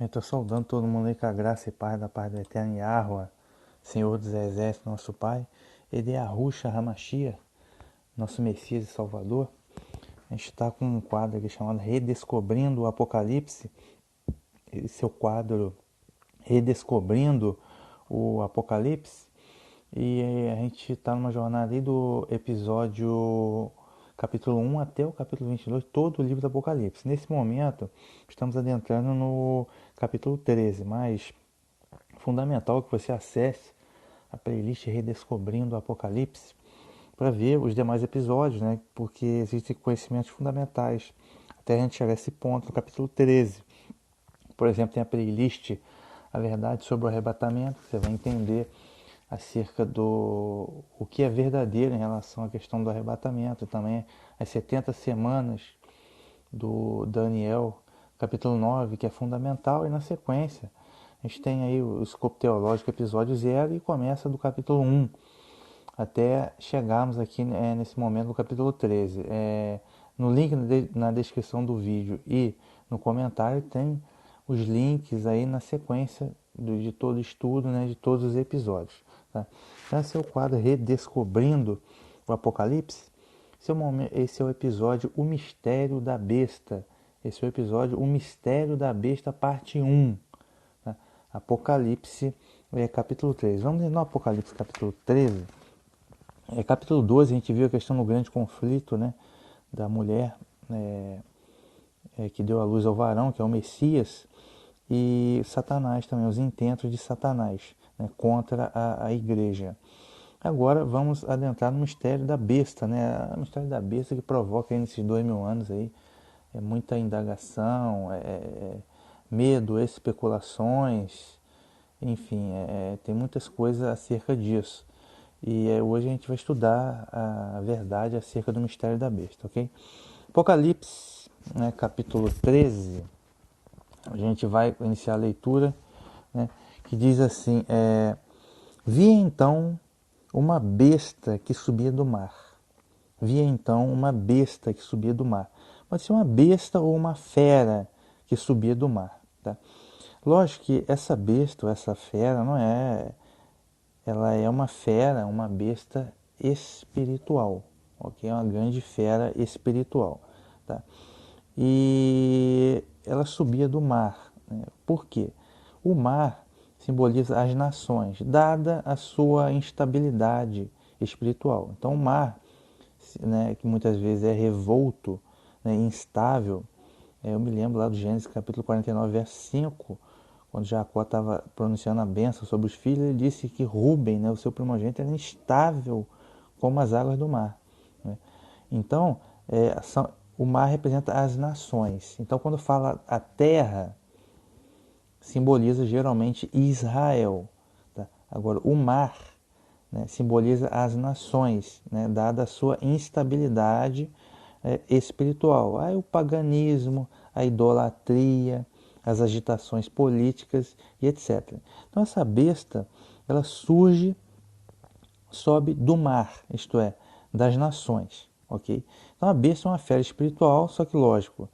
Eu estou saudando todo mundo aí com a graça e paz da paz do Eterno Yahweh, Senhor dos Exércitos, nosso Pai, Ele é Yahushua Hamashia, nosso Messias e Salvador. A gente está com um quadro aqui chamado Redescobrindo o Apocalipse. Esse é o quadro Redescobrindo o Apocalipse. E a gente está numa jornada aí do episódio capítulo 1 até o capítulo 22, todo o livro do Apocalipse. Nesse momento, estamos adentrando no capítulo 13, mas fundamental que você acesse a playlist Redescobrindo o Apocalipse para ver os demais episódios, né? Porque existem conhecimentos fundamentais até a gente chegar a esse ponto no capítulo 13. Por exemplo, tem a playlist A Verdade sobre o Arrebatamento, que você vai entender acerca do o que é verdadeiro em relação à questão do arrebatamento. Também as 70 semanas do Daniel, capítulo 9, que é fundamental, e na sequência a gente tem aí o escopo teológico, episódio 0, e começa do capítulo 1 até chegarmos aqui nesse momento no capítulo 13. No link na descrição do vídeo e no comentário tem os links aí na sequência de todo o estudo, né, de todos os episódios. Tá? Então esse é o quadro Redescobrindo o Apocalipse. Esse é o episódio O Mistério da Besta. Esse é o episódio O Mistério da Besta, parte 1. Tá? Apocalipse, capítulo 13. Vamos ler no Apocalipse, capítulo 13. Capítulo 12, a gente viu a questão do grande conflito, né, da mulher que deu à luz ao varão, que é o Messias, e Satanás também, os intentos de Satanás, né, contra a igreja. Agora vamos adentrar no mistério da besta, né? O mistério da besta que provoca aí nesses 2000 anos aí muita indagação, medo, especulações, enfim, tem muitas coisas acerca disso. E hoje a gente vai estudar a verdade acerca do mistério da besta, ok? Apocalipse, né, capítulo 13, a gente vai iniciar a leitura, né, que diz assim, vi então uma besta que subia do mar. Via então uma besta que subia do mar. Pode ser uma besta ou uma fera que subia do mar. Tá? Lógico que essa besta ou essa fera não é. Ela é uma fera, uma besta espiritual. Ok? É uma grande fera espiritual. Tá? E ela subia do mar. Né? Por quê? O mar simboliza as nações, dada a sua instabilidade espiritual. Então, o mar, né, que muitas vezes é revolto, né, instável, eu me lembro lá do Gênesis capítulo 49, verso 5, quando Jacó estava pronunciando a bênção sobre os filhos, ele disse que Rubem, né, o seu primogênito, era instável como as águas do mar. Né? Então, o mar representa as nações. Então, quando fala a terra, simboliza geralmente Israel. Tá? Agora, o mar, né, simboliza as nações, né, dada a sua instabilidade espiritual. Aí o paganismo, a idolatria, as agitações políticas e etc. Então essa besta, ela sobe do mar, isto é, das nações, ok? Então a besta é uma fera espiritual, só que lógico,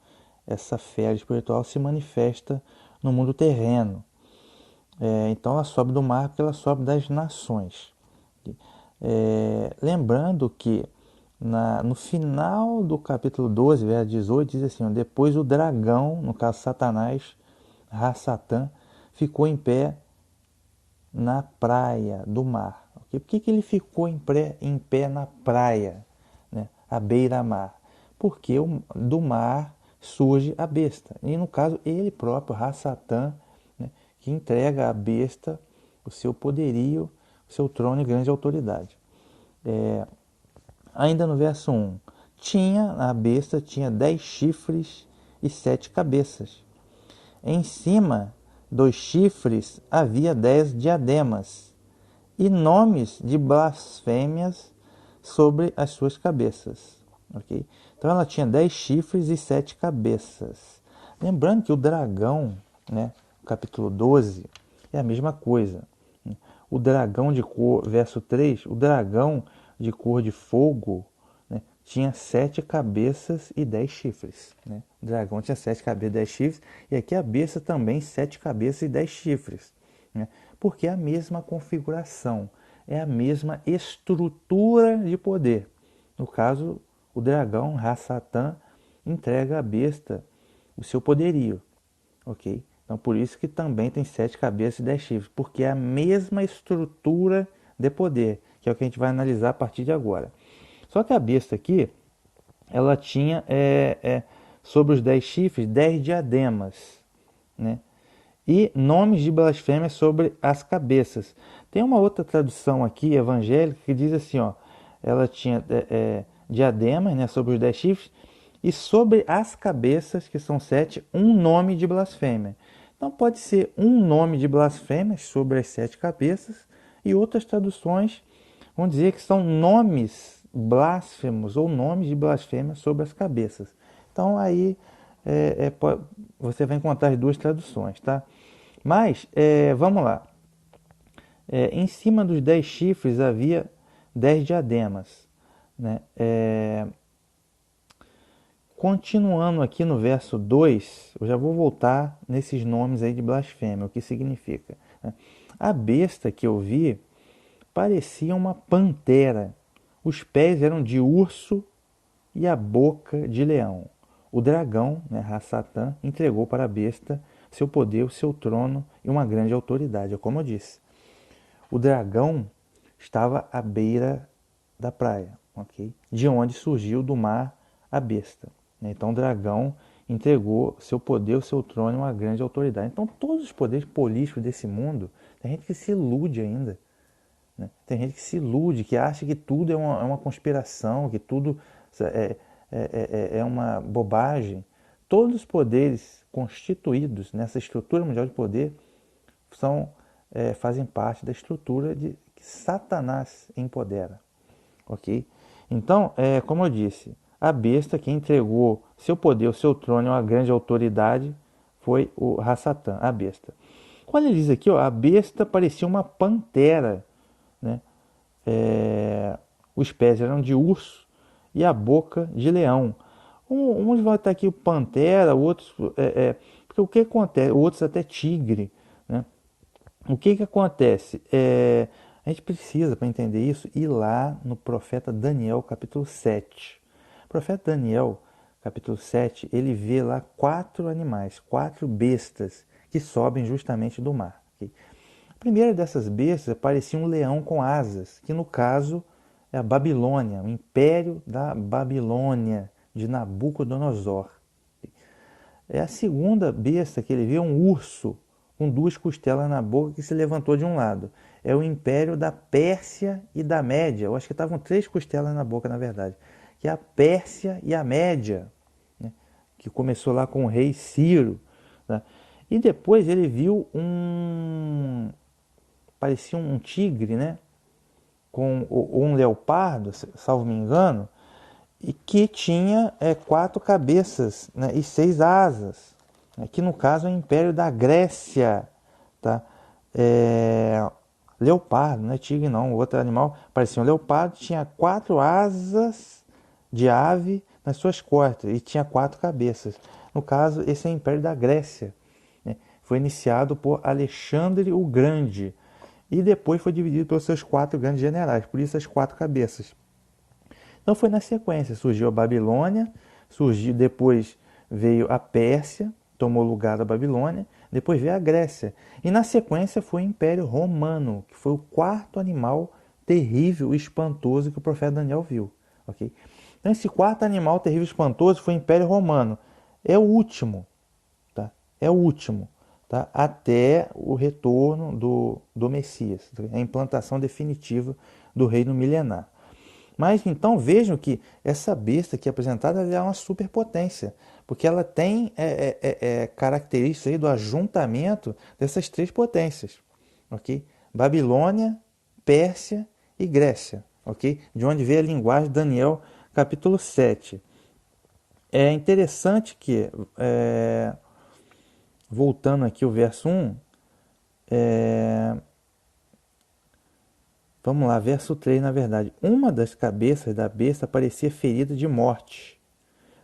essa fera espiritual se manifesta no mundo terreno. Então ela sobe do mar porque ela sobe das nações. Lembrando que no final do capítulo 12, verso 18, diz assim, depois o dragão, no caso Satanás, Ra-Satã, ficou em pé na praia do mar. Okay? Por que ele ficou em pé na praia, né? À beira-mar? Porque do mar surge a besta. E no caso, ele próprio, Ra-Satã, né, que entrega à besta o seu poderio, o seu trono e grande autoridade. Ainda no verso 1, a besta tinha 10 chifres e 7 cabeças. Em cima dos chifres havia 10 diademas e nomes de blasfêmias sobre as suas cabeças. Okay? Então ela tinha 10 chifres e 7 cabeças. Lembrando que o dragão, né, capítulo 12, é a mesma coisa. O dragão de cor, verso 3, o dragão de cor de fogo, né, tinha 7 cabeças e 10 chifres. Né? O dragão tinha 7 cabeças e 10 chifres, e aqui a besta também 7 cabeças e 10 chifres. Né? Porque é a mesma configuração, é a mesma estrutura de poder. No caso, o dragão, Ra-Satã, entrega à besta o seu poderio. Ok? Então, por isso que também tem 7 cabeças e 10 chifres, porque é a mesma estrutura de poder, que é o que a gente vai analisar a partir de agora. Só que a besta aqui, ela tinha sobre os 10 chifres, 10 diademas, né? E nomes de blasfêmia sobre as cabeças. Tem uma outra tradução aqui, evangélica, que diz assim, ó, ela tinha diademas, né, sobre os 10 chifres, e sobre as cabeças, que são 7, um nome de blasfêmia. Então pode ser um nome de blasfêmia sobre as 7 cabeças, e outras traduções vão dizer que são nomes blasfemos ou nomes de blasfêmia sobre as cabeças. Então aí você vai encontrar as duas traduções, tá? Mas vamos lá. Em cima dos 10 chifres havia 10 diademas, né? Continuando aqui no verso 2, eu já vou voltar nesses nomes aí de blasfêmia, o que significa. Né? A besta que eu vi parecia uma pantera. Os pés eram de urso e a boca de leão. O dragão, né, Ra-Satã, entregou para a besta seu poder, o seu trono e uma grande autoridade. É como eu disse. O dragão estava à beira da praia, ok? De onde surgiu do mar a besta. Então o dragão entregou seu poder, o seu trono e uma grande autoridade. Então todos os poderes políticos desse mundo, tem gente que se ilude ainda. Né? Tem gente que se ilude, que acha que tudo é uma conspiração, que tudo é uma bobagem. Todos os poderes constituídos nessa estrutura mundial de poder fazem parte da estrutura que Satanás empodera. Ok? Então, como eu disse, a besta que entregou seu poder, o seu trono e uma grande autoridade foi o Ra-Satã, a besta. Quando ele diz aqui, ó, a besta parecia uma pantera, né? Os pés eram de urso e a boca de leão. Uns vão estar aqui o pantera, outros porque o que acontece? Outros até tigre, né? O que acontece? A gente precisa, para entender isso, ir lá no profeta Daniel, capítulo 7. O profeta Daniel, capítulo 7, ele vê lá 4 animais, 4 bestas que sobem justamente do mar. Okay? A primeira dessas bestas parecia um leão com asas, que no caso é a Babilônia, o império da Babilônia, de Nabucodonosor. A segunda besta que ele vê é um urso com 2 costelas na boca que se levantou de um lado. É o império da Pérsia e da Média. Eu acho que estavam 3 costelas na boca, na verdade. Que é a Pérsia e a Média, né? Que começou lá com o rei Ciro. Né? E depois ele viu parecia um tigre, né? Ou um leopardo, salvo me engano, e que tinha 4 cabeças, né, e 6 asas, né, que no caso é o Império da Grécia. Tá? Leopardo, não é tigre não, o outro animal parecia um leopardo, tinha 4 asas de ave nas suas costas e tinha 4 cabeças. No caso, esse é o Império da Grécia. Né? Foi iniciado por Alexandre o Grande e depois foi dividido pelos seus 4 grandes generais, por isso as 4 cabeças. Então foi na sequência, surgiu a Babilônia, depois veio a Pérsia, tomou lugar da Babilônia, depois veio a Grécia. E na sequência foi o Império Romano, que foi o 4º animal terrível e espantoso que o profeta Daniel viu. Okay? Então esse 4º animal terrível e espantoso foi o Império Romano. É o último, tá? É o último, tá? Até o retorno do Messias, a implantação definitiva do reino milenar. Mas então vejam que essa besta aqui apresentada é uma superpotência, porque ela tem características aí do ajuntamento dessas 3 potências, ok? Babilônia, Pérsia e Grécia, ok? De onde veio a linguagem de Daniel, capítulo 7. É interessante que, voltando aqui ao verso 1, Vamos lá, verso 3, na verdade. Uma das cabeças da besta parecia ferida de morte,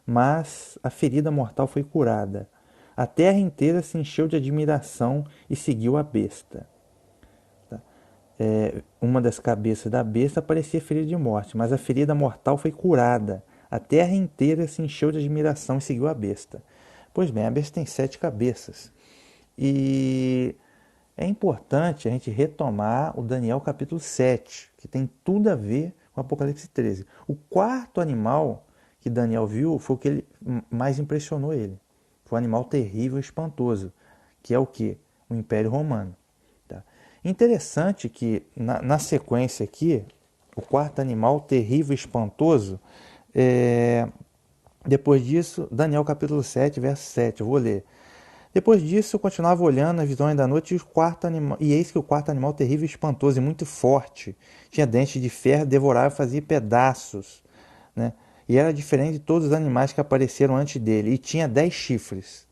mas a ferida mortal foi curada. A terra inteira se encheu de admiração e seguiu a besta. Uma das cabeças da besta parecia ferida de morte, mas a ferida mortal foi curada. A terra inteira se encheu de admiração e seguiu a besta. Pois bem, a besta tem 7 cabeças. E é importante a gente retomar o Daniel capítulo 7, que tem tudo a ver com Apocalipse 13. O quarto animal que Daniel viu foi o que mais impressionou ele. Foi um animal terrível e espantoso, que é o quê? O Império Romano. Tá? Interessante que na sequência aqui, o quarto animal terrível e espantoso, depois disso, Daniel capítulo 7, verso 7, eu vou ler. Depois disso, eu continuava olhando as visões da noite e eis que o quarto animal terrível, espantoso e muito forte tinha dentes de ferro, devorava e fazia pedaços, né? E era diferente de todos os animais que apareceram antes dele, e tinha 10 chifres.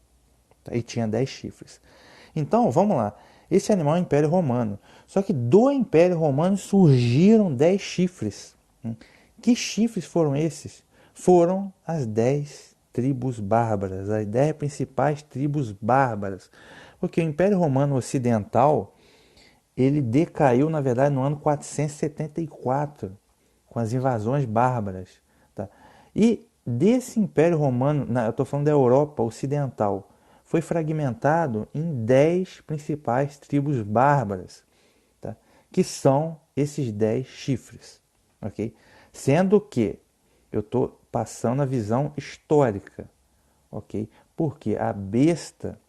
E tinha 10 chifres. Então, vamos lá. Esse animal é o Império Romano. Só que do Império Romano surgiram 10 chifres. Que chifres foram esses? Foram as 10 tribos bárbaras, as 10 principais tribos bárbaras. Porque o Império Romano Ocidental, ele decaiu, na verdade, no ano 474, com as invasões bárbaras. Tá? E desse Império Romano, eu estou falando da Europa Ocidental, foi fragmentado em 10 principais tribos bárbaras, tá? Que são esses 10 chifres. Okay? Sendo que eu estou passando a visão histórica, ok? Porque a besta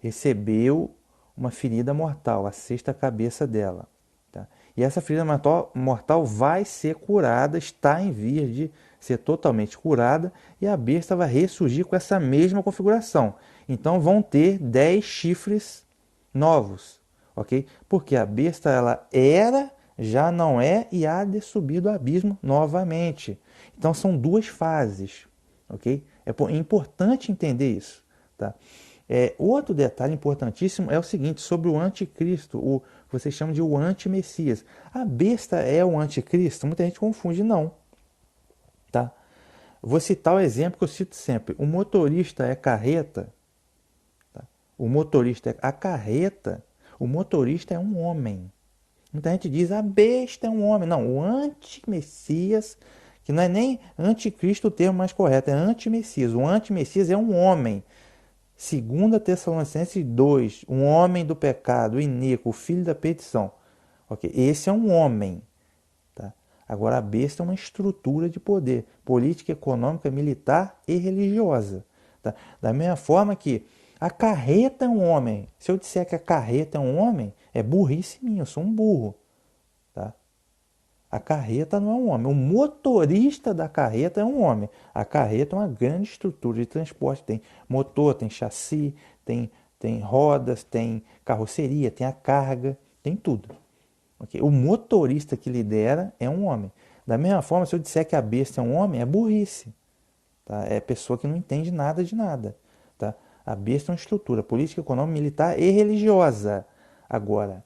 recebeu uma ferida mortal, a sexta cabeça dela. Tá? E essa ferida mortal vai ser curada, está em vias de ser totalmente curada, e a besta vai ressurgir com essa mesma configuração. Então vão ter 10 chifres novos, ok? Porque a besta ela era, já não é e há de subir do abismo novamente. Então são duas fases, ok? É importante entender isso, tá? Outro detalhe importantíssimo é o seguinte, sobre o anticristo, o que vocês chamam de o antimessias. A besta é o anticristo? Muita gente confunde, não. Tá? Vou citar o exemplo que eu cito sempre. O motorista é carreta. Tá? O motorista é a carreta. O motorista é um homem. Muita gente diz a besta é um homem. Não, o antimessias, que não é nem anticristo o termo mais correto, é antimessias. O antimessias é um homem. 2 Tessalonicenses 2, um homem do pecado, iníquo, filho da perdição. Okay? Esse é um homem. Tá? Agora, a besta é uma estrutura de poder, política, econômica, militar e religiosa. Tá? Da mesma forma que a carreta é um homem. Se eu disser que a carreta é um homem, é burrice minha, eu sou um burro. Tá? A carreta não é um homem. O motorista da carreta é um homem. A carreta é uma grande estrutura de transporte. Tem motor, tem chassi, tem rodas, tem carroceria, tem a carga, tem tudo. Okay? O motorista que lidera é um homem. Da mesma forma, se eu disser que a besta é um homem, é burrice. Tá? É pessoa que não entende nada de nada. Tá? A besta é uma estrutura política, econômica, militar e religiosa. Agora,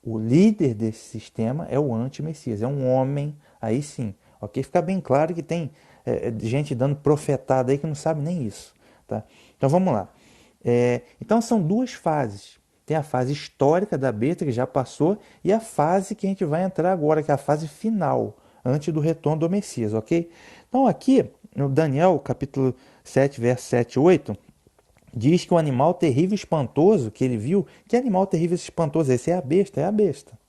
o líder desse sistema é o anti-messias, é um homem, aí sim. Ok? Fica bem claro que tem gente dando profetada aí que não sabe nem isso. Tá? Então vamos lá. Então são duas fases. Tem a fase histórica da besta, que já passou, e a fase que a gente vai entrar agora, que é a fase final, antes do retorno do Messias, ok? Então aqui, no Daniel, capítulo 7, verso 7 e 8, diz que o animal terrível e espantoso que ele viu, que animal terrível e espantoso? Esse é a besta, é a besta.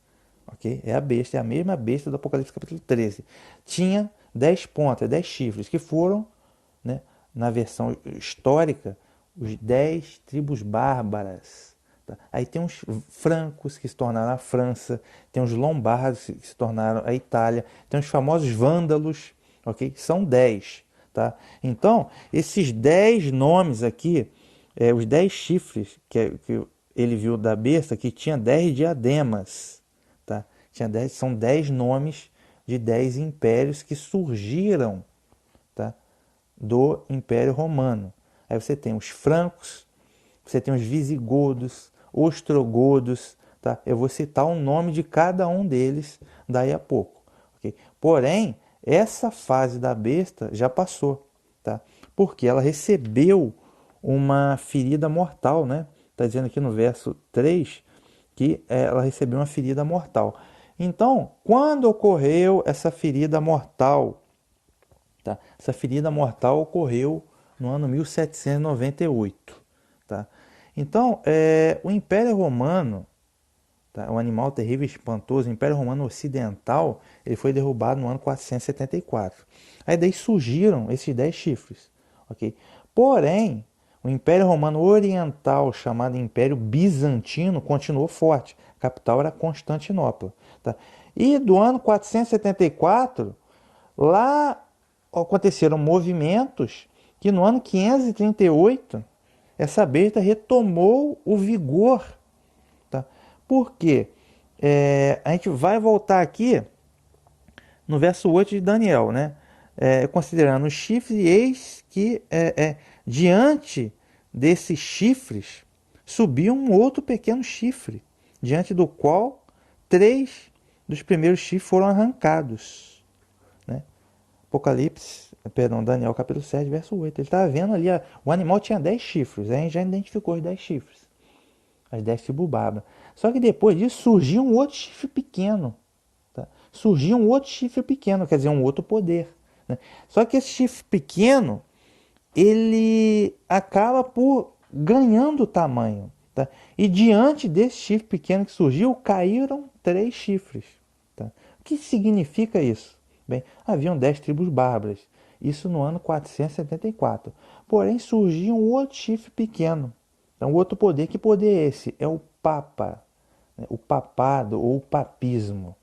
Ok? É a besta, é a mesma besta do Apocalipse capítulo 13. Tinha 10 pontas, 10 chifres, que foram, né, na versão histórica, os 10 tribos bárbaras. Tá? Aí tem os francos que se tornaram a França, tem os lombardos que se tornaram a Itália, tem os famosos vândalos, ok? São 10. Tá? Então, esses 10 nomes aqui, os 10 chifres que ele viu da besta, que tinha 10 diademas. Tá? São 10 nomes de 10 impérios que surgiram, tá, do Império Romano. Aí você tem os francos, você tem os visigodos, ostrogodos, tá? Eu vou citar o nome de cada um deles daí a pouco, ok? Porém, essa fase da besta já passou, tá? Porque ela recebeu uma ferida mortal, né? Está dizendo aqui no verso 3 que ela recebeu uma ferida mortal. Então, quando ocorreu essa ferida mortal, tá? Essa ferida mortal ocorreu no ano 1798, tá? Então, o Império Romano, tá? O animal terrível e espantoso, o Império Romano Ocidental, ele foi derrubado no ano 474. Aí daí surgiram esses 10 chifres, ok? Porém, o Império Romano Oriental, chamado Império Bizantino, continuou forte. A capital era Constantinopla, tá? E do ano 474, lá aconteceram movimentos que no ano 538 essa besta retomou o vigor, tá? Por quê? A gente vai voltar aqui no verso 8 de Daniel, né? Considerando os chifres, e eis que diante desses chifres subiu um outro pequeno chifre, diante do qual 3 dos primeiros chifres foram arrancados, né? Daniel capítulo 7, verso 8. Ele estava vendo ali, o animal tinha 10 chifres, aí a gente já identificou os 10 chifres, as 10 tribos bárbaras. Só que depois disso surgiu um outro chifre pequeno, tá? Surgiu um outro chifre pequeno, quer dizer, um outro poder, né? Só que esse chifre pequeno, ele acaba por ganhando tamanho, tá? E diante desse chifre pequeno que surgiu, caíram 3 chifres, tá? O que significa isso? Bem, haviam 10 tribos bárbaras, isso no ano 474. Porém, surgiu um outro chifre pequeno, então outro poder. Que poder é esse? É o Papa, né? O papado ou o papismo.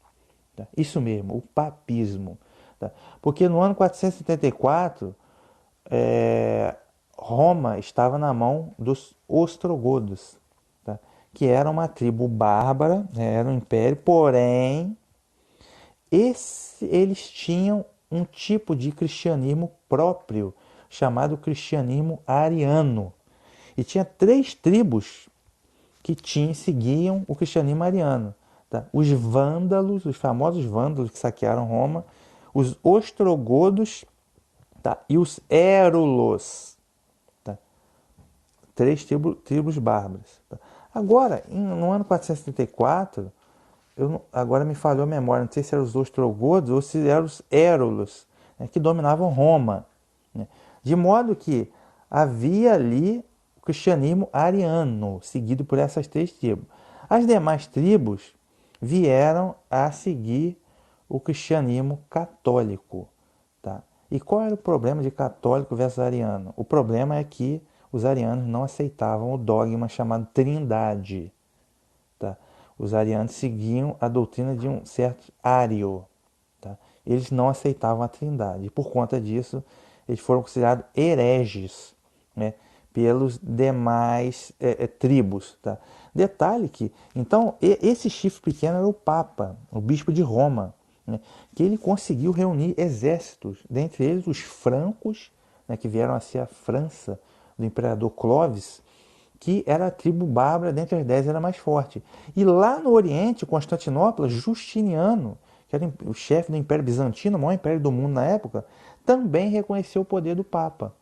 Tá? Isso mesmo, o papismo. Tá? Porque no ano 474, Roma estava na mão dos ostrogodos, tá? Que era uma tribo bárbara, né? Era um império, porém eles tinham um tipo de cristianismo próprio, chamado cristianismo ariano. E tinha 3 tribos que seguiam o cristianismo ariano. Tá? Os vândalos, os famosos vândalos que saquearam Roma, os ostrogodos, tá? E os érulos. Tá? 3 tribos bárbaras. Tá? Agora, no ano 474, agora me falhou a memória, não sei se eram os ostrogodos ou se eram os érulos, né, que dominavam Roma, né? De modo que havia ali o cristianismo ariano, seguido por essas 3 tribos. As demais tribos vieram a seguir o cristianismo católico. Tá? E qual era o problema de católico versus ariano? O problema é que os arianos não aceitavam o dogma chamado Trindade. Tá? Os arianos seguiam a doutrina de um certo Ário. Tá? Eles não aceitavam a Trindade. E por conta disso, eles foram considerados hereges, né, pelos demais tribos. Tá? Detalhe que, então, esse chifre pequeno era o Papa, o bispo de Roma, né, que ele conseguiu reunir exércitos, dentre eles os francos, né, que vieram a ser a França do imperador Clovis, que era a tribo bárbara, dentre as 10 era mais forte. E lá no Oriente, Constantinopla, Justiniano, que era o chefe do Império Bizantino, o maior império do mundo na época, também reconheceu o poder do Papa.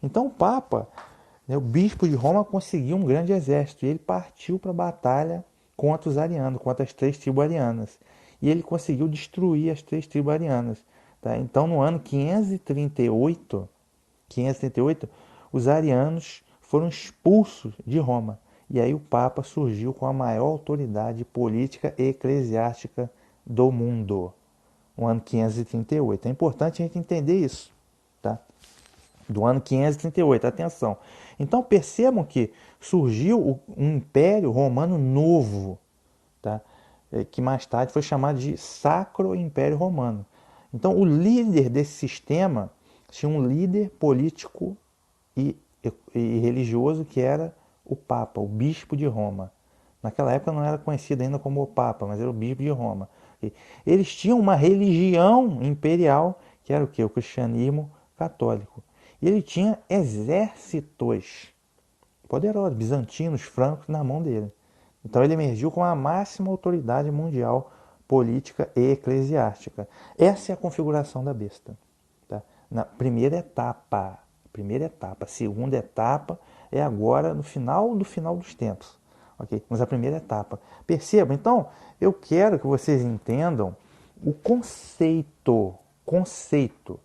Então o Papa, né, o bispo de Roma, conseguiu um grande exército e ele partiu para a batalha contra os arianos, contra as 3 tribos arianas. E ele conseguiu destruir as 3 tribos arianas. Tá? Então no ano 538, os arianos foram expulsos de Roma. E aí o Papa surgiu com a maior autoridade política e eclesiástica do mundo, no ano 538. É importante a gente entender isso, tá? Do ano 538, atenção. Então percebam que surgiu um império romano novo, tá? Que mais tarde foi chamado de Sacro Império Romano. Então o líder desse sistema tinha um líder político e religioso que era o Papa, o Bispo de Roma. Naquela época não era conhecido ainda como o Papa, mas era o Bispo de Roma. E eles tinham uma religião imperial que era o que? O cristianismo católico. E ele tinha exércitos poderosos, bizantinos, francos, na mão dele. Então ele emergiu com a máxima autoridade mundial política e eclesiástica. Essa é a configuração da besta. Tá? Na primeira etapa. Primeira etapa. A segunda etapa é agora no final do final dos tempos. Okay? Mas a primeira etapa. Perceba, então, eu quero que vocês entendam o conceito. Conceito.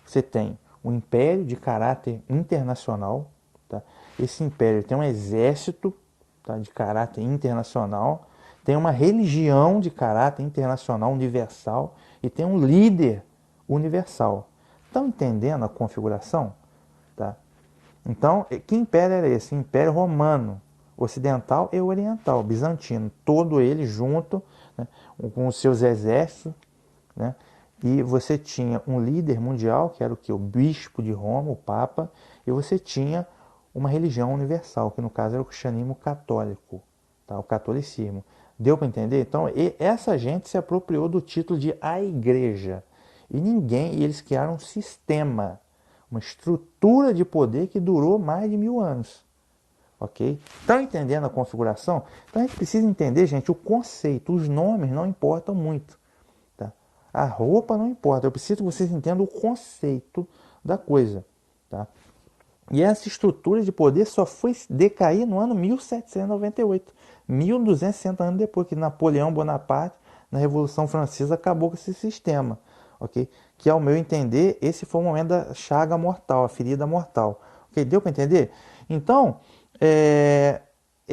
Você tem um império de caráter internacional. Tá? Esse império tem um exército, tá, de caráter internacional, tem uma religião de caráter internacional universal e tem um líder universal. Estão entendendo a configuração? Tá? Então, que império era esse? Império Romano, ocidental e oriental, bizantino, todo ele junto, né, com os seus exércitos, né? E você tinha um líder mundial, que era o que? O bispo de Roma, o Papa, e você tinha uma religião universal, que no caso era o cristianismo católico, tá? O catolicismo. Deu para entender? Então, essa gente se apropriou do título de a Igreja. E eles criaram um sistema, uma estrutura de poder que durou mais de 1000 anos. Ok? Estão entendendo a configuração? Então a gente precisa entender, gente, o conceito. Os nomes não importam muito. Tá? A roupa não importa. Eu preciso que vocês entendam o conceito da coisa. Tá? E essa estrutura de poder só foi decair no ano 1798, 1260 anos depois, que Napoleão Bonaparte, na Revolução Francesa, acabou com esse sistema. Okay? Que, ao meu entender, esse foi o momento da chaga mortal, a ferida mortal. Okay? Deu para entender? Então,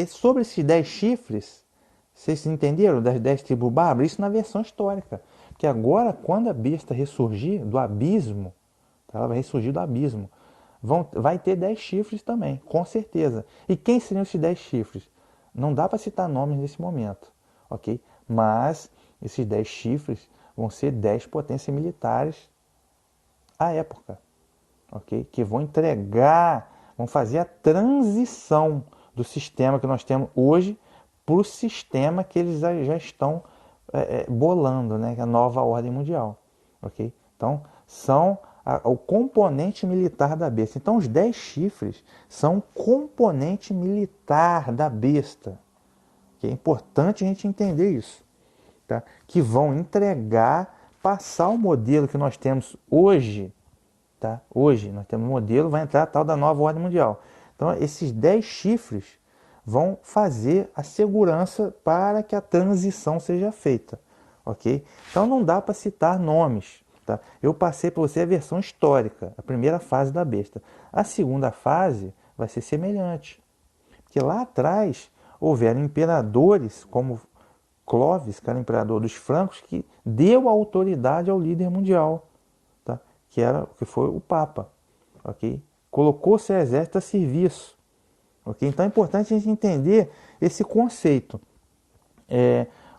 sobre esses 10 chifres, vocês entenderam? Das 10 tribos bárbaras? Isso na versão histórica. Que agora, quando a besta ressurgir do abismo, tá? Ela vai ressurgir do abismo, vai ter 10 chifres também, com certeza. E quem seriam esses 10 chifres? Não dá para citar nomes nesse momento, ok? Mas esses 10 chifres vão ser 10 potências militares à época, ok? Que vão entregar, vão fazer a transição do sistema que nós temos hoje para o sistema que eles já estão bolando, né? A nova ordem mundial, ok? Então, são o componente militar da besta. Então, os 10 chifres são o componente militar da besta. Que é importante a gente entender isso. Tá? Que vão entregar, passar o modelo que nós temos hoje. Tá? Hoje, nós temos um modelo, vai entrar a tal da nova ordem mundial. Então, esses 10 chifres vão fazer a segurança para que a transição seja feita. Ok? Então, não dá para citar nomes. Tá? Eu passei para você a versão histórica, a primeira fase da besta. A segunda fase vai ser semelhante. Porque lá atrás houveram imperadores como Clovis, que era o imperador dos francos, que deu autoridade ao líder mundial, tá? que foi o Papa. Okay? Colocou seu exército a serviço. Okay? Então é importante a gente entender esse conceito.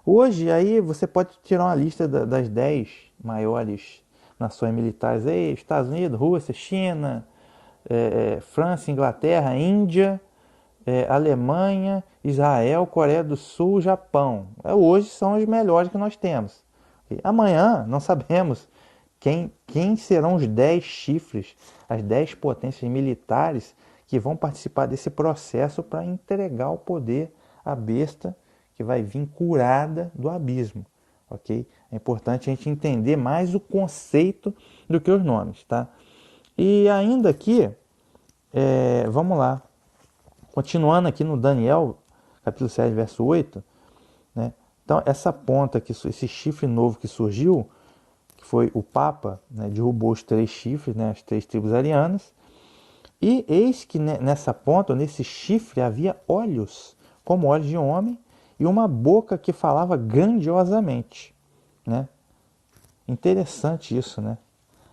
Hoje, aí você pode tirar uma lista das 10 maiores nações militares aí, Estados Unidos, Rússia, China, França, Inglaterra, Índia, Alemanha, Israel, Coreia do Sul, Japão. Hoje são os melhores que nós temos. Amanhã não sabemos quem serão os 10 chifres, as 10 potências militares que vão participar desse processo para entregar o poder à besta que vai vir curada do abismo, ok? É importante a gente entender mais o conceito do que os nomes, tá? E ainda aqui, vamos lá, continuando aqui no Daniel, capítulo 7, verso 8, né? Então, essa ponta, esse chifre novo que surgiu, que foi o Papa, né, derrubou os 3 chifres, né, as 3 tribos arianas, e eis que nessa ponta, nesse chifre, havia olhos, como olhos de homem, e uma boca que falava grandiosamente, né? Interessante isso, né?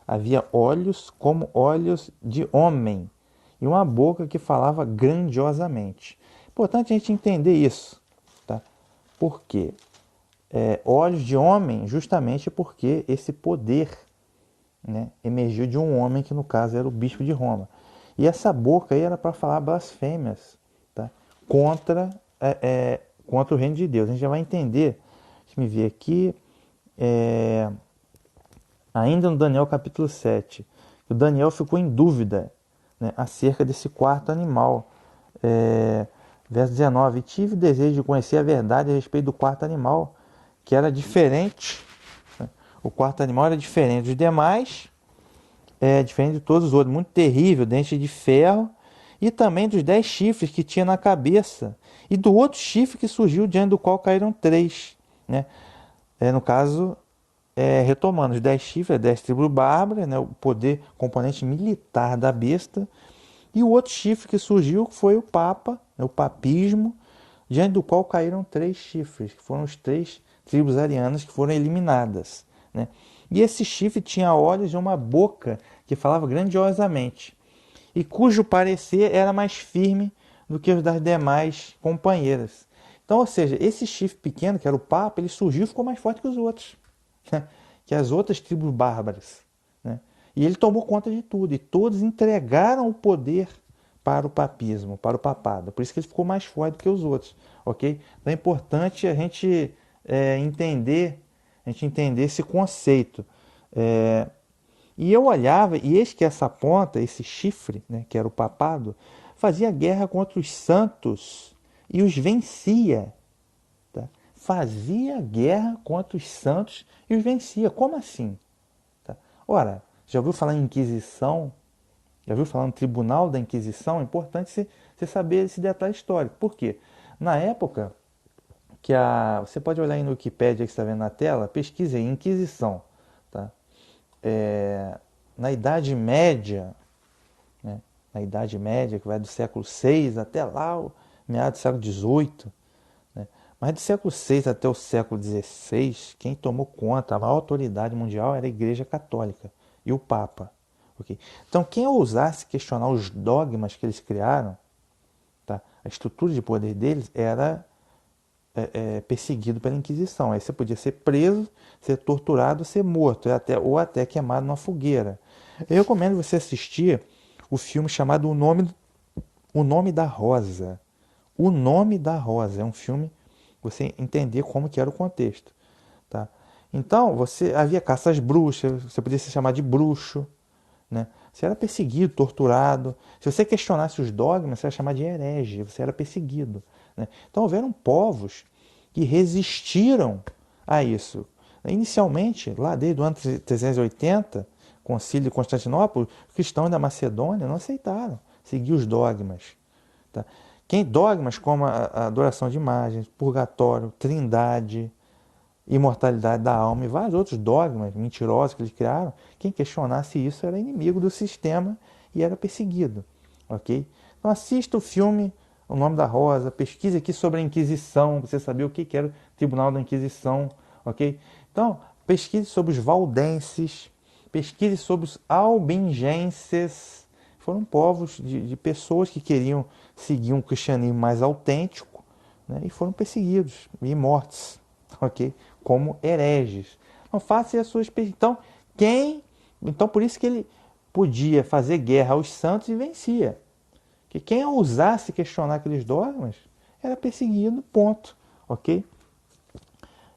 Havia olhos como olhos de homem e uma boca que falava grandiosamente. Importante a gente entender isso, tá? Por quê? Olhos de homem, justamente porque esse poder, né, emergiu de um homem que no caso era o bispo de Roma. E essa boca aí era para falar blasfêmias, tá? Contra o reino de Deus. A gente já vai entender. Deixa eu me ver aqui. Ainda no Daniel capítulo 7. O Daniel ficou em dúvida, né, acerca desse quarto animal. Verso 19: tive desejo de conhecer a verdade a respeito do quarto animal, que era diferente. O quarto animal era diferente dos demais, diferente de todos os outros, muito terrível, dente de ferro, e também dos 10 chifres que tinha na cabeça, e do outro chifre que surgiu, diante do qual caíram 3. Né? No caso, retomando, os 10 chifres, 10 tribos bárbaras, né? O poder, componente militar da besta, e o outro chifre que surgiu foi o Papa, né? O papismo, diante do qual caíram 3 chifres, que foram os 3 tribos arianas que foram eliminadas. Né? E esse chifre tinha olhos e uma boca que falava grandiosamente, e cujo parecer era mais firme do que os das demais companheiras. Então, ou seja, esse chifre pequeno, que era o Papa, ele surgiu e ficou mais forte que os outros, né? Que as outras tribos bárbaras. Né? E ele tomou conta de tudo, e todos entregaram o poder para o papismo, para o papado. Por isso que ele ficou mais forte do que os outros. Ok? Então é importante a gente entender esse conceito. E eu olhava, e eis que essa ponta, esse chifre, né, que era o papado, fazia guerra contra os santos e os vencia. Tá? Fazia guerra contra os santos e os vencia. Como assim? Tá? Ora, já ouviu falar em Inquisição? Já ouviu falar no Tribunal da Inquisição? É importante você saber esse detalhe histórico. Por quê? Na época você pode olhar aí no Wikipedia que você está vendo na tela, pesquise aí, Inquisição. Tá? Na Idade Média, né? Na Idade Média, que vai do século VI até lá, o meados do século XVIII, né? Mas do século VI até o século XVI, quem tomou conta, a maior autoridade mundial era a Igreja Católica e o Papa. Okay? Então, quem ousasse questionar os dogmas que eles criaram, tá? A estrutura de poder deles era perseguido pela Inquisição. Aí você podia ser preso, ser torturado, ser morto, ou até queimado numa fogueira. Eu recomendo você assistir o filme chamado O Nome da Rosa. O Nome da Rosa é um filme você entender como que era o contexto. Tá? Então, havia caça às bruxas, você podia se chamar de bruxo. Né? Você era perseguido, torturado. Se você questionasse os dogmas, você era chamado de herege, você era perseguido. Né? Então houveram povos que resistiram a isso. Inicialmente, lá desde o ano 380, concílio de Constantinopla, os cristãos da Macedônia não aceitaram seguir os dogmas. Tá? Dogmas como a adoração de imagens, purgatório, trindade, imortalidade da alma e vários outros dogmas mentirosos que eles criaram, quem questionasse isso era inimigo do sistema e era perseguido. Ok? Então assista o filme O Nome da Rosa, pesquise aqui sobre a Inquisição, para você saber o que era o Tribunal da Inquisição. Ok? Então, pesquise sobre os valdenses, pesquise sobre os albingenses. Foram povos de pessoas que queriam seguir um cristianismo mais autêntico, né, e foram perseguidos e mortos, ok? Como hereges. Então faça as suas pesquisas. Então por isso que ele podia fazer guerra aos santos e vencia. Que quem ousasse questionar aqueles dogmas era perseguido, ponto, ok?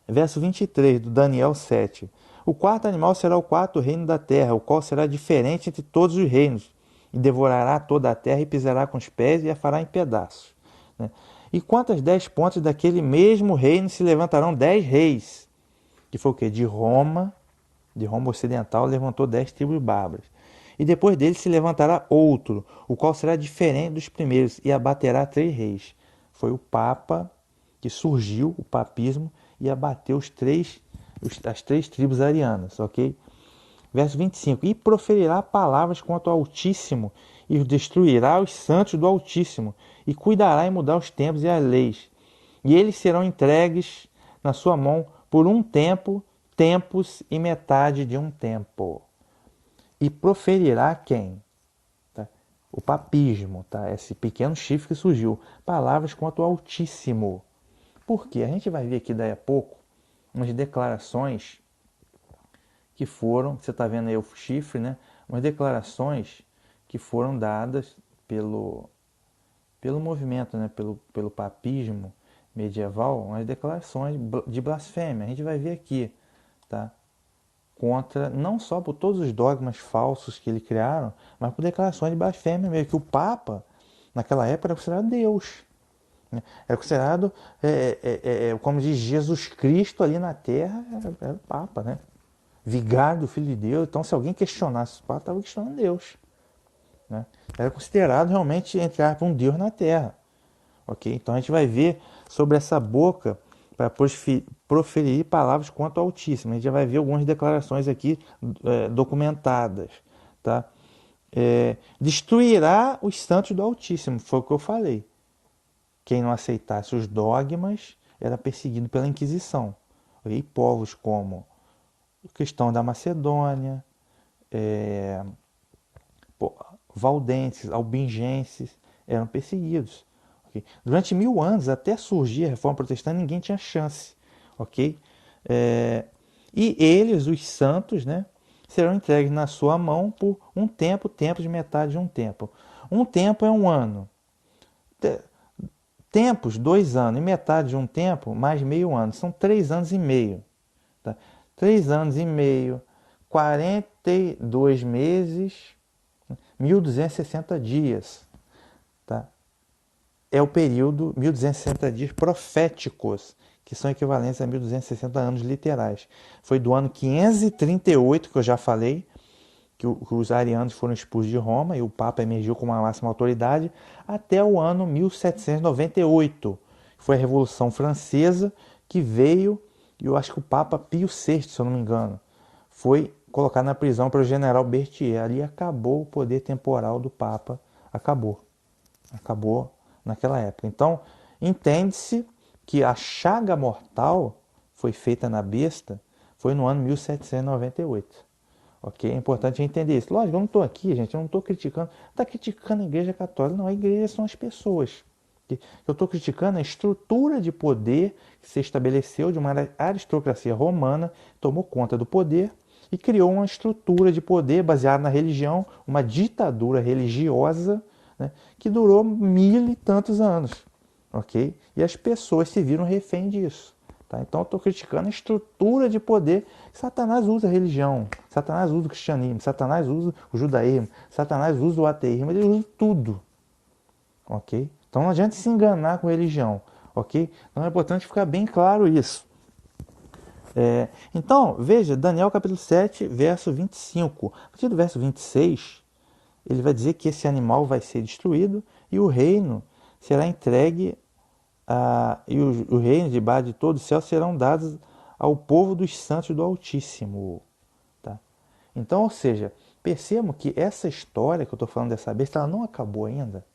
Verso 23 do Daniel 7. O quarto animal será o quarto reino da terra, o qual será diferente entre todos os reinos, e devorará toda a terra e pisará com os pés e a fará em pedaços. Né? E quanto às 10 pontas daquele mesmo reino se levantarão 10 reis, que foi o quê? De Roma Ocidental, levantou 10 tribos bárbaras. E depois dele se levantará outro, o qual será diferente dos primeiros, e abaterá 3 reis. Foi o Papa que surgiu, o papismo, e abateu as 3 tribos arianas, ok? Verso 25. E proferirá palavras contra o Altíssimo, e destruirá os santos do Altíssimo, e cuidará em mudar os tempos e as leis. E eles serão entregues na sua mão por um tempo, tempos e metade de um tempo. E proferirá quem? Tá? O papismo, tá? Esse pequeno chifre que surgiu. Palavras contra o Altíssimo. Por quê? A gente vai ver aqui daí a pouco umas declarações que foram, você está vendo aí o chifre, né? Umas declarações que foram dadas pelo movimento, né? Pelo papismo medieval, umas declarações de blasfêmia. A gente vai ver aqui, tá? Contra, não só por todos os dogmas falsos que ele criaram, mas por declarações de blasfêmia mesmo, que o Papa, naquela época, era considerado Deus. né? Era considerado, como diz Jesus Cristo ali na terra, era o Papa, né? Vigário do Filho de Deus. Então, se alguém questionasse o Papa, estava questionando Deus, né? Era considerado realmente, entre aspas, um Deus na terra. Ok? Então a gente vai ver sobre essa boca para proferir palavras quanto ao Altíssimo. A gente já vai ver algumas declarações aqui documentadas. Tá? Destruirá os santos do Altíssimo, foi o que eu falei. Quem não aceitasse os dogmas era perseguido pela Inquisição. E povos como o cristão da Macedônia, valdenses, albingenses, eram perseguidos. Okay? Durante 1000 anos, até surgir a Reforma Protestante, ninguém tinha chance. Ok? E eles, os santos, né, serão entregues na sua mão por um tempo de metade de um tempo. Um tempo é um ano. Tempos, 2 anos. E metade de um tempo, mais meio ano. São 3 anos e meio. Tá? 3 anos e meio, 42 meses, 1260 dias. Tá? É o período 1260 dias proféticos, que são equivalentes a 1260 anos literais. Foi do ano 538, que eu já falei, que os arianos foram expulsos de Roma e o Papa emergiu com uma máxima autoridade, até o ano 1798. Foi a Revolução Francesa que veio, e eu acho que o Papa Pio VI, se eu não me engano, foi colocado na prisão pelo general Berthier. Ali acabou o poder temporal do Papa. Acabou naquela época. Então, entende-se que a chaga mortal foi feita na besta foi no ano 1798. Ok? É importante entender isso. Lógico, eu não estou aqui, gente, eu não estou criticando. Está criticando a Igreja Católica. Não, a Igreja são as pessoas. Eu estou criticando a estrutura de poder que se estabeleceu de uma aristocracia romana, tomou conta do poder e criou uma estrutura de poder baseada na religião, uma ditadura religiosa, né, que durou 1000 e tantos anos. Ok? E as pessoas se viram refém disso. Tá? Então eu estou criticando a estrutura de poder. Satanás usa a religião, Satanás usa o cristianismo, Satanás usa o judaísmo, Satanás usa o ateísmo, ele usa tudo. Ok? Então não adianta se enganar com religião. Ok? Então é importante ficar bem claro isso. Então, veja, Daniel capítulo 7, verso 25. A partir do verso 26, ele vai dizer que esse animal vai ser destruído e o reino será entregue e o reino debaixo de todo o céu serão dados ao povo dos santos do Altíssimo. Tá? Então, ou seja, percebam que essa história que eu estou falando dessa besta, ela não acabou ainda.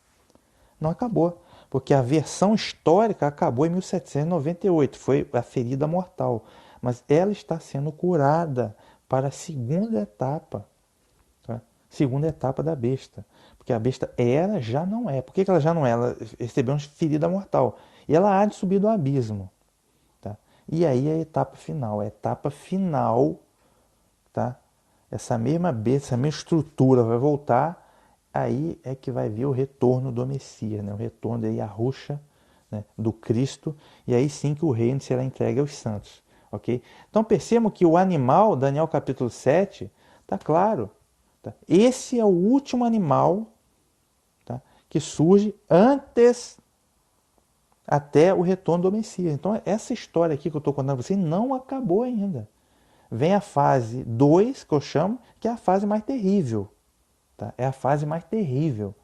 Não acabou, porque a versão histórica acabou em 1798, foi a ferida mortal. Mas ela está sendo curada para a segunda etapa. Tá? Segunda etapa da besta. Porque a besta era, já não é. Por que ela já não é? Ela recebeu uma ferida mortal. E ela há de subir do abismo. Tá? E aí a etapa final. A etapa final, tá? Essa mesma besta, essa mesma estrutura vai voltar. Aí é que vai vir o retorno do Messias, né? O retorno da Yahushua, né? Do Cristo. E aí sim que o reino será entregue aos santos. Okay? Então percebam que o animal, Daniel capítulo 7, está claro. Tá? Esse é o último animal, tá? Que surge antes até o retorno do Messias. Então essa história aqui que eu estou contando para vocês não acabou ainda. Vem a fase 2, que eu chamo, que é a fase mais terrível. Tá? É a fase mais terrível.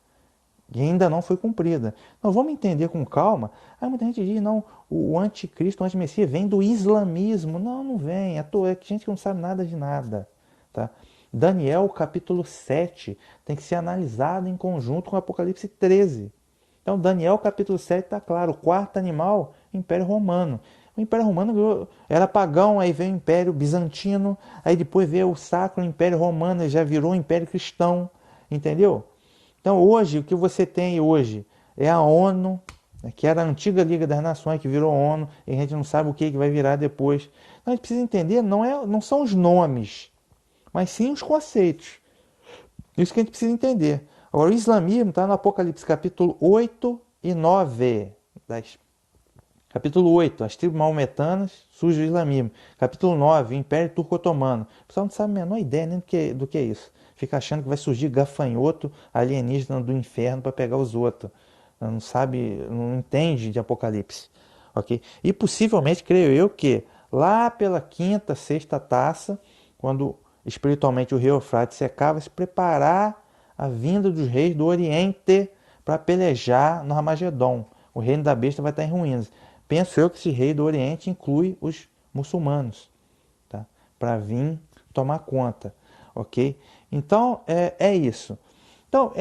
E ainda não foi cumprida. Então vamos entender com calma. Aí muita gente diz, não, o anticristo, o antimessias vem do islamismo. Não, não vem. É gente que não sabe nada de nada. Tá? Daniel capítulo 7 tem que ser analisado em conjunto com Apocalipse 13. Então Daniel capítulo 7 está claro. O quarto animal, Império Romano. O Império Romano era pagão, aí veio o Império Bizantino, aí depois veio o Sacro Império Romano, e já virou o Império Cristão. Entendeu? Então hoje, o que você tem hoje é a ONU, que era a antiga Liga das Nações, que virou ONU, e a gente não sabe o que vai virar depois. Então a gente precisa entender, não são os nomes, mas sim os conceitos. Isso que a gente precisa entender. Agora, o islamismo está no Apocalipse capítulo 8 e 9. Capítulo 8, as tribos maometanas, surge o islamismo. Capítulo 9, o Império Turco-Otomano. O pessoal não sabe a menor ideia nem do que é isso. Fica achando que vai surgir gafanhoto alienígena do inferno para pegar os outros. não sabe, não entende de Apocalipse, ok? E possivelmente, creio eu, que lá pela quinta, sexta taça, quando espiritualmente o rio Eufrates secava, se preparar a vinda dos reis do Oriente para pelejar no Armagedon. O reino da besta vai estar em ruínas. Penso eu que esse rei do Oriente inclui os muçulmanos, tá? Para vir tomar conta, ok? Então, é isso. Então,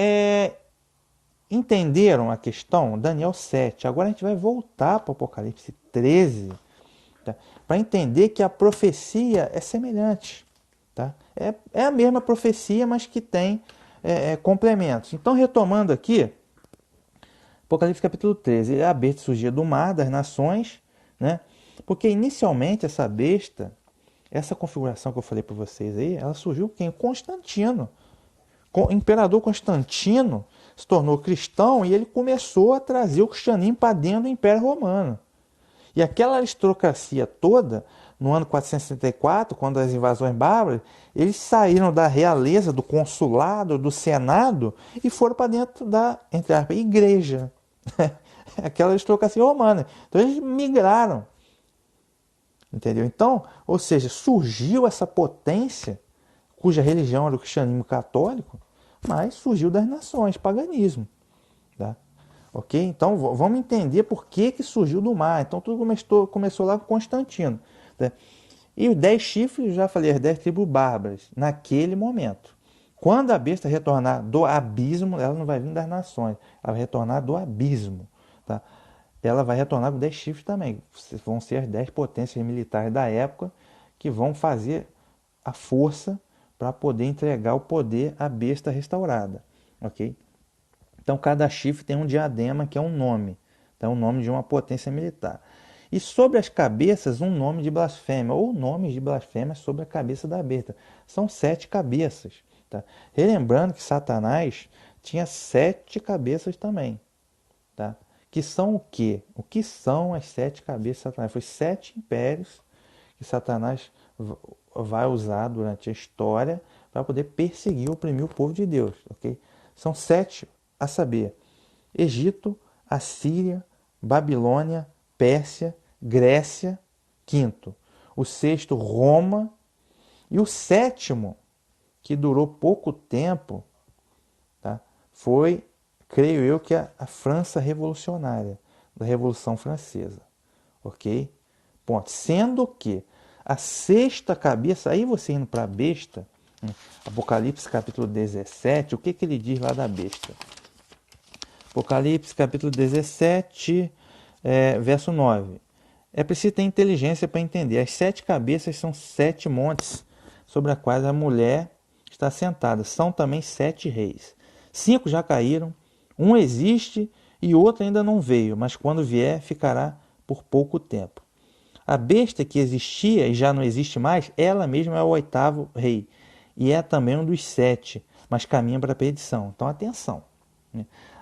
entenderam a questão? Daniel 7. Agora a gente vai voltar para o Apocalipse 13, tá? Para entender que a profecia é semelhante. Tá? É a mesma profecia, mas que tem complementos. Então, retomando aqui, Apocalipse capítulo 13. A besta surgia do mar, das nações, né? Porque inicialmente essa besta, essa configuração que eu falei para vocês aí, ela surgiu quem? Constantino. O imperador Constantino se tornou cristão e ele começou a trazer o cristianismo para dentro do Império Romano. E aquela aristocracia toda, no ano 464, quando as invasões bárbaras, eles saíram da realeza, do consulado, do senado e foram para dentro da, entre aspas, igreja. Aquela aristocracia romana. Então eles migraram. Entendeu? Então, ou seja, surgiu essa potência, cuja religião era o cristianismo católico, mas surgiu das nações, paganismo. Tá? Ok? Então vamos entender por que surgiu do mar. Então tudo começou lá com Constantino. Tá? E os 10 chifres, já falei, as 10 tribos bárbaras, naquele momento. Quando a besta retornar do abismo, ela não vai vir das nações, ela vai retornar do abismo. Tá? Ela vai retornar com 10 chifres também. Vão ser as 10 potências militares da época que vão fazer a força para poder entregar o poder à besta restaurada. Ok? Então, cada chifre tem um diadema, que é um nome. Então, o nome de uma potência militar. E sobre as cabeças, um nome de blasfêmia, ou nomes de blasfêmia sobre a cabeça da besta. São 7 cabeças. Tá? Relembrando que Satanás tinha 7 cabeças também. Tá? Que são o quê? O que são as 7 cabeças de Satanás? Foi 7 impérios que Satanás vai usar durante a história para poder perseguir e oprimir o povo de Deus. Okay? São 7, a saber, Egito, Assíria, Babilônia, Pérsia, Grécia, quinto. O sexto, Roma. E o sétimo, que durou pouco tempo, tá? Foi, creio eu, que a França revolucionária, da Revolução Francesa. Ok? Ponto. Sendo que a sexta cabeça, aí você indo para a besta, Apocalipse capítulo 17, o que ele diz lá da besta? Apocalipse capítulo 17, verso 9. É preciso ter inteligência para entender. As 7 cabeças são 7 montes sobre as quais a mulher está sentada. São também 7 reis. 5 já caíram, um existe e outro ainda não veio, mas quando vier ficará por pouco tempo. A besta que existia e já não existe mais, ela mesma é o 8º rei. E é também um dos 7, mas caminha para a perdição. Então, atenção.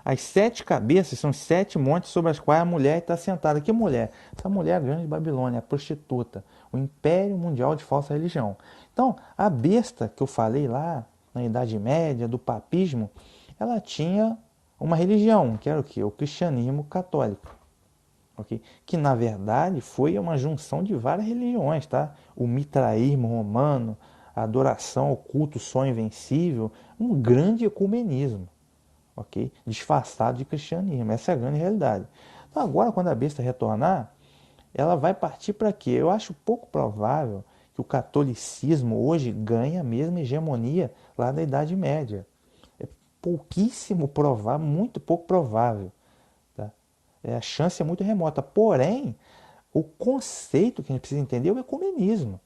As 7 cabeças são 7 montes sobre as quais a mulher está sentada. Que mulher? Essa mulher é a grande Babilônia, a prostituta, o império mundial de falsa religião. Então, a besta que eu falei lá, na Idade Média, do papismo, ela tinha uma religião, que era o quê? O cristianismo católico. Okay? Que, na verdade, foi uma junção de várias religiões. Tá? O mitraísmo romano, a adoração ao culto só invencível, um grande ecumenismo. Okay? Disfarçado de cristianismo. Essa é a grande realidade. Então, agora, quando a besta retornar, ela vai partir para quê? Eu acho pouco provável que o catolicismo hoje ganhe a mesma hegemonia lá da Idade Média. É pouquíssimo provável, muito pouco provável. Tá? A chance é muito remota. Porém, o conceito que a gente precisa entender é o ecumenismo.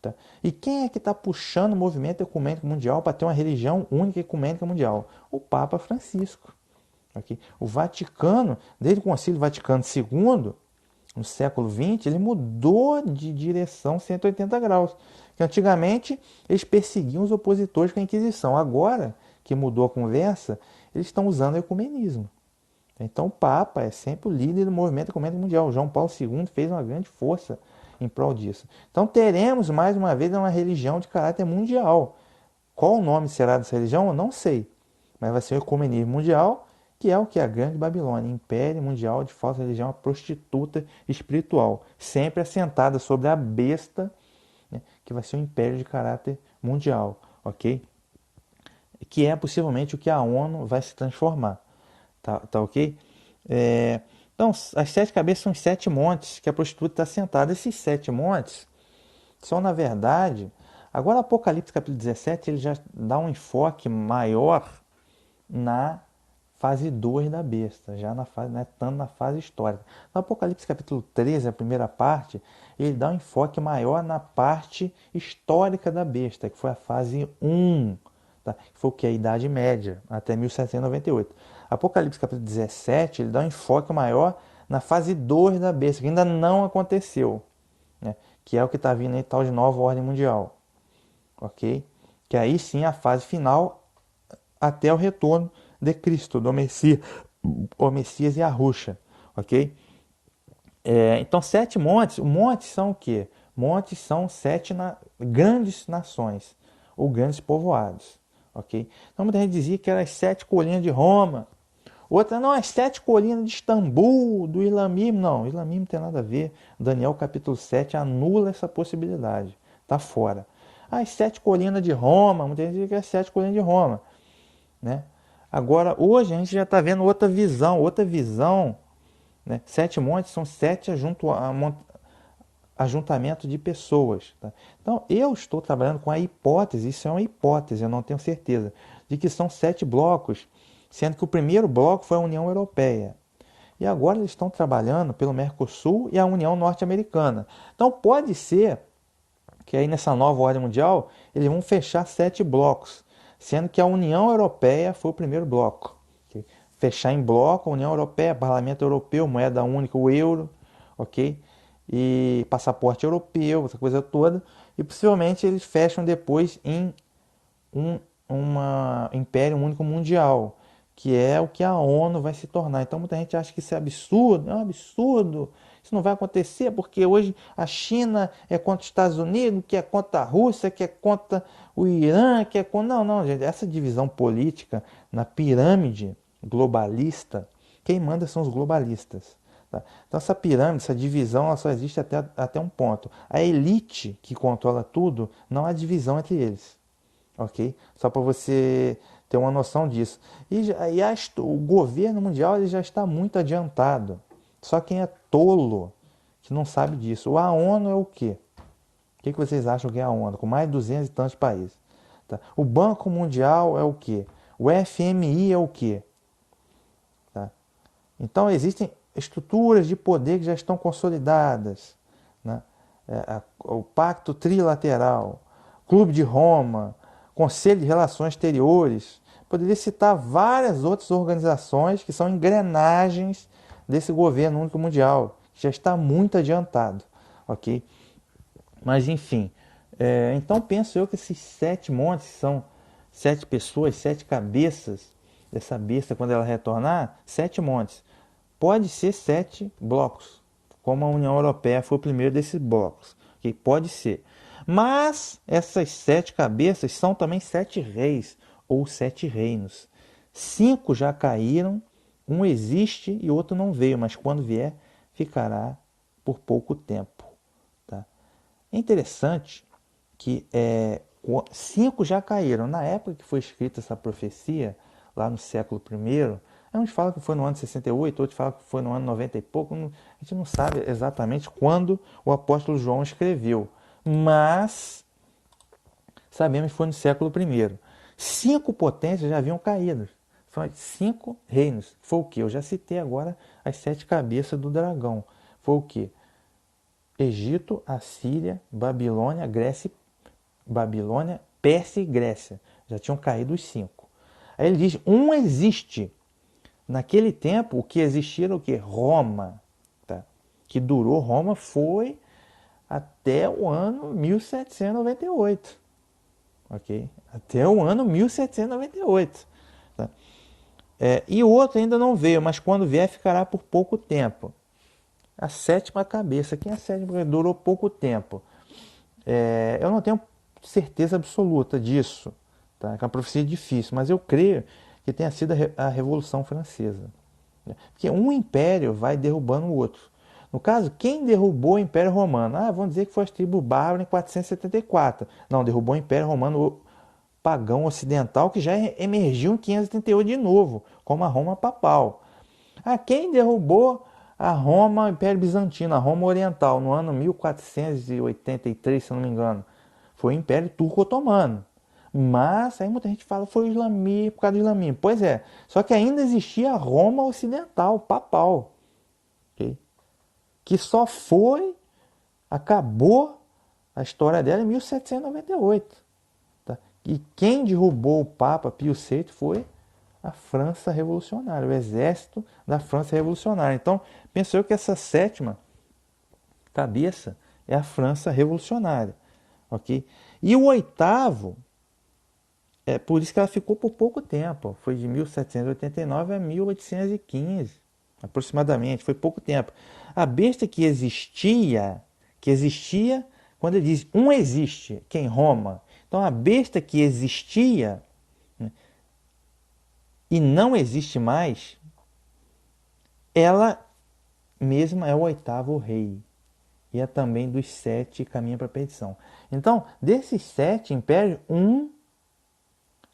Tá? E quem é que está puxando o movimento ecumênico mundial para ter uma religião única ecumênica mundial? O Papa Francisco. Okay? O Vaticano, desde o Concílio Vaticano II, no século XX, ele mudou de direção 180 graus. Que antigamente eles perseguiam os opositores com a Inquisição. Agora que mudou a conversa, eles estão usando o ecumenismo. Então o Papa é sempre o líder do movimento ecumênico mundial. João Paulo II fez uma grande força em prol disso. Então teremos mais uma vez uma religião de caráter mundial. Qual o nome será dessa religião? Eu não sei. Mas vai ser o ecumenismo mundial que é o que? A Grande Babilônia, Império Mundial de falsa religião, a prostituta espiritual, sempre assentada sobre a besta, né, que vai ser um império de caráter mundial, ok? Que é possivelmente o que a ONU vai se transformar, tá ok? Então, as 7 cabeças são os 7 montes que a prostituta está sentada. Esses 7 montes são, na verdade, agora Apocalipse capítulo 17, ele já dá um enfoque maior na fase 2 da besta, já na fase, né, estando na fase histórica. No Apocalipse capítulo 13, a primeira parte, ele dá um enfoque maior na parte histórica da besta, que foi a fase 1, tá? Que foi o que? A Idade Média, até 1798. Apocalipse capítulo 17, ele dá um enfoque maior na fase 2 da besta, que ainda não aconteceu, né? Que é o que está vindo aí, tal de nova ordem mundial, ok? Que aí sim a fase final até o retorno de Cristo, do Messias, o Messias e a Ruxa, ok? Então, 7 montes, montes são o quê? Montes são 7 grandes nações, ou grandes povoados, ok? Então, muita gente dizia que eram as 7 colinas de Roma, outra, não, as 7 colinas de Istambul, do islamismo. Não, o islamismo não tem nada a ver. Daniel capítulo 7 anula essa possibilidade, está fora. As 7 colinas de Roma, muita gente diz que é as 7 colinas de Roma, né? Agora, hoje a gente já está vendo outra visão, né? 7 montes são 7 ajuntamentos de pessoas, tá? Então, eu estou trabalhando com a hipótese, isso é uma hipótese, eu não tenho certeza, de que são 7 blocos, sendo que o primeiro bloco foi a União Europeia. E agora eles estão trabalhando pelo Mercosul e a União Norte-Americana. Então, pode ser que aí nessa nova ordem mundial eles vão fechar 7 blocos, sendo que a União Europeia foi o primeiro bloco. Okay? Fechar em bloco, a União Europeia, Parlamento Europeu, moeda única, o euro, ok? E passaporte europeu, essa coisa toda. E possivelmente eles fecham depois em um império único mundial, que é o que a ONU vai se tornar. Então muita gente acha que isso é absurdo, é um absurdo, isso não vai acontecer, porque hoje a China é contra os Estados Unidos, que é contra a Rússia, que é contra o Irã, que é contra... Não, não, gente, essa divisão política na pirâmide globalista, quem manda são os globalistas. Tá? Então essa pirâmide, essa divisão, ela só existe até um ponto. A elite que controla tudo, não há divisão entre eles. Ok? Só para você ter uma noção disso. O governo mundial ele já está muito adiantado. Só quem é tolo que não sabe disso. A ONU é o quê? O que vocês acham que é a ONU? Com mais de 200 e tantos países. Tá? O Banco Mundial é o quê? O FMI é o quê? Tá? Então existem estruturas de poder que já estão consolidadas. Né? O Pacto Trilateral, Clube de Roma, Conselho de Relações Exteriores. Poderia citar várias outras organizações que são engrenagens desse governo único mundial, que já está muito adiantado, ok? Mas enfim, então penso eu que esses 7 montes são 7 pessoas, 7 cabeças dessa besta quando ela retornar, 7 montes. Pode ser 7 blocos, como a União Europeia foi o primeiro desses blocos, ok? Pode ser. Mas essas 7 cabeças são também 7 reis ou 7 reinos. 5 já caíram, um existe e outro não veio, mas quando vier, ficará por pouco tempo. Tá? É interessante que 5 já caíram. Na época que foi escrita essa profecia, lá no século I, uns falam que foi no ano 68, outros falam que foi no ano 90 e pouco. A gente não sabe exatamente quando o apóstolo João escreveu. Mas sabemos que foi no século I. 5 potências já haviam caído. São 5 reinos. Foi o que? Eu já citei agora as 7 cabeças do dragão. Foi o que? Egito, Assíria, Babilônia, Pérsia e Grécia. Já tinham caído os 5. Aí ele diz, um existe. Naquele tempo, o que existia era o que? Roma. Tá? Que durou, Roma foi até o ano 1798. Ok? Até o ano 1798. Tá? E o outro ainda não veio, mas quando vier ficará por pouco tempo. A 7ª cabeça. Quem é a 7ª? Durou pouco tempo. Eu não tenho certeza absoluta disso. Tá? É uma profecia difícil, mas eu creio que tenha sido a Revolução Francesa. Porque um império vai derrubando o outro. No caso, quem derrubou o Império Romano? Vamos dizer que foi as tribos bárbaras em 474. Não, derrubou o Império Romano pagão ocidental, que já emergiu em 538 de novo, como a Roma papal. Quem derrubou a Roma, o Império Bizantino, a Roma Oriental, no ano 1483, se não me engano? Foi o Império Turco-Otomano. Mas aí muita gente fala que foi o islamismo, por causa do islamismo. Pois é, só que ainda existia a Roma Ocidental, papal, okay? Que só acabou a história dela em 1798. Tá? E quem derrubou o Papa Pio VI foi a França Revolucionária, o exército da França Revolucionária. Então, penso eu que essa sétima cabeça é a França Revolucionária. Ok? E o oitavo, por isso que ela ficou por pouco tempo, foi de 1789 a 1815, aproximadamente, foi pouco tempo. A besta que existia, quando ele diz um existe, que é em Roma. Então a besta que existia, né, e não existe mais, ela mesma é o oitavo rei. E é também dos 7 que caminha para a perdição. Então, desses 7 impérios, um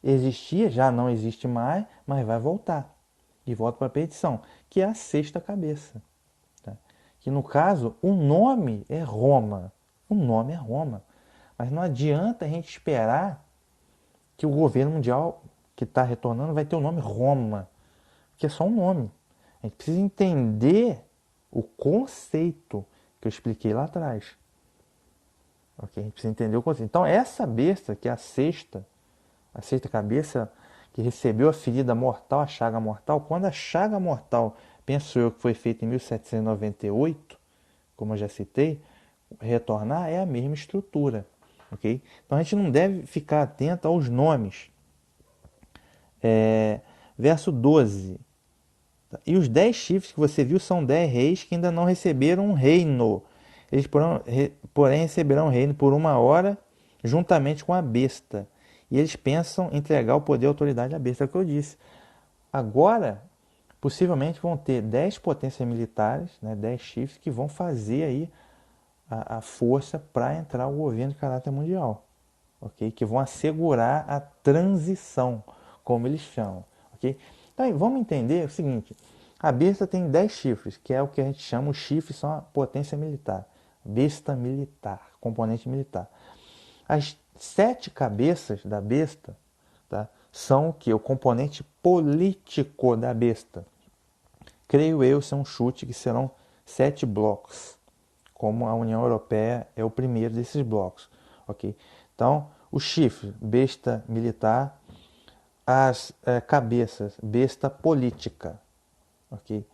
existia, já não existe mais, mas vai voltar. E volta para a perdição, que é a sexta cabeça. Tá? Que no caso, o nome é Roma. O nome é Roma. Mas não adianta a gente esperar que o governo mundial que está retornando vai ter o nome Roma. Que é só um nome. A gente precisa entender o conceito que eu expliquei lá atrás. Okay? A gente precisa entender o conceito. Então, essa besta, que é a sexta cabeça, que recebeu a ferida mortal, a chaga mortal, quando a chaga mortal, penso eu que foi feita em 1798, como eu já citei, retornar é a mesma estrutura. Okay? Então, a gente não deve ficar atento aos nomes. Verso 12. E os 10 chifres que você viu são 10 reis que ainda não receberam um reino. Eles, porém, receberão um reino por 1 hora, juntamente com a besta. E eles pensam entregar o poder e a autoridade à besta, é o que eu disse. Agora, possivelmente vão ter 10 potências militares, 10 chifres, que vão fazer aí a força para entrar o governo de caráter mundial. Okay? Que vão assegurar a transição, como eles chamam. Okay? Então, vamos entender o seguinte: a besta tem 10 chifres, que é o que a gente chama, os chifres são a potência militar. Besta militar, componente militar. As 7 cabeças da besta, tá, são o que? O componente político da besta. Creio eu, ser um chute, que serão 7 blocos, como a União Europeia é o primeiro desses blocos. Okay? Então, o chifre, besta militar, as cabeças, besta política. Okay?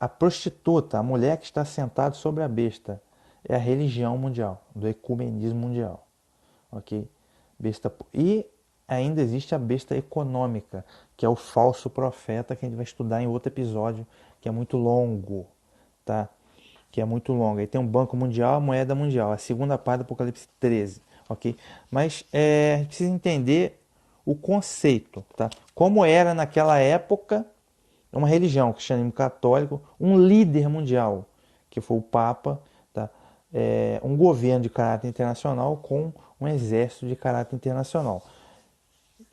A prostituta, a mulher que está sentada sobre a besta, é a religião mundial, do ecumenismo mundial. Okay? E ainda existe a besta econômica, que é o falso profeta, que a gente vai estudar em outro episódio, que é muito longo. Tá? Que é muito longo. Aí tem um Banco Mundial, a moeda mundial, a segunda parte do Apocalipse 13. Okay? Mas a gente precisa entender o conceito, tá? Como era naquela época uma religião, o cristianismo católico, um líder mundial, que foi o Papa, tá? Um governo de caráter internacional com um exército de caráter internacional.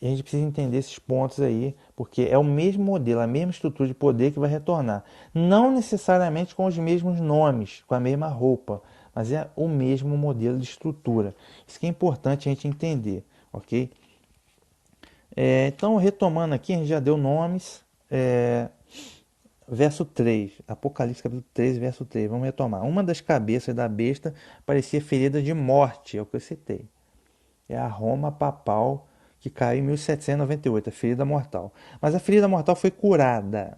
E a gente precisa entender esses pontos aí, porque é o mesmo modelo, a mesma estrutura de poder que vai retornar. Não necessariamente com os mesmos nomes, com a mesma roupa, mas é o mesmo modelo de estrutura. Isso que é importante a gente entender, ok? Então, retomando aqui, a gente já deu nomes. Verso 3, Apocalipse capítulo 13, verso 3, vamos retomar. Uma das cabeças da besta parecia ferida de morte, é o que eu citei. É a Roma papal que caiu em 1798, a ferida mortal. Mas a ferida mortal foi curada.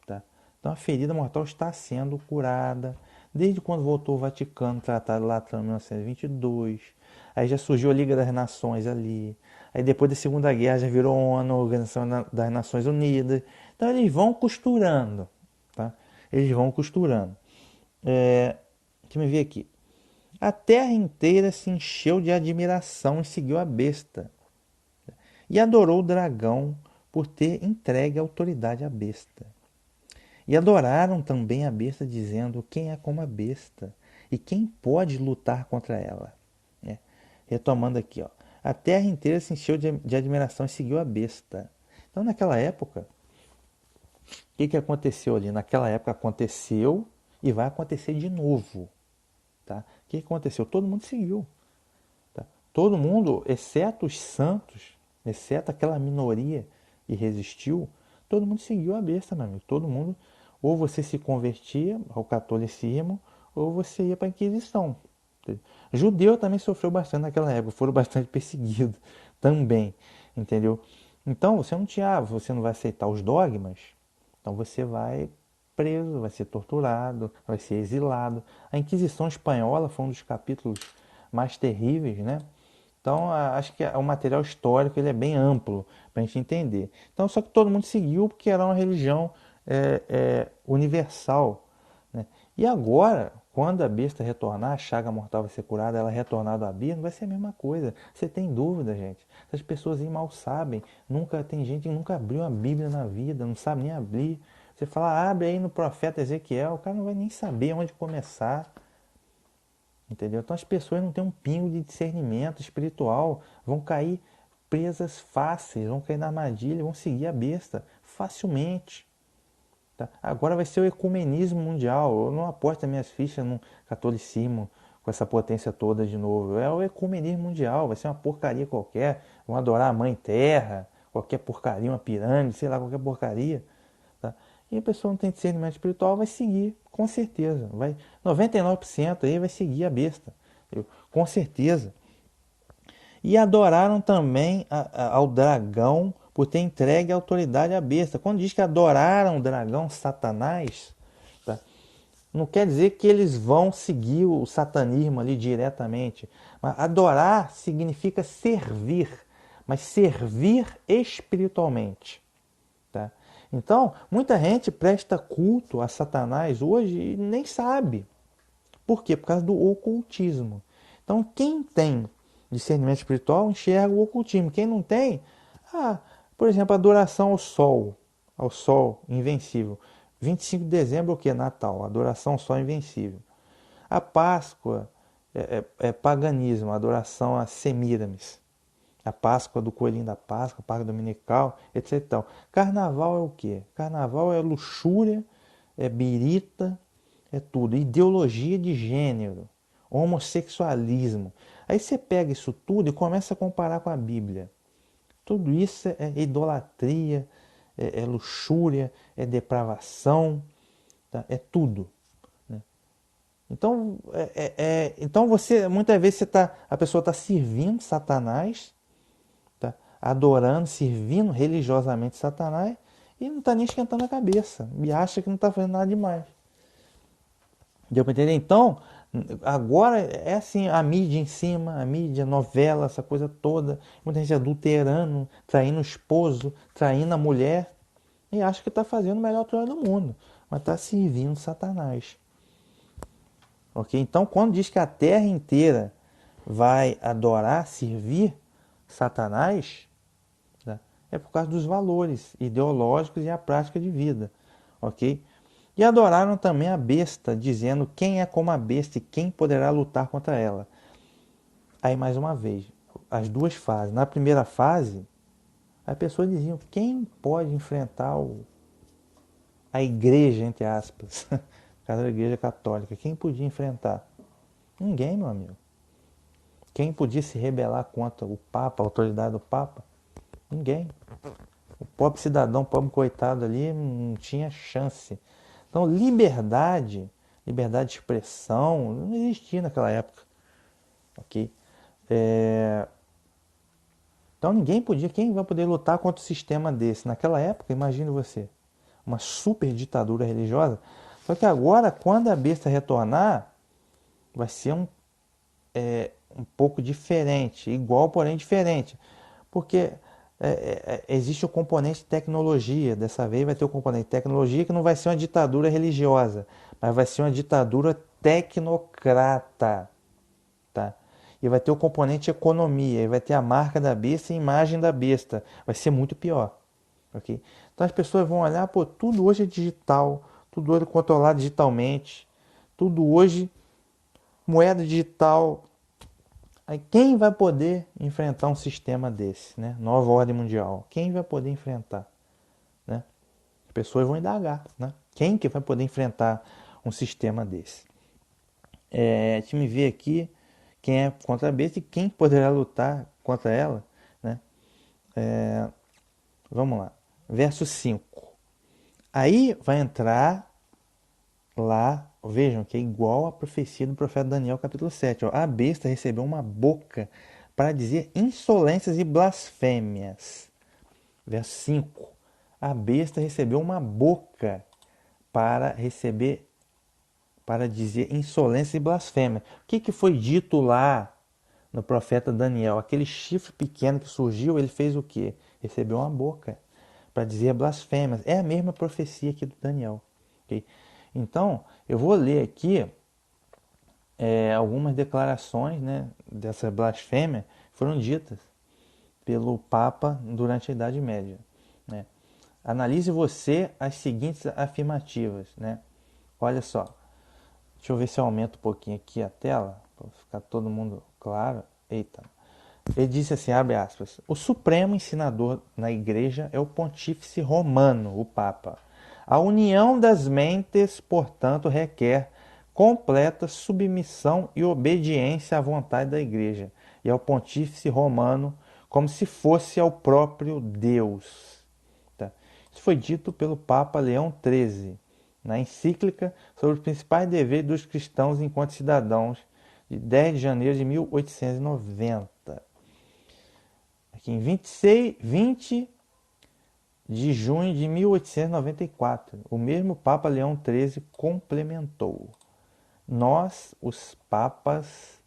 Tá? Então a ferida mortal está sendo curada. Desde quando voltou o Vaticano, Tratado Latrano, em 1922. Aí já surgiu a Liga das Nações ali. Aí depois da Segunda Guerra já virou a ONU, a Organização das Nações Unidas. Então eles vão costurando. Tá? Eles vão costurando. Deixa eu ver aqui. A terra inteira se encheu de admiração e seguiu a besta. E adorou o dragão por ter entregue a autoridade à besta. E adoraram também a besta, dizendo: quem é como a besta? E quem pode lutar contra ela? É. Retomando aqui, ó. A terra inteira se encheu de admiração e seguiu a besta. Então, naquela época, o que aconteceu ali? Naquela época aconteceu e vai acontecer de novo. Tá? O que aconteceu? Todo mundo seguiu. Tá? Todo mundo, exceto os santos, exceto aquela minoria que resistiu, todo mundo seguiu a besta, meu amigo. Todo mundo, ou você se convertia ao catolicismo, ou você ia para a Inquisição. Judeu também sofreu bastante naquela época, foram bastante perseguidos também, entendeu? Então você não tinha, você não vai aceitar os dogmas, então você vai preso, vai ser torturado, vai ser exilado. A Inquisição Espanhola foi um dos capítulos mais terríveis, né? Então, acho que o material histórico ele é bem amplo para a gente entender. Então, só que todo mundo seguiu porque era uma religião universal. Né? E agora, quando a besta retornar, a chaga mortal vai ser curada, ela retornar do abismo, vai ser a mesma coisa. Você tem dúvida, gente? Essas pessoas aí mal sabem. Tem gente que nunca abriu a Bíblia na vida, não sabe nem abrir. Você fala, abre aí no profeta Ezequiel, o cara não vai nem saber onde começar. Entendeu? Então as pessoas não têm um pingo de discernimento espiritual, vão cair presas fáceis, vão cair na armadilha, vão seguir a besta facilmente. Tá? Agora vai ser o ecumenismo mundial. Eu não aposto as minhas fichas no catolicismo com essa potência toda de novo. É o ecumenismo mundial, vai ser uma porcaria qualquer. Vão adorar a Mãe Terra, qualquer porcaria, uma pirâmide, sei lá, qualquer porcaria. Tá? E a pessoa não tem discernimento espiritual, vai seguir, com certeza. 99% aí vai seguir a besta. Entendeu? Com certeza. E adoraram também ao dragão por ter entregue a autoridade à besta. Quando diz que adoraram o dragão, Satanás, tá? Não quer dizer que eles vão seguir o satanismo ali diretamente. Mas adorar significa servir, mas servir espiritualmente. Tá? Então, muita gente presta culto a Satanás hoje e nem sabe. Por quê? Por causa do ocultismo. Então, quem tem discernimento espiritual enxerga o ocultismo. Quem não tem, por exemplo, adoração ao sol invencível. 25 de dezembro, o que? Natal, adoração ao sol invencível. A Páscoa é paganismo, adoração a Semíramis. A Páscoa do Coelhinho da Páscoa, Páscoa Dominical, etc. Carnaval é o quê? Carnaval é luxúria, é birita, é tudo. Ideologia de gênero, homossexualismo. Aí você pega isso tudo e começa a comparar com a Bíblia. Tudo isso é idolatria, é luxúria, é depravação, tá? É tudo. Né? Então, então você muitas vezes a pessoa está servindo Satanás, tá? Adorando, servindo religiosamente Satanás e não está nem esquentando a cabeça e acha que não está fazendo nada demais. Deu para entender? Então, agora é assim, a mídia em cima, a mídia, novela, essa coisa toda, muita gente adulterando, traindo o esposo, traindo a mulher, e acha que está fazendo o melhor trabalho do mundo, mas está servindo Satanás. Ok? Então, quando diz que a terra inteira vai adorar, servir Satanás, tá? É por causa dos valores ideológicos e a prática de vida. Ok? E adoraram também a besta, dizendo: quem é como a besta e quem poderá lutar contra ela? Aí, mais uma vez, as duas fases. Na primeira fase, as pessoas diziam: quem pode enfrentar a igreja, entre aspas, a igreja católica? Quem podia enfrentar? Ninguém, meu amigo. Quem podia se rebelar contra o Papa, a autoridade do Papa? Ninguém. O pobre cidadão, o pobre coitado ali, não tinha chance. Então, liberdade de expressão, não existia naquela época. Ok? Então, quem vai poder lutar contra um sistema desse? Naquela época, imagine você, uma super ditadura religiosa. Só que agora, quando a besta retornar, vai ser um pouco diferente, igual, porém diferente. Porque existe o componente tecnologia. Dessa vez vai ter o componente tecnologia, que não vai ser uma ditadura religiosa, mas vai ser uma ditadura tecnocrata. Tá? E vai ter o componente economia, e vai ter a marca da besta e a imagem da besta. Vai ser muito pior. ok? Então as pessoas vão olhar, pô, tudo hoje é digital, tudo hoje é controlado digitalmente, tudo hoje moeda digital. Aí quem vai poder enfrentar um sistema desse, né? Nova ordem mundial. Quem vai poder enfrentar, né? As pessoas vão indagar, né? Quem que vai poder enfrentar um sistema desse? Deixa eu me ver aqui quem é contra a besta e quem poderá lutar contra ela, né? Vamos lá. Verso 5. Aí vai entrar lá, vejam que é igual à profecia do profeta Daniel, capítulo 7. Ó. A besta recebeu uma boca para dizer insolências e blasfêmias. Verso 5. A besta recebeu uma boca para receber, para dizer insolência e blasfêmia. O que foi dito lá no profeta Daniel? Aquele chifre pequeno que surgiu, ele fez o quê? Recebeu uma boca para dizer blasfêmias. É a mesma profecia aqui do Daniel. Okay? Então, eu vou ler aqui algumas declarações, né, dessa blasfêmia foram ditas pelo Papa durante a Idade Média. Né? Analise você as seguintes afirmativas. Né? Olha só, deixa eu ver se eu aumento um pouquinho aqui a tela, para ficar todo mundo claro. Eita. Ele disse assim, abre aspas, o supremo ensinador na igreja é o pontífice romano, o Papa. A união das mentes, portanto, requer completa submissão e obediência à vontade da igreja e ao pontífice romano como se fosse ao próprio Deus. Tá? Isso foi dito pelo Papa Leão XIII, na encíclica sobre os principais deveres dos cristãos enquanto cidadãos, de 10 de janeiro de 1890. Aqui em 20 de junho de 1894, o mesmo Papa Leão XIII complementou. Nós, os papas,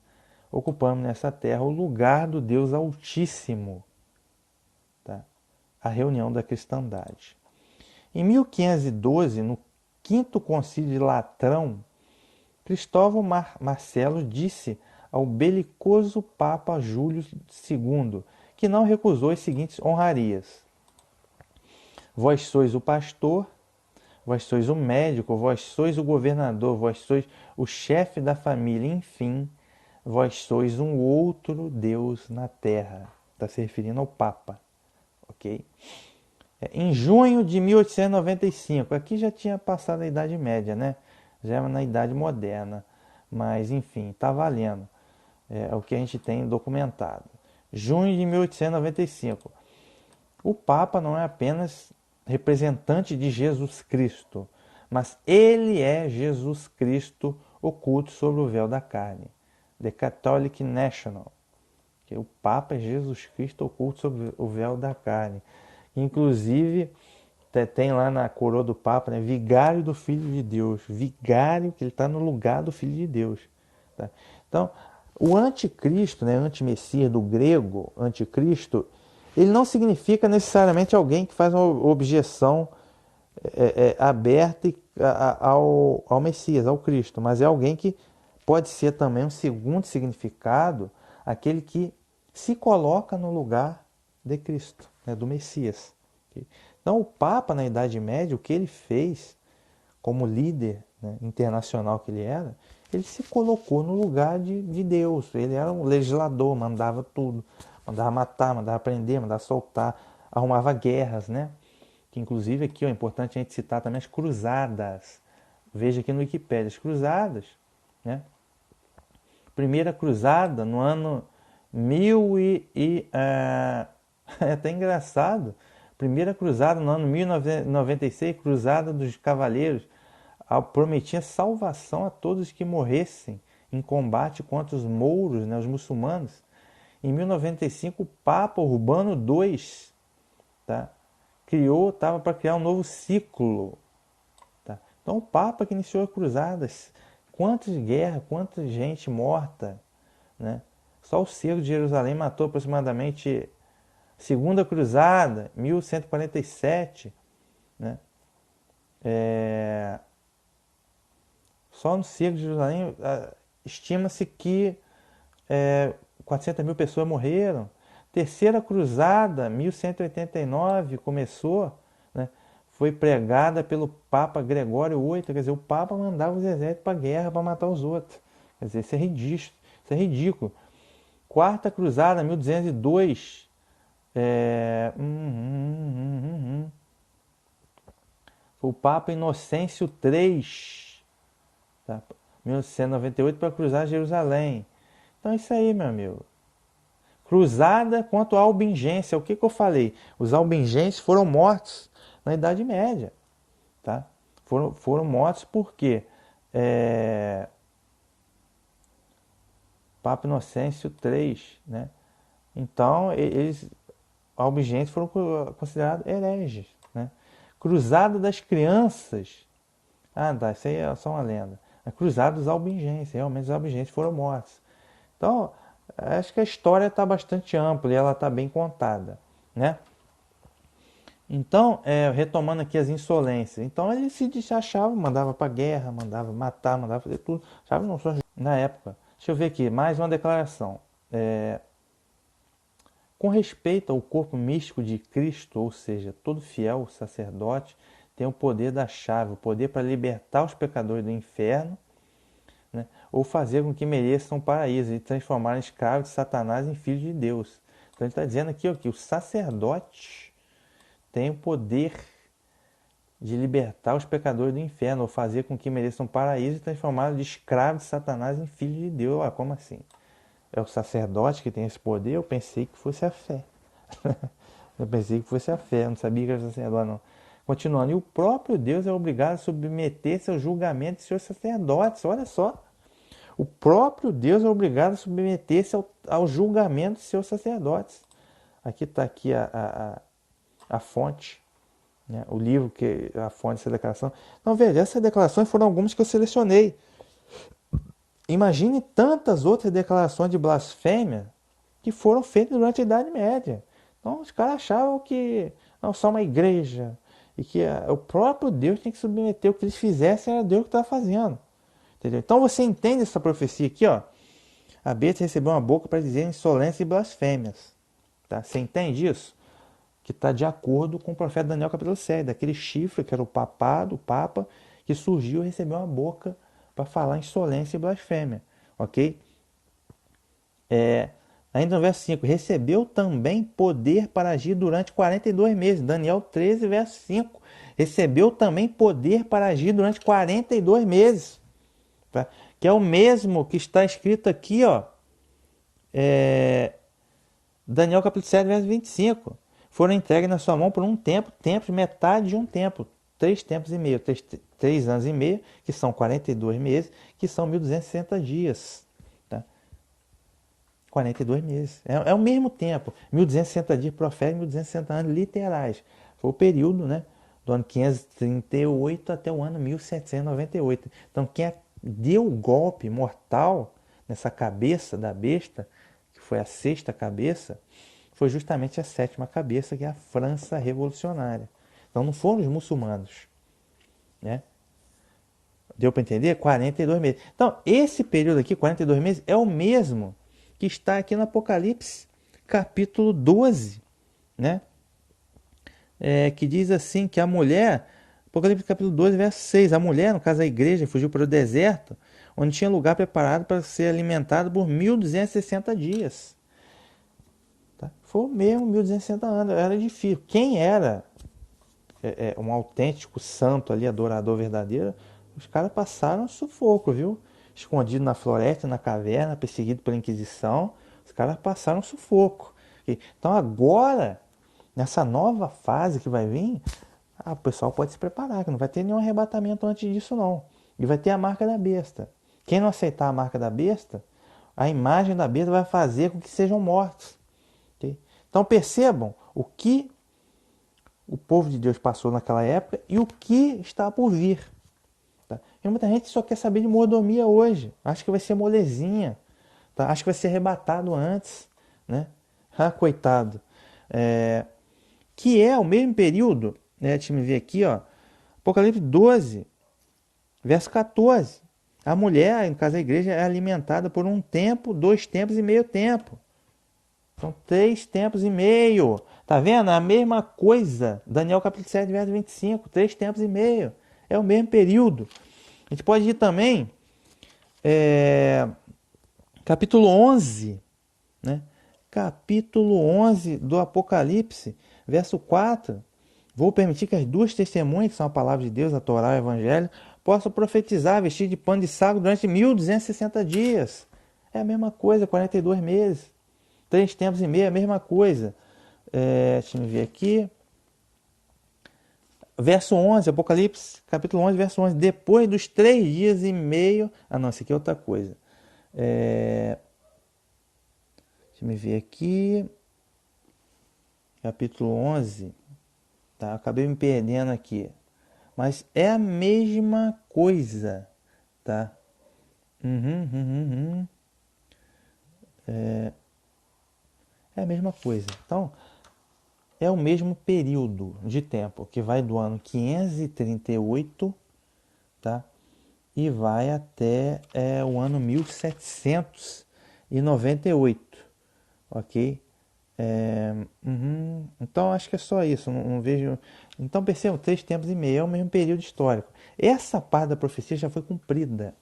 ocupamos nessa terra o lugar do Deus Altíssimo, tá? A reunião da cristandade. Em 1512, no quinto concílio de Latrão, Cristóvão Marcelo disse ao belicoso Papa Júlio II, que não recusou as seguintes honrarias: vós sois o pastor, vós sois o médico, vós sois o governador, vós sois o chefe da família, enfim, vós sois um outro Deus na terra. Está se referindo ao Papa, ok? Em junho de 1895, aqui já tinha passado a Idade Média, né? Já era na Idade Moderna, mas enfim, está valendo. É o que a gente tem documentado. Junho de 1895. O Papa não é apenas representante de Jesus Cristo, mas ele é Jesus Cristo oculto sobre o véu da carne. The Catholic National. Que o Papa é Jesus Cristo oculto sobre o véu da carne. Inclusive, tem lá na coroa do Papa, né, vigário do Filho de Deus. Vigário, que ele está no lugar do Filho de Deus. Tá? Então, o anticristo, né, antimessias do grego, anticristo, ele não significa necessariamente alguém que faz uma objeção aberta ao Messias, ao Cristo, mas é alguém que pode ser também um segundo significado, aquele que se coloca no lugar de Cristo, né, do Messias. Então, o Papa, na Idade Média, o que ele fez, como líder, né, internacional que ele era, ele se colocou no lugar de Deus. Ele era um legislador, mandava tudo. Mandava matar, mandava prender, mandava soltar, arrumava guerras, né? Que inclusive aqui é importante a gente citar também as cruzadas. Veja aqui no Wikipédia, as cruzadas, né? Primeira cruzada no ano 1000 é até engraçado. Primeira cruzada no ano 1096, cruzada dos cavaleiros, prometia salvação a todos que morressem em combate contra os mouros, né, os muçulmanos. Em 1095, o Papa Urbano II, tá, estava para criar um novo ciclo. Tá? Então, o Papa que iniciou as cruzadas, quantas guerras, quanta gente morta, né? Só o cerco de Jerusalém matou aproximadamente, segunda cruzada, 1147, né? Só no cerco de Jerusalém, estima-se que 400 mil pessoas morreram. Terceira Cruzada, 1189, começou, né? Foi pregada pelo Papa Gregório VIII, quer dizer, o Papa mandava os exércitos para a guerra para matar os outros. Quer dizer, isso é ridículo. Isso é ridículo. Quarta Cruzada, 1202, foi o Papa Inocêncio III, tá? 1898, para cruzar Jerusalém. Então é isso aí, meu amigo. Cruzada contra a Albingência. O que eu falei? Os albingenses foram mortos na Idade Média. Tá? Foram mortos porque Papa Inocêncio III, né? Então, eles, albingenses, foram considerados hereges. Né? Cruzada das Crianças. Ah, tá, isso aí é só uma lenda. A Cruzada dos Albingenses. Realmente, os albingenses foram mortos. Então, acho que a história está bastante ampla e ela está bem contada, né? Então, retomando aqui as insolências. Então, ele se achava, mandava para guerra, mandava matar, mandava fazer tudo. Sabe, não só na época. Deixa eu ver aqui, mais uma declaração. Com respeito ao corpo místico de Cristo, ou seja, todo fiel sacerdote tem o poder da chave, o poder para libertar os pecadores do inferno, né? Ou fazer com que mereçam o paraíso e transformar escravos de Satanás em filhos de Deus. Então ele está dizendo aqui que o sacerdote tem o poder de libertar os pecadores do inferno, ou fazer com que mereçam o paraíso e transformá-los de escravos de Satanás em filhos de Deus. Ah, como assim? É o sacerdote que tem esse poder? Eu pensei que fosse a fé. Eu pensei que fosse a fé, eu não sabia que era sacerdote, não. Continuando, e o próprio Deus é obrigado a submeter-se ao julgamento de seus sacerdotes. Olha só. O próprio Deus é obrigado a submeter-se ao julgamento de seus sacerdotes. Aqui está aqui a fonte, né? O livro, que a fonte dessa declaração. Então, veja, essas declarações foram algumas que eu selecionei. Imagine tantas outras declarações de blasfêmia que foram feitas durante a Idade Média. Então, os caras achavam que não, só uma igreja e que o próprio Deus tinha que submeter o que eles fizessem, era Deus que estava fazendo. Entendeu? Então, você entende essa profecia aqui, ó? A besta recebeu uma boca para dizer insolências e blasfêmias. Tá? Você entende isso? Que está de acordo com o profeta Daniel capítulo 7, daquele chifre que era o papado, o papa, que surgiu e recebeu uma boca para falar insolência e blasfêmia, ok? Ainda no verso 5, recebeu também poder para agir durante 42 meses, Daniel 13, verso 5, recebeu também poder para agir durante 42 meses, tá? Que é o mesmo que está escrito aqui, ó, Daniel capítulo 7, verso 25, foram entregues na sua mão por um tempo, metade de um tempo, 3 tempos e meio, 3 anos e meio, que são 42 meses, que são 1260 dias. Tá? 42 meses. É o mesmo tempo. 1260 dias proféticos, 1260 anos literais. Foi o período, né, do ano 538 até o ano 1798. Então, quem deu o golpe mortal nessa cabeça da besta, que foi a sexta cabeça, foi justamente a sétima cabeça, que é a França revolucionária. Então não foram os muçulmanos, né? Deu para entender? 42 meses. Então, esse período aqui, 42 meses, é o mesmo que está aqui no Apocalipse, capítulo 12, né? Que diz assim, que a mulher, Apocalipse capítulo 12, verso 6, a mulher, no caso a igreja, fugiu para o deserto, onde tinha lugar preparado para ser alimentada por 1260 dias. Tá? Foi o mesmo 1260 anos, era difícil. Quem era um autêntico santo ali, adorador verdadeiro, os caras passaram sufoco, viu? Escondido na floresta, na caverna, perseguido pela Inquisição, os caras passaram sufoco. Então agora, nessa nova fase que vai vir, o pessoal pode se preparar, que não vai ter nenhum arrebatamento antes disso não. E vai ter a marca da besta. Quem não aceitar a marca da besta, a imagem da besta vai fazer com que sejam mortos. Okay? Então percebam o que o povo de Deus passou naquela época e o que está por vir. Tá? E muita gente só quer saber de mordomia hoje. Acha que vai ser molezinha. Tá? Acha que vai ser arrebatado antes. Né? Coitado. Que é o mesmo período, né? Deixa eu ver aqui, ó, Apocalipse 12, verso 14. A mulher, no caso da igreja, é alimentada por um tempo, 2 tempos e meio tempo. São 3 tempos e meio. Tá vendo? É a mesma coisa. Daniel capítulo 7, verso 25. 3 tempos e meio. É o mesmo período. A gente pode ir também, capítulo 11, né? Capítulo 11 do Apocalipse, verso 4. Vou permitir que as duas testemunhas, que são a palavra de Deus, a Torá e o Evangelho, possam profetizar, vestir de pano de saco durante 1260 dias. É a mesma coisa, 42 meses. 3 tempos e meio, é a mesma coisa. Deixa eu ver aqui. Verso 11, Apocalipse, capítulo 11, verso 11. Depois dos 3 dias e meio... Ah, não, isso aqui é outra coisa. Deixa eu ver aqui. Capítulo 11. Tá, acabei me perdendo aqui. Mas é a mesma coisa, tá? É a mesma coisa. Então, é o mesmo período de tempo, que vai do ano 538, tá? E vai até o ano 1798, ok? Então, acho que é só isso, não vejo... Então, percebam, 3 tempos e meio é o mesmo período histórico. Essa parte da profecia já foi cumprida,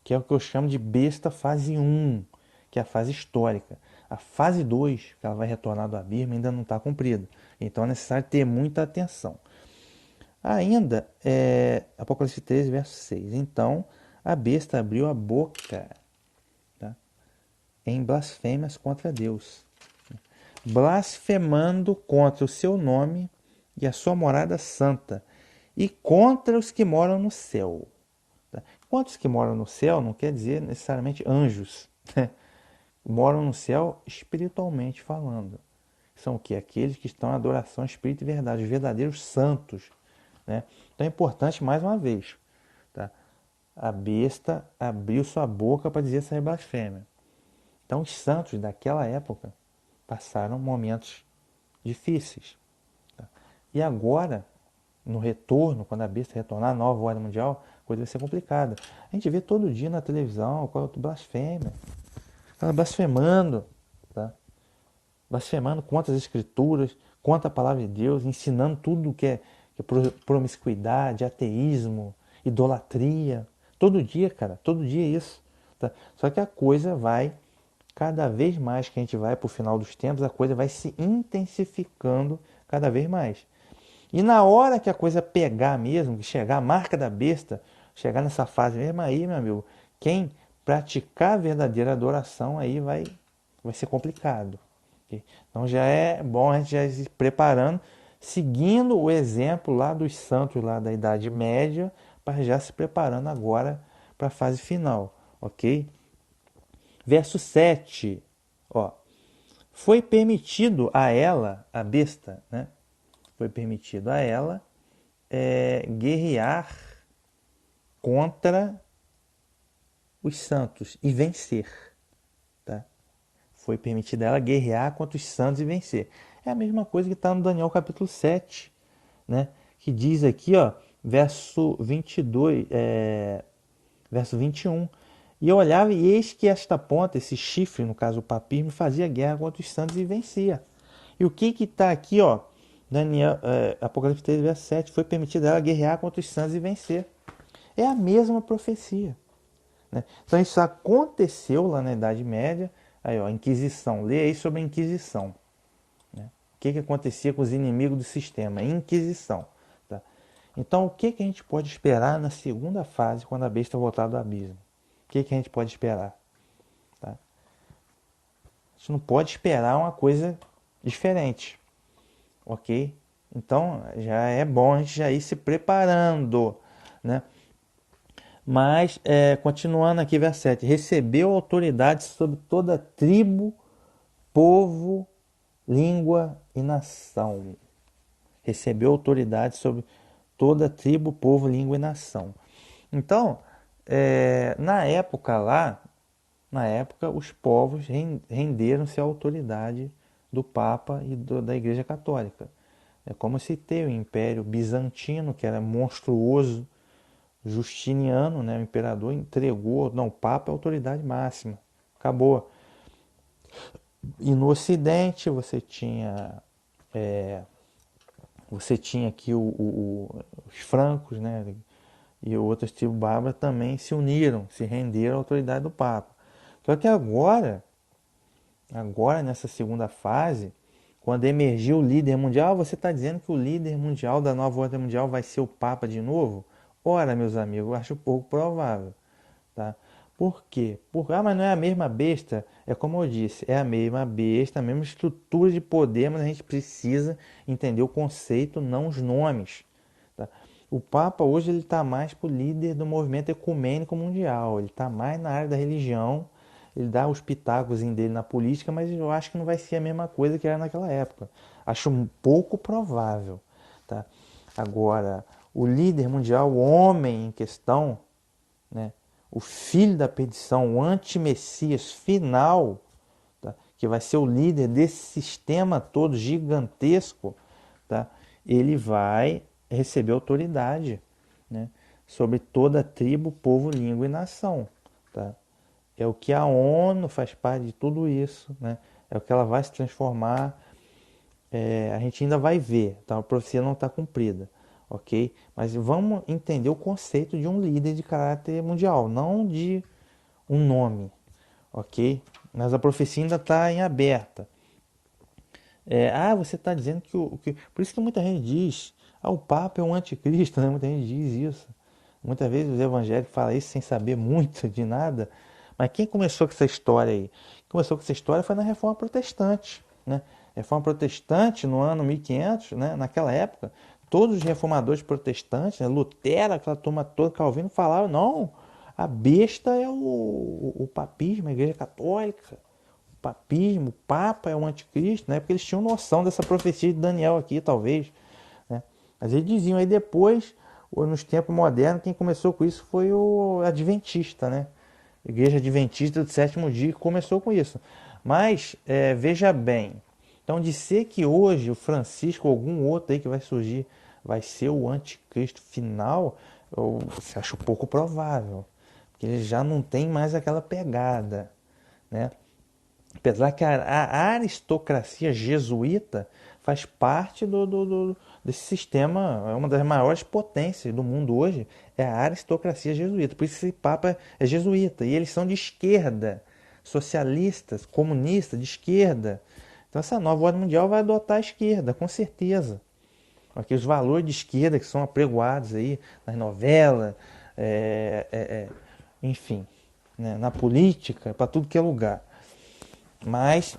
que é o que eu chamo de besta fase 1, que é a fase histórica. A fase 2, que ela vai retornar do abismo, ainda não está cumprida. Então é necessário ter muita atenção. Ainda, Apocalipse 13, verso 6. Então a besta abriu a boca, tá, em blasfêmias contra Deus, blasfemando contra o seu nome e a sua morada santa, e contra os que moram no céu. Tá? Quantos que moram no céu não quer dizer necessariamente anjos. Moram no céu espiritualmente falando. São o que? Aqueles que estão em adoração, espírito e verdade, os verdadeiros santos. Né? Então é importante, mais uma vez, tá? A besta abriu sua boca para dizer essa blasfêmia. Então os santos daquela época passaram momentos difíceis. Tá? E agora, no retorno, quando a besta retornar, a nova ordem mundial, a coisa vai ser complicada. A gente vê todo dia na televisão qual é blasfêmia. Ela blasfemando, tá? Blasfemando contra as escrituras, contra a palavra de Deus, ensinando tudo que é promiscuidade, ateísmo, idolatria. Todo dia, cara, todo dia é isso. Tá? Só que a coisa vai, cada vez mais que a gente vai para o final dos tempos, a coisa vai se intensificando cada vez mais. E na hora que a coisa pegar mesmo, que chegar a marca da besta, chegar nessa fase mesmo aí, meu amigo, quem praticar a verdadeira adoração aí vai ser complicado. Okay? Então já é bom a gente já ir se preparando, seguindo o exemplo lá dos santos lá da Idade Média, para já se preparando agora para a fase final, ok? Verso 7, ó, foi permitido a ela, a besta, né? Foi permitido a ela guerrear contra os santos e vencer. Tá? Foi permitido a ela guerrear contra os santos e vencer. É a mesma coisa que está no Daniel capítulo 7, né? Que diz aqui, ó, verso 22, verso 21. E eu olhava e eis que esta ponta, esse chifre, no caso o papiro, fazia guerra contra os santos e vencia. E o que está aqui, ó, Daniel, Apocalipse 3, verso 7, foi permitido a ela guerrear contra os santos e vencer. É a mesma profecia. Né? Então isso aconteceu lá na Idade Média. Aí, ó, Inquisição. Lê aí sobre a Inquisição. Né? O que acontecia com os inimigos do sistema? Inquisição. Tá? Então o que a gente pode esperar na segunda fase, quando a besta voltar do abismo? O que a gente pode esperar? Tá? A gente não pode esperar uma coisa diferente. Ok? Então já é bom a gente já ir se preparando. Né? Mas, continuando aqui, verso 7. Recebeu autoridade sobre toda tribo, povo, língua e nação. Recebeu autoridade sobre toda tribo, povo, língua e nação. Então, na época lá, os povos renderam-se à autoridade do Papa e da Igreja Católica. É como se tem o Império Bizantino, que era monstruoso. Justiniano, né, o imperador, entregou, não, o Papa é a autoridade máxima. Acabou. E no Ocidente você tinha aqui os francos, né? E outras tribos bárbaras também se uniram, se renderam à autoridade do Papa. Só que agora nessa segunda fase, quando emergiu o líder mundial, você está dizendo que o líder mundial da nova ordem mundial vai ser o Papa de novo? Ora, meus amigos, eu acho pouco provável. Tá? Por quê? Mas não é a mesma besta? É como eu disse, é a mesma besta, a mesma estrutura de poder, mas a gente precisa entender o conceito, não os nomes. Tá? O Papa hoje ele está mais para o líder do movimento ecumênico mundial, ele está mais na área da religião, ele dá os pitacos dele na política, mas eu acho que não vai ser a mesma coisa que era naquela época. Acho um pouco provável. Tá? Agora, o líder mundial, o homem em questão, né, o filho da perdição, o anti-messias final, tá, que vai ser o líder desse sistema todo gigantesco, tá, ele vai receber autoridade, né, sobre toda a tribo, povo, língua e nação. Tá? É o que a ONU faz parte de tudo isso, né? É o que ela vai se transformar. A gente ainda vai ver, tá? A profecia não está cumprida, ok? Mas vamos entender o conceito de um líder de caráter mundial, não de um nome, ok? Mas a profecia ainda está em aberta. Você está dizendo que. Por isso que muita gente diz, o Papa é um anticristo, né? Muita gente diz isso. Muitas vezes os evangélicos falam isso sem saber muito de nada. Mas quem começou com essa história aí? Quem começou com essa história foi na Reforma Protestante, né? Reforma Protestante no ano 1500, né? Naquela época, todos os reformadores protestantes, né? Lutero, aquela turma toda, Calvino, falavam, não, a besta é o papismo, a igreja católica. O papismo, o Papa é o anticristo, né? Porque eles tinham noção dessa profecia de Daniel aqui, talvez, né? Mas eles diziam aí depois, nos tempos modernos, quem começou com isso foi o Adventista, né? A Igreja Adventista do Sétimo Dia que começou com isso. Mas, veja bem, então de ser que hoje o Francisco ou algum outro aí que vai surgir vai ser o anticristo final, eu acho pouco provável. Porque ele já não tem mais aquela pegada, né? Apesar que a aristocracia jesuíta faz parte desse sistema, é uma das maiores potências do mundo hoje, é a aristocracia jesuíta. Por isso esse Papa é jesuíta. E eles são de esquerda, socialistas, comunistas, de esquerda. Então essa nova ordem mundial vai adotar a esquerda, com certeza. Aqueles valores de esquerda que são apregoados aí nas novelas, enfim, né, na política, para tudo que é lugar. Mas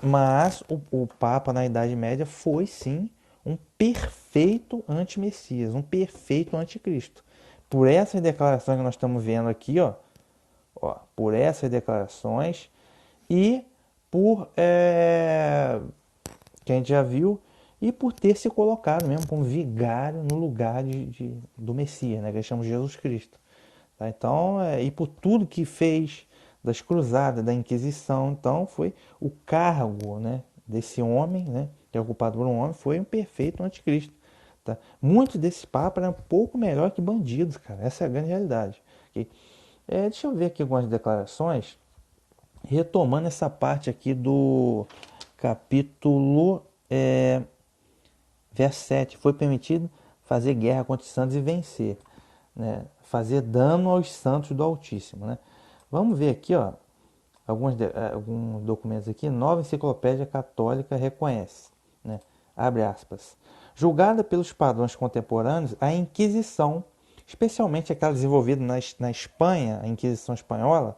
o Papa na Idade Média foi sim um perfeito anti-Messias, um perfeito anticristo. Por essas declarações que nós estamos vendo aqui, por essas declarações e por que a gente já viu e por ter se colocado mesmo como vigário no lugar do Messias, né, que chamamos de Jesus Cristo. Tá? Então, e por tudo que fez das cruzadas, da Inquisição, então foi o cargo, né, desse homem, né, que é ocupado por um homem, foi um perfeito anticristo. Tá? Muitos desses papas eram um pouco melhor que bandidos, cara. Essa é a grande realidade. Okay? Deixa eu ver aqui algumas declarações, retomando essa parte aqui do capítulo verso 7. Foi permitido fazer guerra contra os santos e vencer, né? Fazer dano aos santos do Altíssimo, né? Vamos ver aqui, alguns documentos aqui. Nova Enciclopédia Católica reconhece, né? Abre aspas. Julgada pelos padrões contemporâneos, a Inquisição, especialmente aquela desenvolvida na Espanha, a Inquisição Espanhola,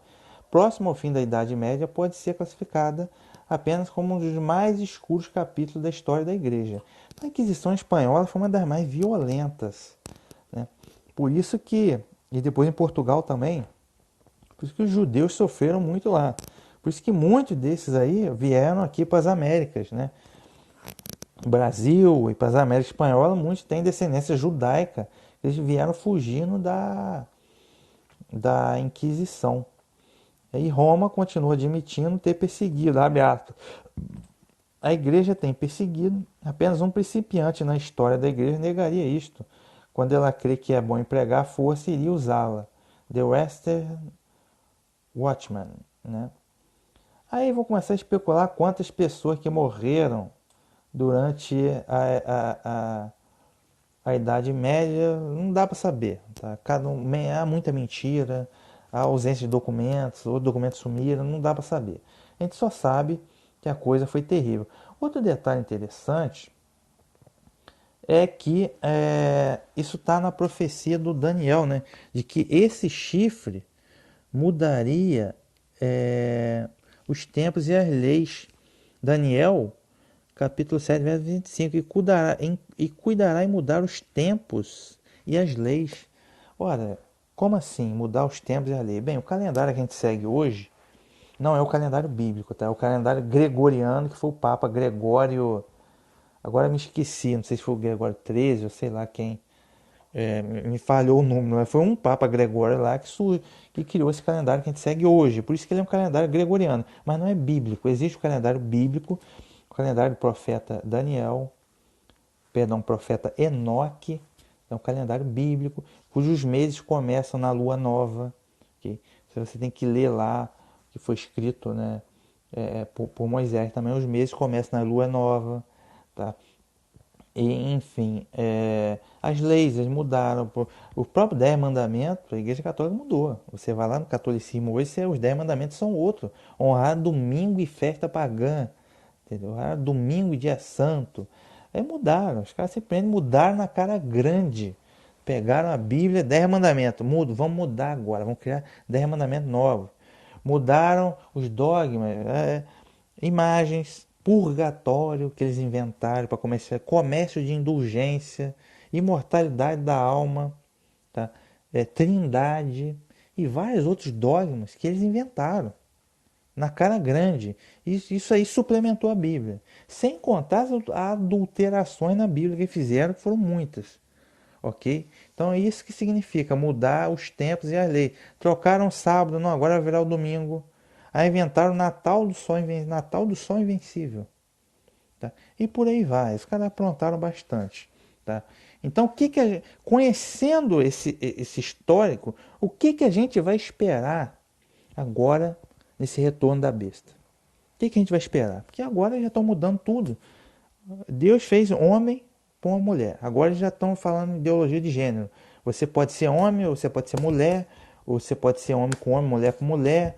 próximo ao fim da Idade Média, pode ser classificada apenas como um dos mais escuros capítulos da história da Igreja. A Inquisição Espanhola foi uma das mais violentas, né? Por isso que, e depois em Portugal também, por isso que os judeus sofreram muito lá. Por isso que muitos desses aí vieram aqui para as Américas, né? Brasil e para as Américas Espanholas, muitos têm descendência judaica. Eles vieram fugindo da Inquisição. E Roma continua admitindo ter perseguido, abre aspas. A igreja tem perseguido, apenas um principiante na história da igreja negaria isto. Quando ela crê que é bom empregar a força, iria usá-la. The Western Watchman, né? Aí vão começar a especular quantas pessoas que morreram durante a Idade Média, não dá para saber. Tá? Há muita mentira, há ausência de documentos, ou documentos sumiram, não dá para saber. A gente só sabe que a coisa foi terrível. Outro detalhe interessante é que isso está na profecia do Daniel, né? De que esse chifre mudaria os tempos e as leis. Daniel, capítulo 7, verso 25, e cuidará em mudar os tempos e as leis. Ora, como assim mudar os tempos e as leis? Bem, o calendário que a gente segue hoje não é o calendário bíblico, tá? É o calendário gregoriano, que foi o Papa Gregório. Agora me esqueci, não sei se foi o Gregório XIII ou sei lá quem. Me falhou o número, mas foi um Papa Gregório lá que criou esse calendário que a gente segue hoje. Por isso que ele é um calendário gregoriano, mas não é bíblico. Existe o calendário bíblico, o calendário do profeta Daniel, perdão, profeta Enoque, é um calendário bíblico, cujos meses começam na lua nova. Okay? Você tem que ler lá, que foi escrito, né, por Moisés também, os meses começam na lua nova. Tá? E, enfim, as leis mudaram. O próprio 10 mandamentos, a Igreja Católica mudou. Você vai lá no catolicismo hoje, os 10 mandamentos são outros. Honrar domingo e festa pagã. Entendeu? Honrar domingo e dia santo. Aí mudaram. Os caras simplesmente mudaram na cara grande. Pegaram a Bíblia, 10 mandamentos. Vamos mudar agora. Vamos criar 10 mandamentos novos. Mudaram os dogmas, imagens, purgatório que eles inventaram para comércio de indulgência, imortalidade da alma, tá? Trindade e vários outros dogmas que eles inventaram na cara grande. Isso aí suplementou a Bíblia. Sem contar as adulterações na Bíblia que fizeram, que foram muitas. Ok? Então é isso que significa mudar os tempos e as leis. Trocaram o sábado, não, agora vai virar o domingo. Aí inventaram o Natal do Sol Invencível. Tá? E por aí vai. Os caras aprontaram bastante. Tá? Então, conhecendo esse histórico, o que a gente vai esperar agora nesse retorno da besta? O que a gente vai esperar? Porque agora já estão mudando tudo. Deus fez homem com uma mulher. Agora eles já estão falando em ideologia de gênero. Você pode ser homem, ou você pode ser mulher, ou você pode ser homem com homem, mulher com mulher.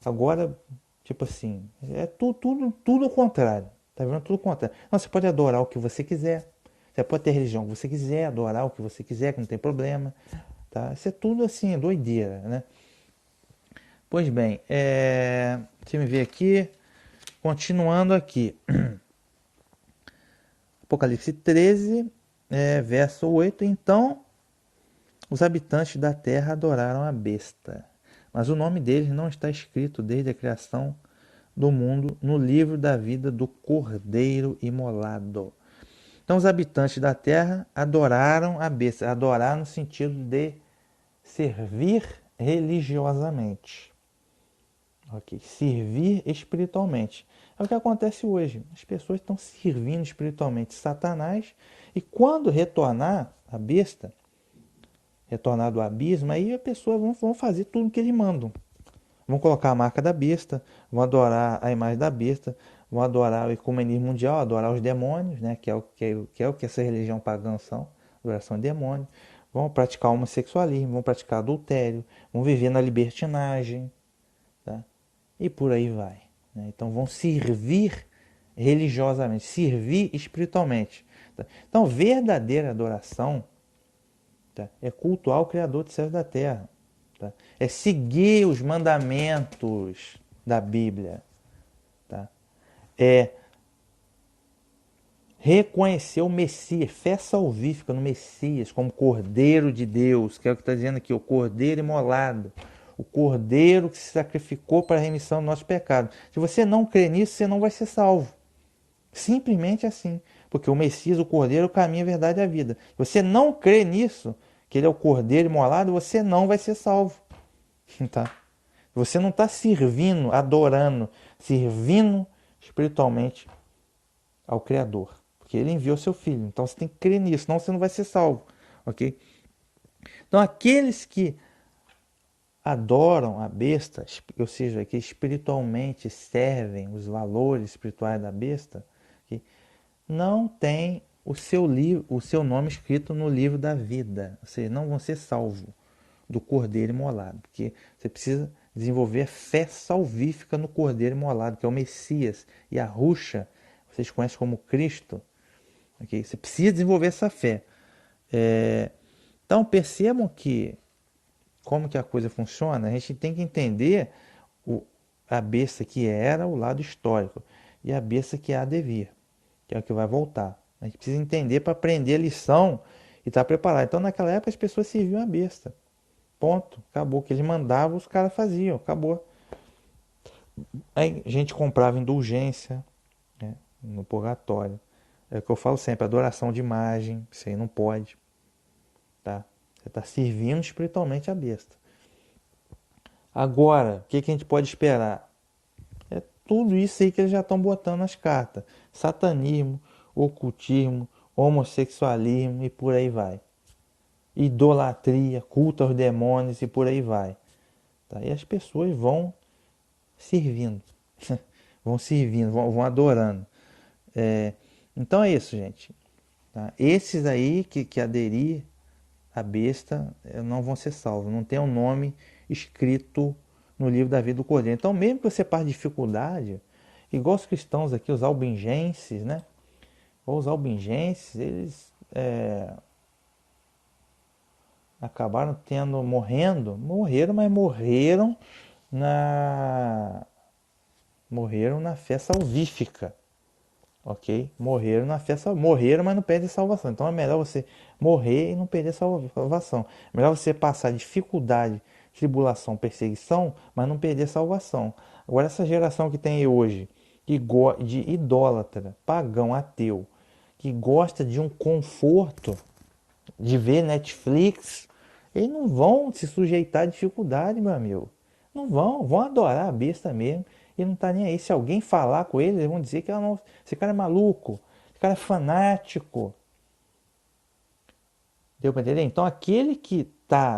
Agora, tipo assim, é tudo o contrário. Tá vendo? Tudo o contrário. Não, você pode adorar o que você quiser. Você pode ter a religião que você quiser, adorar o que você quiser, que não tem problema. Tá? Isso é tudo assim, doideira, né? Pois bem, deixa eu ver aqui. Continuando aqui. Apocalipse 13, verso 8. Então os habitantes da terra adoraram a besta, mas o nome deles não está escrito desde a criação do mundo no livro da vida do Cordeiro imolado. Então os habitantes da terra adoraram a besta, adorar no sentido de servir religiosamente. Ok, servir espiritualmente. É o que acontece hoje. As pessoas estão servindo espiritualmente Satanás e quando retornar a besta, retornar do abismo, aí as pessoas vão fazer tudo o que eles mandam. Vão colocar a marca da besta, vão adorar a imagem da besta, vão adorar o ecumenismo mundial, adorar os demônios, né, que é o que essa religião pagã são, adoração de demônios. Vão praticar homossexualismo, vão praticar adultério, vão viver na libertinagem, tá? E por aí vai. Né? Então vão servir religiosamente, servir espiritualmente. Tá? Então, verdadeira adoração, tá, é cultuar o Criador dos céus e da terra. Tá? É seguir os mandamentos da Bíblia. Tá? É reconhecer o Messias, fé salvífica no Messias como Cordeiro de Deus, que é o que está dizendo aqui, o Cordeiro imolado, o Cordeiro que se sacrificou para a remissão do nosso pecado. Se você não crê nisso, você não vai ser salvo. Simplesmente assim. Porque o Messias, o Cordeiro, o caminho, a verdade e a vida. Se você não crê nisso, que ele é o Cordeiro imolado, você não vai ser salvo. Tá? Você não está servindo, adorando, servindo espiritualmente ao Criador. Porque ele enviou seu Filho. Então você tem que crer nisso, senão você não vai ser salvo. Ok? Então aqueles que adoram a besta, ou seja, que espiritualmente servem os valores espirituais da besta, que não tem o seu nome escrito no livro da vida, ou seja, não vão ser salvos do cordeiro imolado, porque você precisa desenvolver fé salvífica no cordeiro imolado, que é o Messias, e a Ruxa, vocês conhecem como Cristo, okay? Você precisa desenvolver essa fé. Então percebam que como que a coisa funciona, a gente tem que entender a besta que era o lado histórico e a besta que há de vir, que é o que vai voltar. A gente precisa entender para aprender a lição e estar preparado. Então naquela época as pessoas serviam a besta. Ponto. Acabou. O que eles mandavam, os caras faziam. Acabou. Aí a gente comprava indulgência, né, no purgatório. É o que eu falo sempre, adoração de imagem, isso aí não pode. Tá? Você está servindo espiritualmente a besta. Agora, o que a gente pode esperar? É tudo isso aí que eles já estão botando nas cartas. Satanismo, ocultismo, homossexualismo e por aí vai. Idolatria, culto aos demônios e por aí vai. Tá? E as pessoas vão servindo. Vão servindo, vão adorando. Então é isso, gente. Tá? Esses aí que aderir à besta não vão ser salvos. Não tem um nome escrito no livro da vida do Cordeiro. Então, mesmo que você passe dificuldade, igual os cristãos aqui, os albigenses, né? Os albigenses, eles acabaram morreram, mas morreram na fé salvífica, ok? Morreram, mas não perdem salvação. Então é melhor você morrer e não perder salvação. É melhor você passar dificuldade, tribulação, perseguição, mas não perder salvação. Agora essa geração que tem hoje, de idólatra, pagão, ateu, que gosta de um conforto, de ver Netflix, eles não vão se sujeitar a dificuldade, meu amigo. Não vão adorar a besta mesmo e não tá nem aí. Se alguém falar com eles, eles vão dizer que esse cara é maluco, esse cara é fanático. Deu para entender? Então aquele que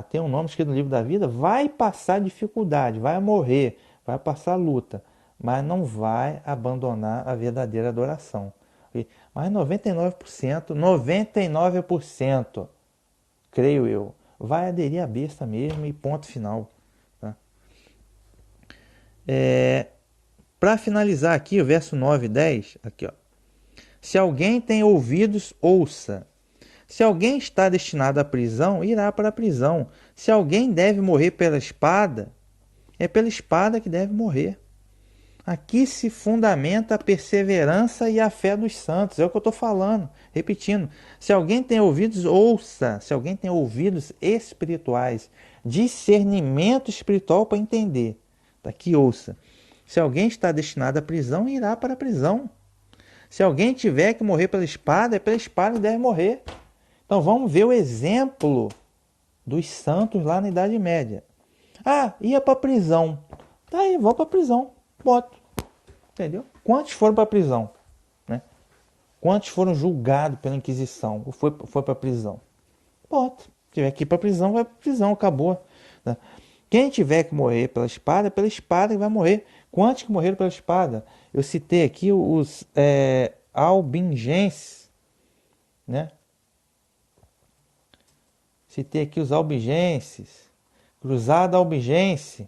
tem um nome escrito no livro da vida vai passar dificuldade, vai morrer, vai passar luta, mas não vai abandonar a verdadeira adoração. Mas 99%, creio eu, vai aderir à besta mesmo e ponto final. Tá? Para finalizar aqui, o verso 9 e 10, aqui, ó. Se alguém tem ouvidos, ouça. Se alguém está destinado à prisão, irá para a prisão. Se alguém deve morrer pela espada, é pela espada que deve morrer. Aqui se fundamenta a perseverança e a fé dos santos. É o que eu estou falando, repetindo. Se alguém tem ouvidos, ouça. Se alguém tem ouvidos espirituais, discernimento espiritual para entender, aqui ouça. Se alguém está destinado à prisão, irá para a prisão. Se alguém tiver que morrer pela espada, é pela espada que deve morrer. Então vamos ver o exemplo dos santos lá na Idade Média. Ah, ia para a prisão. Tá aí, vão para a prisão. Boto. Entendeu? Quantos foram para a prisão? Né? Quantos foram julgados pela Inquisição? Ou foi para a prisão? Boto. Se tiver que ir para a prisão, vai para a prisão. Acabou. Né? Quem tiver que morrer pela espada, é pela espada que vai morrer. Quantos que morreram pela espada? Eu citei aqui os albingenses, né? Citei aqui os albigenses, Cruzada Albigense,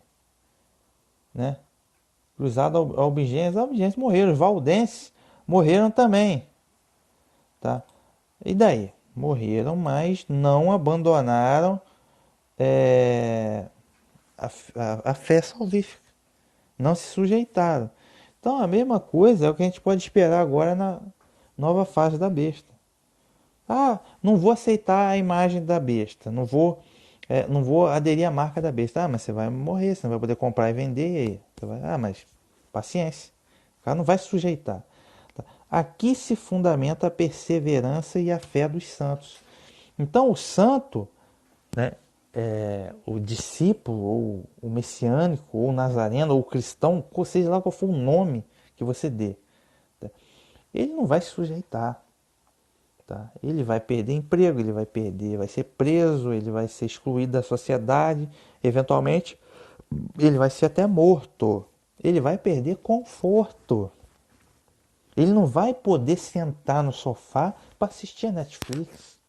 né? Cruzada Albigenses morreram, os valdenses morreram também, tá? E daí? Morreram, mas não abandonaram a fé salvífica, não se sujeitaram. Então a mesma coisa é o que a gente pode esperar agora na nova fase da besta. Ah, não vou aceitar a imagem da besta, não vou aderir à marca da besta. Ah, mas você vai morrer, você não vai poder comprar e vender. E aí? Mas paciência, o cara não vai se sujeitar. Tá? Aqui se fundamenta a perseverança e a fé dos santos. Então o santo, né, o discípulo, ou o messiânico, ou o nazareno, ou o cristão, seja lá qual for o nome que você dê, tá? Ele não vai se sujeitar. Tá? Ele vai perder emprego, vai ser preso, ele vai ser excluído da sociedade, eventualmente. ele vai ser até morto. Ele vai perder conforto. Ele não vai poder sentar no sofá para assistir a Netflix,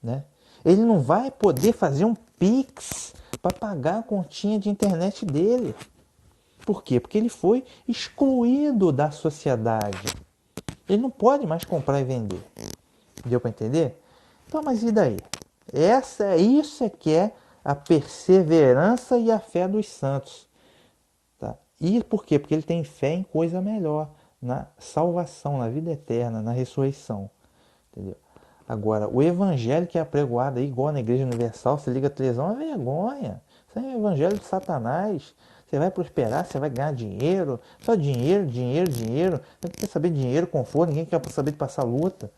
né? Ele não vai poder fazer um Pix para pagar a continha de internet dele. Por quê? Porque ele foi excluído da sociedade. Ele não pode mais comprar e vender. Deu para entender? Então, mas e daí? Isso é que é a perseverança e a fé dos santos. Tá? E por quê? Porque ele tem fé em coisa melhor, na salvação, na vida eterna, na ressurreição. Entendeu? Agora, o evangelho que é apregoado aí, igual na Igreja Universal, se liga a televisão, é uma vergonha. Isso é um evangelho de Satanás. Você vai prosperar, você vai ganhar dinheiro. Só dinheiro, dinheiro, dinheiro. Ninguém quer saber de dinheiro, conforto, ninguém quer saber de passar luta.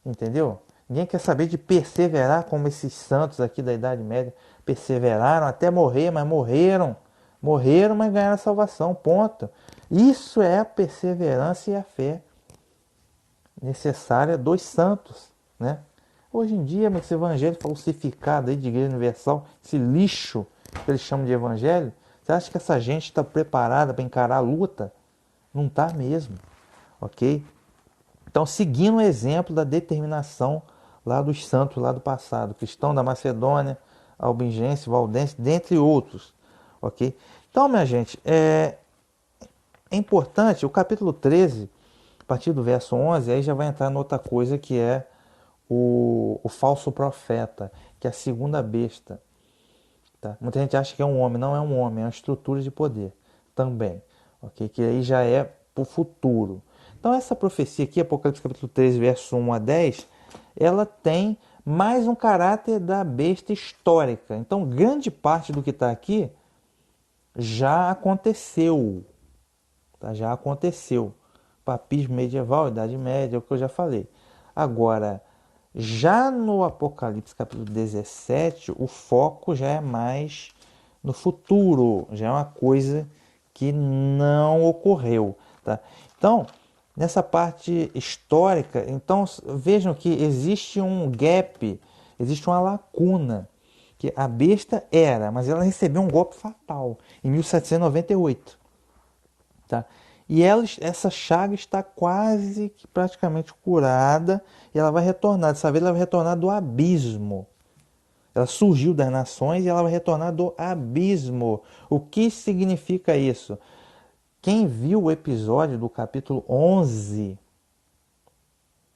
Entendeu? Ninguém quer saber de perseverar como esses santos aqui da Idade Média perseveraram até morrer, mas morreram. Morreram, mas ganharam a salvação. Ponto. Isso é a perseverança e a fé necessária dos santos, né? Hoje em dia, esse evangelho falsificado aí de Igreja Universal, esse lixo que eles chamam de evangelho, você acha que essa gente está preparada para encarar a luta? Não está mesmo, ok? Então, seguindo o exemplo da determinação lá dos santos lá do passado, Cristão da Macedônia, Albingense, Valdense, dentre outros, ok? Então, minha gente, é importante, o capítulo 13, a partir do verso 11, aí já vai entrar noutra coisa que é o falso profeta, que é a segunda besta. Tá? Muita gente acha que é um homem, não é um homem, é uma estrutura de poder também, ok? Que aí já é para o futuro. Então essa profecia aqui, Apocalipse capítulo 13, verso 1 a 10, ela tem mais um caráter da besta histórica. Então grande parte do que está aqui já aconteceu, tá? Já aconteceu. Papismo medieval, Idade Média, é o que eu já falei. Agora, já no Apocalipse capítulo 17, o foco já é mais no futuro, já é uma coisa que não ocorreu. Tá? Então, nessa parte histórica, então vejam que existe um gap, existe uma lacuna, que a besta era, mas ela recebeu um golpe fatal em 1798. Tá? E essa chaga está quase que praticamente curada e ela vai retornar. Dessa vez ela vai retornar do abismo. Ela surgiu das nações e ela vai retornar do abismo. O que significa isso? Quem viu o episódio do capítulo 11,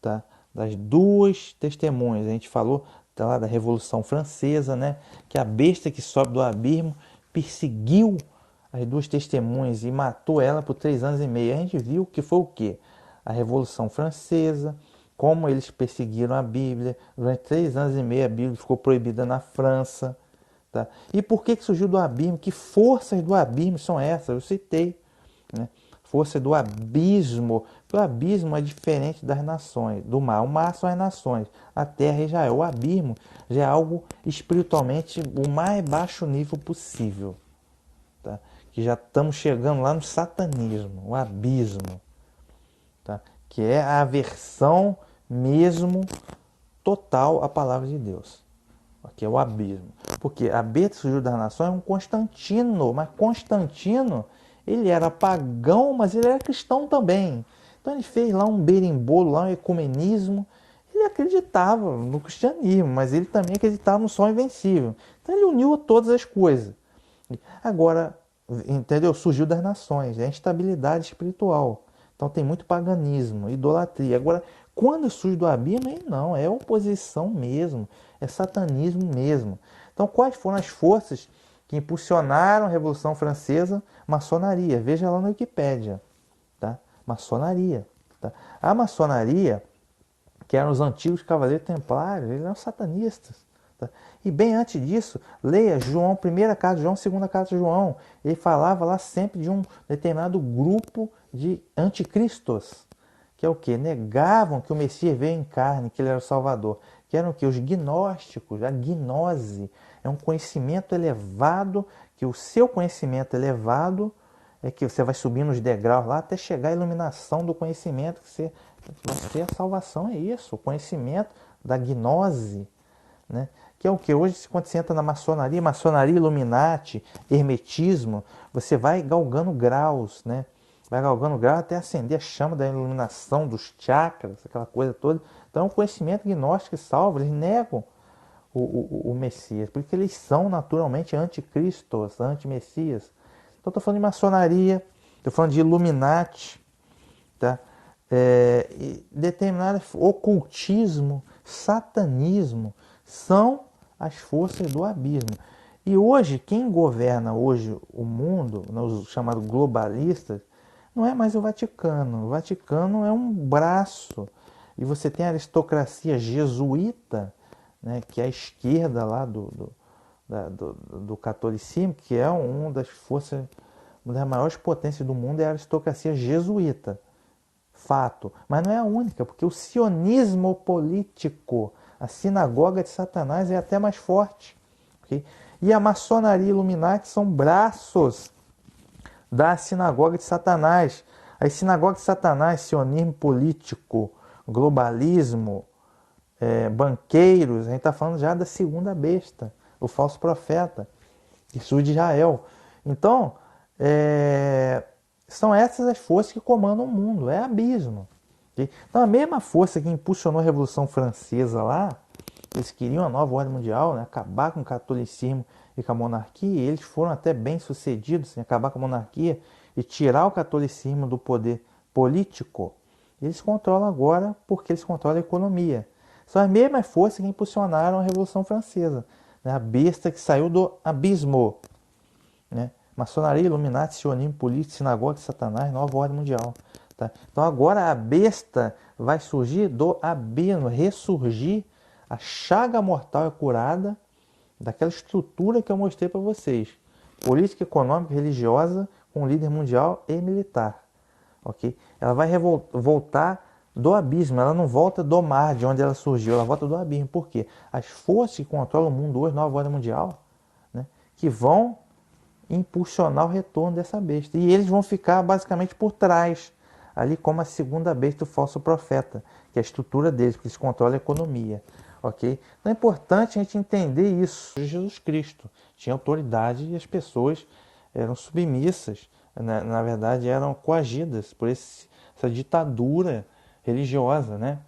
tá? Das duas testemunhas, a gente falou lá da Revolução Francesa, né? Que a besta que sobe do abismo perseguiu as duas testemunhas e matou ela por 3 anos e meio. A gente viu que foi o quê? A Revolução Francesa, como eles perseguiram a Bíblia. Durante 3 anos e meio a Bíblia ficou proibida na França. Tá? E por que surgiu do abismo? Que forças do abismo são essas? Eu citei, né? Força do abismo. O abismo é diferente das nações, do mar. O mar são as nações, a terra já é. O abismo já é algo espiritualmente o mais baixo nível possível. Tá? Que já estamos chegando lá no satanismo, o abismo. Tá? Que é a aversão mesmo total à palavra de Deus. Que é o abismo. Porque a besta surgiu das nações é um Constantino, mas Constantino ele era pagão, mas ele era cristão também. Então ele fez lá um berimbolo, lá um ecumenismo. Ele acreditava no cristianismo, mas ele também acreditava no sol invencível. Então ele uniu todas as coisas. Agora, entendeu? Surgiu das nações, é instabilidade espiritual. Então tem muito paganismo, idolatria. Agora, quando surge do abismo, aí não, é oposição mesmo, é satanismo mesmo. Então, quais foram as forças que impulsionaram a Revolução Francesa? Maçonaria. Veja lá na Wikipédia. Tá? Maçonaria. Tá? A maçonaria, que eram os antigos cavaleiros templários, eles eram satanistas. Tá? E bem antes disso, leia João, primeira carta de João, segunda carta de João. Ele falava lá sempre de um determinado grupo de anticristos, que é o que? Negavam que o Messias veio em carne, que ele era o Salvador. Que eram o que? Os gnósticos, a gnose. É um conhecimento elevado, que o seu conhecimento elevado é que você vai subindo os degraus lá até chegar à iluminação do conhecimento, que você vai ter a salvação, é isso, o conhecimento da gnose, né? que é o que? Hoje, quando você entra na maçonaria, Illuminati, hermetismo, você vai galgando graus, né? Vai galgando graus até acender a chama da iluminação dos chakras, aquela coisa toda. Então, o conhecimento gnóstico e salvo, eles negam o Messias, porque eles são naturalmente anticristos, anti-Messias. Então, estou falando de maçonaria, estou falando de Illuminati, tá? Determinado ocultismo, satanismo, são as forças do abismo. E hoje, quem governa hoje o mundo, os chamados globalistas, não é mais o Vaticano. O Vaticano é um braço. E você tem a aristocracia jesuíta, né, que é a esquerda lá do catolicismo, que é uma das forças, uma das maiores potências do mundo, é a aristocracia jesuíta. Fato. Mas não é a única, porque o sionismo político, a sinagoga de Satanás, é até mais forte. Okay? E a maçonaria Illuminati são braços da sinagoga de Satanás. As sinagogas de Satanás, sionismo político, globalismo, banqueiros, a gente está falando já da segunda besta, o falso profeta, que surge de Israel. Então, são essas as forças que comandam o mundo, é abismo. Okay? Então, a mesma força que impulsionou a Revolução Francesa lá, eles queriam a nova ordem mundial, né, acabar com o catolicismo e com a monarquia, e eles foram até bem sucedidos em acabar com a monarquia e tirar o catolicismo do poder político. Eles controlam agora porque eles controlam a economia. São as mesmas forças que impulsionaram a Revolução Francesa, né, a besta que saiu do abismo. Né? Maçonaria, Illuminati, sionismo político, sinagoga de Satanás, nova ordem mundial. Tá? Então agora a besta vai surgir do abismo, ressurgir, a chaga mortal é curada daquela estrutura que eu mostrei para vocês. Política, econômica, religiosa, com líder mundial e militar. Okay? Ela vai voltar do abismo, ela não volta do mar, de onde ela surgiu, ela volta do abismo. Por quê? As forças que controlam o mundo hoje, nova ordem mundial, né, que vão impulsionar o retorno dessa besta. E eles vão ficar basicamente por trás, ali como a segunda besta do falso profeta, que é a estrutura deles, porque eles controlam a economia. Okay? Então é importante a gente entender isso. Jesus Cristo tinha autoridade e as pessoas eram submissas, na verdade eram coagidas por essa ditadura religiosa. Né?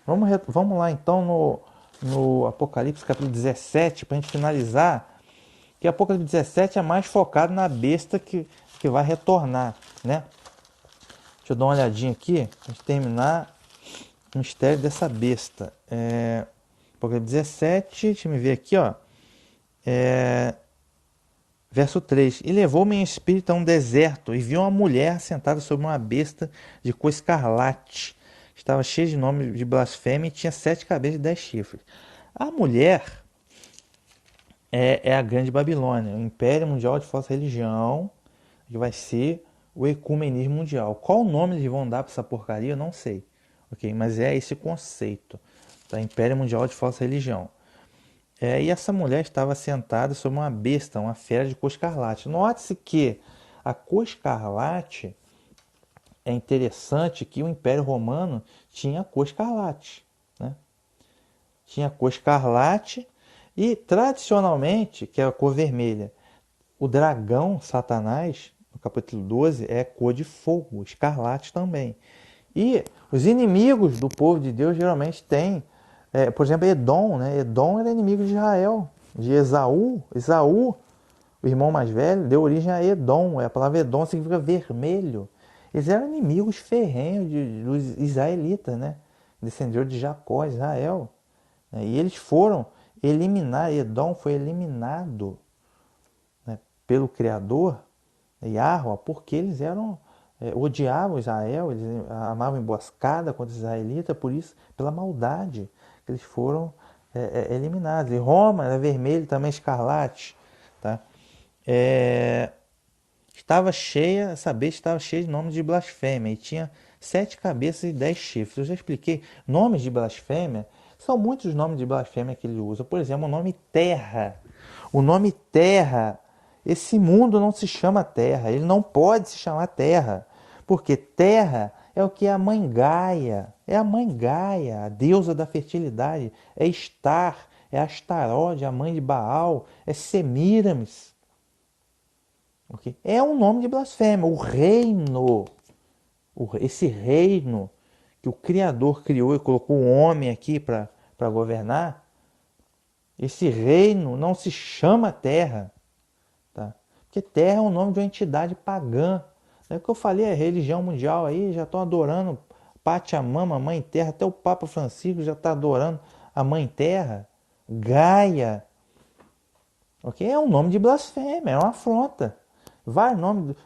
Vamos lá então no Apocalipse capítulo 17, para a gente finalizar, que Apocalipse 17 é mais focado na besta que vai retornar. Né? Deixa eu dar uma olhadinha aqui, para a gente terminar o mistério dessa besta. Apocalipse 17, deixa eu ver aqui, ó. Verso 3. E levou-me em espírito a um deserto, e vi uma mulher sentada sobre uma besta de cor escarlate. Estava cheia de nome de blasfêmia e tinha 7 cabeças e 10 chifres. A mulher é a grande Babilônia, o império mundial de falsa religião, que vai ser o ecumenismo mundial. Qual nome eles vão dar para essa porcaria, eu não sei. Okay? Mas é esse conceito, tá? Império mundial de falsa religião. E essa mulher estava sentada sobre uma besta, uma fera de cor escarlate. Note-se que a cor escarlate, é interessante que o Império Romano tinha a cor escarlate. Né? Tinha a cor escarlate e, tradicionalmente, que é a cor vermelha. O dragão, Satanás, no capítulo 12, é cor de fogo, escarlate também. E os inimigos do povo de Deus geralmente têm, por exemplo, Edom. Né? Edom era inimigo de Israel, de Esaú. Esaú, o irmão mais velho, deu origem a Edom. A palavra Edom significa vermelho. Eles eram inimigos ferrenhos dos israelitas, né? Descendentes de Jacó, Israel. E eles foram eliminar, Edom foi eliminado, né, pelo Criador, Yahweh, porque eles odiavam Israel, eles amavam emboscada contra os israelitas, por isso, pela maldade, que eles foram eliminados. E Roma era vermelho, também escarlate. Tá? Essa besta estava cheia de nomes de blasfêmia, e tinha 7 cabeças e 10 chifres. Eu já expliquei, nomes de blasfêmia, são muitos os nomes de blasfêmia que ele usa. Por exemplo, o nome Terra. O nome Terra, esse mundo não se chama Terra, ele não pode se chamar Terra, porque Terra É o que é a mãe Gaia. É a mãe Gaia, a deusa da fertilidade. É Estar, é Astarote, a mãe de Baal, é Semíramis. Okay? É um nome de blasfêmia. O reino, esse reino que o Criador criou e colocou o homem aqui para governar, esse reino não se chama terra. Tá? Porque terra é o nome de uma entidade pagã. É o que eu falei, a religião mundial aí já estão adorando Pachamama, Mãe Terra, até o Papa Francisco já está adorando a Mãe Terra, Gaia. Okay? É um nome de blasfêmia, é uma afronta.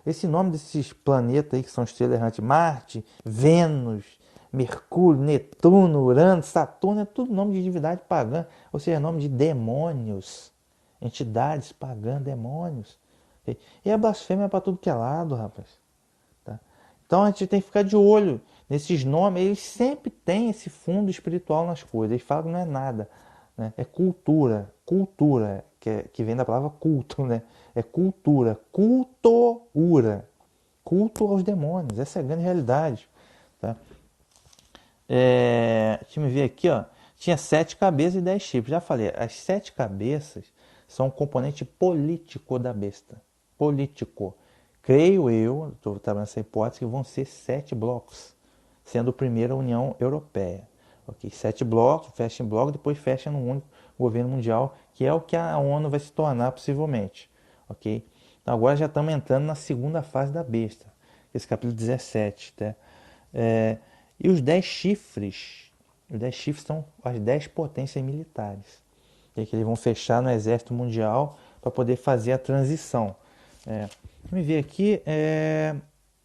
Esse nome desses planetas aí que são estrelas errantes, Marte, Vênus, Mercúrio, Netuno, Urano, Saturno, é tudo nome de divindade pagã, ou seja, nome de demônios, entidades pagãs, demônios. E a blasfêmia é para tudo que é lado, rapaz. Tá? Então a gente tem que ficar de olho nesses nomes, eles sempre têm esse fundo espiritual nas coisas, eles falam que não é nada. Né? É cultura, que vem da palavra culto, né? É cultura, cultura, culto aos demônios, essa é a grande realidade. Tá? Deixa eu me ver aqui, ó. Tinha 7 cabeças e 10 chifres. Já falei, as 7 cabeças são um componente político da besta. Político. Creio eu, estou trabalhando nessa hipótese, que vão ser 7 blocos, sendo o primeiro a União Europeia. Okay? 7 blocos, fecha em bloco, depois fecha num único governo mundial, que é o que a ONU vai se tornar possivelmente. Okay? Então agora já estamos entrando na segunda fase da besta, esse capítulo 17. Tá? E os 10 chifres são as 10 potências militares, que eles vão fechar no exército mundial para poder fazer a transição. Deixa eu ver aqui,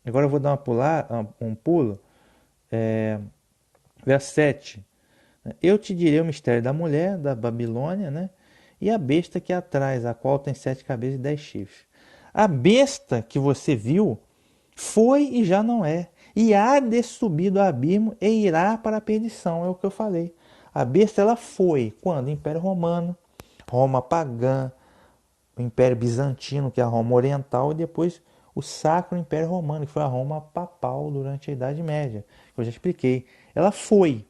agora eu vou dar um pulo, verso 7. Eu te direi o mistério da mulher, da Babilônia, né? E a besta que atrás, a qual tem 7 cabeças e 10 chifres. A besta que você viu foi e já não é, e há de subir do abismo e irá para a perdição, é o que eu falei. A besta ela foi quando? Império Romano, Roma pagã, o Império Bizantino, que é a Roma Oriental, e depois o Sacro Império Romano, que foi a Roma papal durante a Idade Média, que eu já expliquei. Ela foi,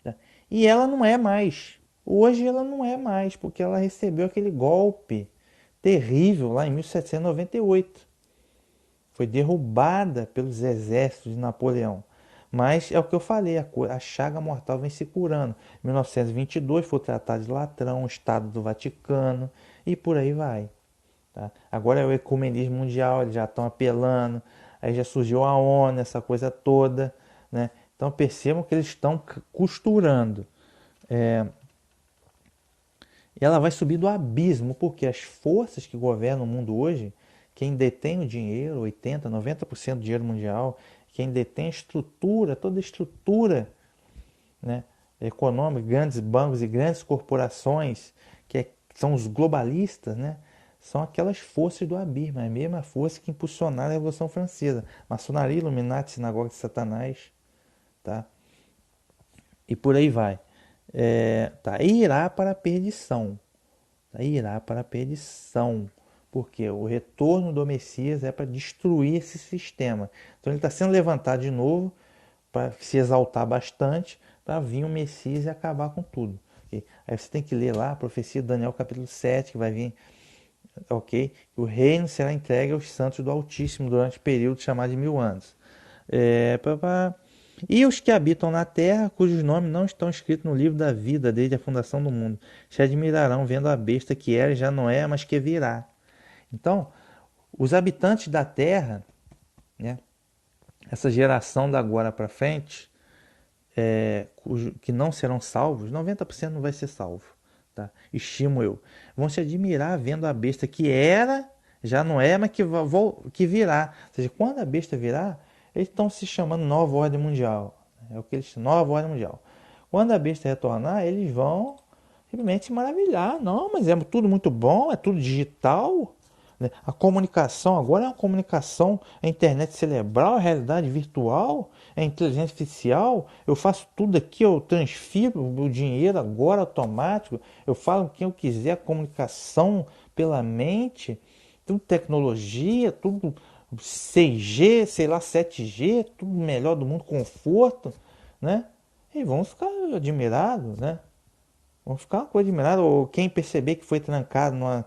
tá? E ela não é mais. Hoje ela não é mais, porque ela recebeu aquele golpe terrível lá em 1798. Foi derrubada pelos exércitos de Napoleão. Mas é o que eu falei, a chaga mortal vem se curando. Em 1922 foi o Tratado de Latrão, o Estado do Vaticano e por aí vai. Tá? Agora é o ecumenismo mundial, eles já estão apelando, aí já surgiu a ONU, essa coisa toda. Né? Então percebam que eles estão costurando. E ela vai subir do abismo, porque as forças que governam o mundo hoje, quem detém o dinheiro, 80%, 90% do dinheiro mundial, quem detém a estrutura, toda a estrutura, né, econômica, grandes bancos e grandes corporações, são os globalistas, né, são aquelas forças do abismo, a mesma força que impulsionaram a Revolução Francesa. Maçonaria, Illuminati, Sinagoga de Satanás, tá? E por aí vai. Tá, irá para a perdição. Tá, irá para a perdição. Porque o retorno do Messias é para destruir esse sistema. Então ele está sendo levantado de novo para se exaltar bastante, para vir o Messias e acabar com tudo. Okay? Aí você tem que ler lá a profecia de Daniel capítulo 7, que vai vir, ok? O reino será entregue aos santos do Altíssimo durante o período chamado de 1000 anos. E os que habitam na terra, cujos nomes não estão escritos no livro da vida desde a fundação do mundo, se admirarão vendo a besta que era e já não é, mas que virá. Então, os habitantes da terra, né, essa geração da agora para frente, que não serão salvos, 90% não vai ser salvo, tá? Estimo eu. Vão se admirar vendo a besta que era, já não é, mas que virá. Ou seja, quando a besta virá, eles estão se chamando Nova Ordem Mundial. É o que eles chamam, Nova Ordem Mundial. Quando a besta retornar, eles vão simplesmente se maravilhar. Não, mas é tudo muito bom, é tudo digital. Né? A comunicação agora é uma comunicação, a internet cerebral, a realidade virtual, a inteligência artificial. Eu faço tudo aqui, eu transfiro o dinheiro agora automático, eu falo o que eu quiser, a comunicação pela mente, tudo tecnologia, tudo 6G, sei lá, 7G, tudo melhor do mundo, conforto, né? E vamos ficar admirados, né? Vamos ficar uma coisa admirada. Ou quem perceber que foi trancado numa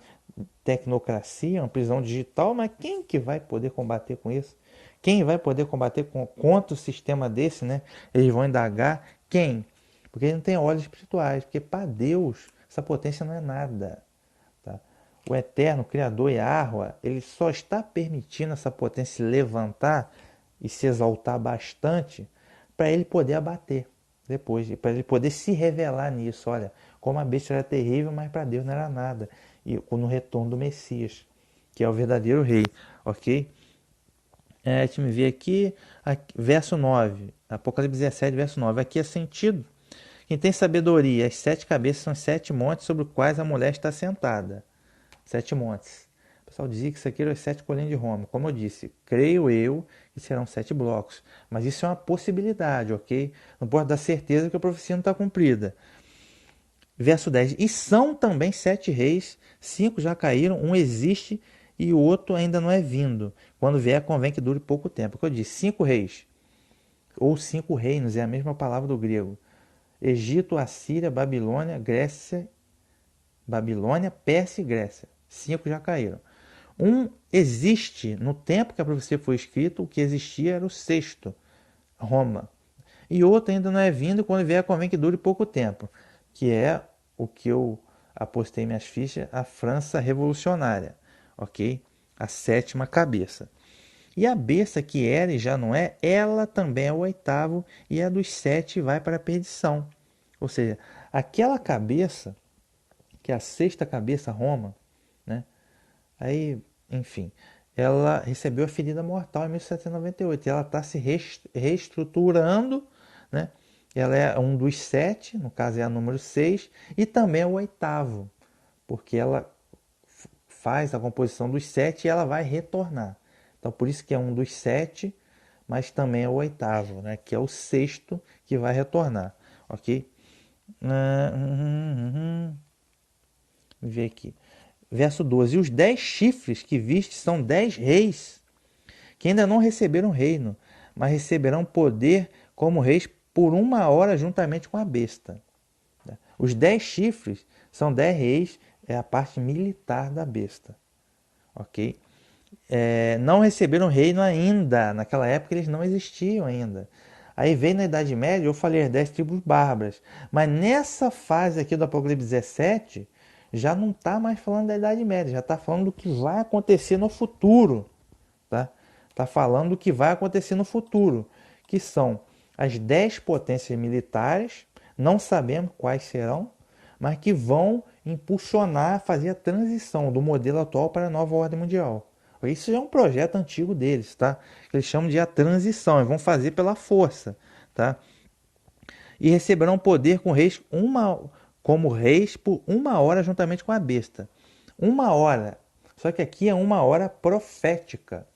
tecnocracia, uma prisão digital, mas quem que vai poder combater com isso? Quem vai poder combater contra o sistema desse, né? Eles vão indagar quem? Porque ele não tem olhos espirituais, porque para Deus essa potência não é nada. Tá? O Eterno, Criador Yahweh, ele só está permitindo essa potência se levantar e se exaltar bastante para ele poder abater depois, para ele poder se revelar nisso. Olha, como a besta era terrível, mas para Deus não era nada. E no retorno do Messias, que é o verdadeiro rei, ok? Deixa eu me ver aqui, verso 9, Apocalipse 17, verso 9. Aqui é sentido. Quem tem sabedoria, as 7 cabeças são os 7 montes sobre os quais a mulher está sentada. 7 montes. O pessoal dizia que isso aqui eram as 7 colinas de Roma. Como eu disse, creio eu que serão 7 blocos. Mas isso é uma possibilidade, ok? Não pode dar certeza que a profecia não está cumprida. Verso 10. E são também 7 reis, 5 já caíram, um existe e o outro ainda não é vindo. Quando vier, convém que dure pouco tempo. O que eu disse? 5 reis, ou 5 reinos, é a mesma palavra do grego. Egito, Assíria, Babilônia, Pérsia e Grécia. 5 já caíram. Um existe no tempo que a profecia foi escrita, o que existia era o sexto, Roma. E outro ainda não é vindo, quando vier convém que dure pouco tempo, que é o que eu apostei minhas fichas, a França revolucionária, ok? A 7ª cabeça. E a besta que era e já não é, ela também é o 8º e a dos 7 vai para a perdição. Ou seja, aquela cabeça, que é a 6ª cabeça, Roma, né? Aí, enfim, ela recebeu a ferida mortal em 1798 e ela está se reestruturando, né? Ela é um dos 7, no caso é a número 6, e também é o 8º, porque ela faz a composição dos 7 e ela vai retornar. Então, por isso que é um dos 7, mas também é o 8º, né? Que é o 6º que vai retornar, ok? Vamos ver aqui. Verso 12. E os 10 chifres que viste são 10 reis, que ainda não receberam reino, mas receberão poder como reis por 1 hora juntamente com a besta. Os 10 chifres são 10 reis, é a parte militar da besta. Ok? Não receberam reino ainda. Naquela época eles não existiam ainda. Aí veio na Idade Média, eu falei as 10 tribos bárbaras. Mas nessa fase aqui do Apocalipse 17, já não está mais falando da Idade Média, já está falando do que vai acontecer no futuro. Tá? Tá falando do que vai acontecer no futuro, que são as 10 potências militares, não sabemos quais serão, mas que vão impulsionar, fazer a transição do modelo atual para a nova ordem mundial. Isso já é um projeto antigo deles, tá? Eles chamam de a transição, e vão fazer pela força, tá? E receberão poder como reis por 1 hora juntamente com a besta. 1 hora. Só que aqui é 1 hora profética.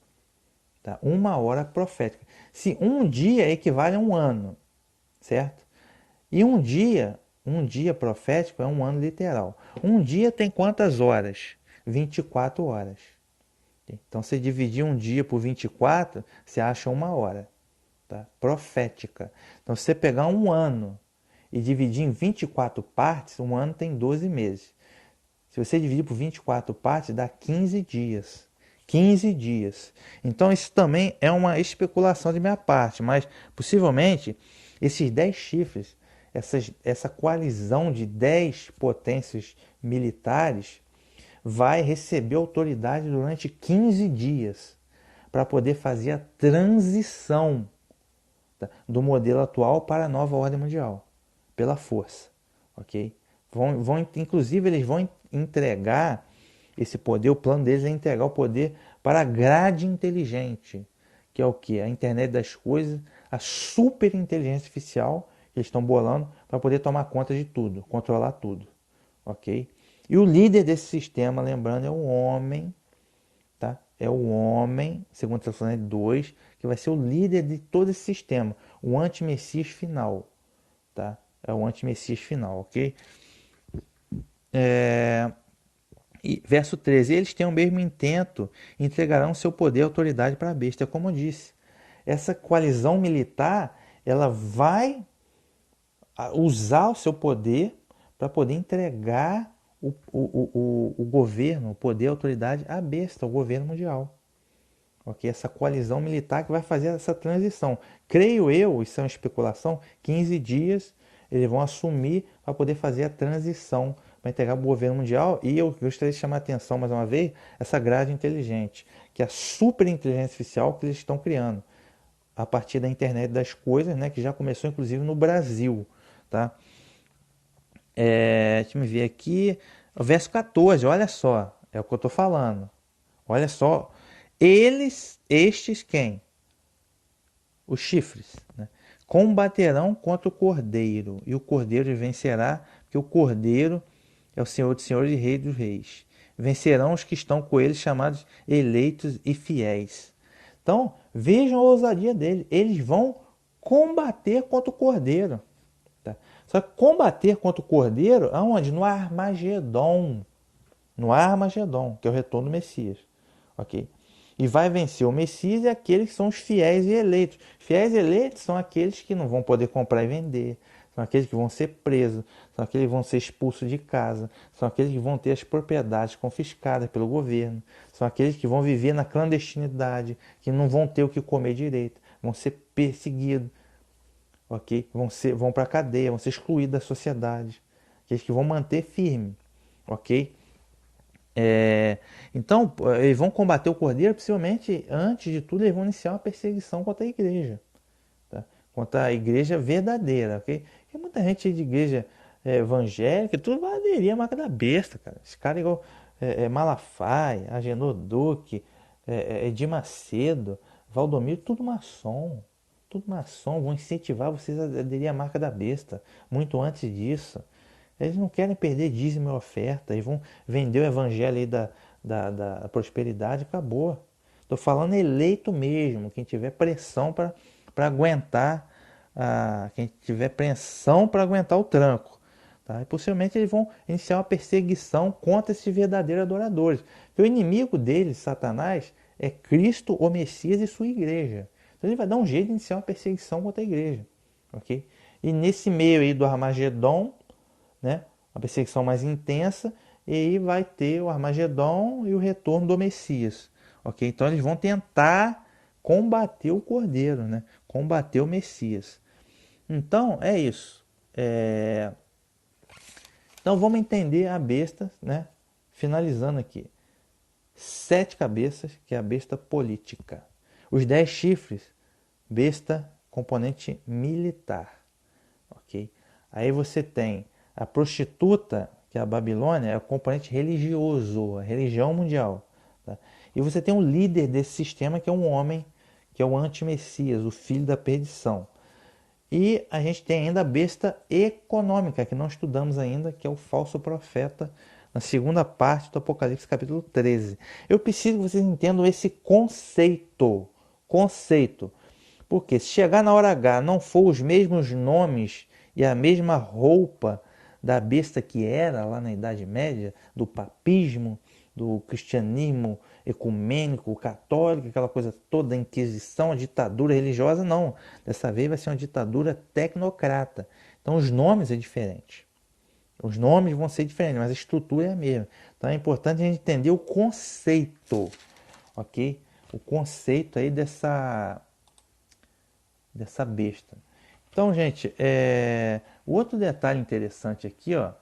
Tá? 1 hora profética. Se um dia equivale a um ano, certo? E um dia profético é um ano literal. Um dia tem quantas horas? 24 horas. Então, se dividir um dia por 24, você acha 1 hora. Tá? Profética. Então, se você pegar um ano e dividir em 24 partes, um ano tem 12 meses. Se você dividir por 24 partes, dá 15 dias. 15 dias. Então, isso também é uma especulação de minha parte, mas possivelmente esses 10 chifres, essa coalizão de 10 potências militares, vai receber autoridade durante 15 dias para poder fazer a transição, tá, do modelo atual para a nova ordem mundial, pela força, ok? Inclusive, eles vão entregar esse poder, o plano deles é entregar o poder para a grade inteligente, que é o que? A internet das coisas, a super inteligência artificial que eles estão bolando para poder tomar conta de tudo, controlar tudo, ok? E o líder desse sistema, lembrando, é o homem, tá? É o homem, segundo Tessalonicenses 2, que vai ser o líder de todo esse sistema, o antimessias final, tá? É o antimessias final, ok? E, verso 13, eles têm o mesmo intento, entregarão seu poder e autoridade para a besta. Como eu disse, essa coalizão militar, ela vai usar o seu poder para poder entregar o governo, o poder e a autoridade à besta, ao governo mundial. Okay? Essa coalizão militar que vai fazer essa transição. Creio eu, isso é uma especulação, 15 dias eles vão assumir para poder fazer a transição, para entregar o governo mundial. E eu gostaria de chamar a atenção mais uma vez, essa grade inteligente, que é a super inteligência artificial que eles estão criando a partir da internet das coisas, né, que já começou inclusive no Brasil. Tá? Deixa eu ver aqui, o verso 14, olha só, é o que eu estou falando. Olha só, estes quem? Os chifres, né? Combaterão contra o cordeiro, e o cordeiro vencerá, porque o cordeiro é o Senhor dos senhores e Rei dos reis. Vencerão os que estão com ele, chamados eleitos e fiéis. Então, vejam a ousadia dele. Eles vão combater contra o cordeiro. Tá? Só que combater contra o cordeiro, aonde? No Armagedon. No Armagedon, que é o retorno do Messias. Ok? E vai vencer o Messias e aqueles que são os fiéis e eleitos. Fiéis e eleitos são aqueles que não vão poder comprar e vender. São aqueles que vão ser presos. São aqueles que vão ser expulsos de casa. São aqueles que vão ter as propriedades confiscadas pelo governo. São aqueles que vão viver na clandestinidade, que não vão ter o que comer direito. Vão ser perseguidos. Ok? Vão para a cadeia, vão ser excluídos da sociedade. Aqueles que vão manter firme. Ok? Então, eles vão combater o cordeiro, possivelmente, antes de tudo, eles vão iniciar uma perseguição contra a igreja. Tá? Contra a igreja verdadeira, ok? Tem muita gente de igreja evangélica, tudo vai aderir à marca da besta, cara. Esse cara igual Malafaia, Agenor Duque, Edir Macedo, Valdomiro, tudo maçom. Tudo maçom, vão incentivar vocês a aderir à marca da besta, muito antes disso. Eles não querem perder dízimo e oferta, eles vão vender o evangelho aí da prosperidade, acabou. Estou falando eleito mesmo, quem tiver pressão para aguentar, quem tiver pressão para aguentar o tranco. Tá? E possivelmente eles vão iniciar uma perseguição contra esses verdadeiros adoradores. Porque o inimigo deles, Satanás, é Cristo, o Messias e sua igreja. Então ele vai dar um jeito de iniciar uma perseguição contra a igreja. Okay? E nesse meio aí do Armagedon, né? Uma perseguição mais intensa, e aí vai ter o Armagedon e o retorno do Messias. Ok? Então eles vão tentar combater o Cordeiro, né? Combater o Messias. Então é isso. Então vamos entender a besta, né? Finalizando aqui. 7 cabeças, que é a besta política. Os 10 chifres, besta componente militar. Ok? Aí você tem a prostituta, que é a Babilônia, é o componente religioso, a religião mundial. Tá? E você tem um líder desse sistema, que é um homem, que é o anti-messias, o filho da perdição. E a gente tem ainda a besta econômica, que não estudamos ainda, que é o falso profeta, na segunda parte do Apocalipse, capítulo 13. Eu preciso que vocês entendam esse conceito. Conceito. Porque se chegar na hora H não for os mesmos nomes e a mesma roupa da besta que era lá na Idade Média, do papismo, do cristianismo ecumênico, católico, aquela coisa toda, a Inquisição, a ditadura religiosa, não. Dessa vez vai ser uma ditadura tecnocrata. Então os nomes é diferente. Os nomes vão ser diferentes, mas a estrutura é a mesma. Então é importante a gente entender o conceito, ok? O conceito aí dessa besta. Então, gente, o outro detalhe interessante aqui, ó,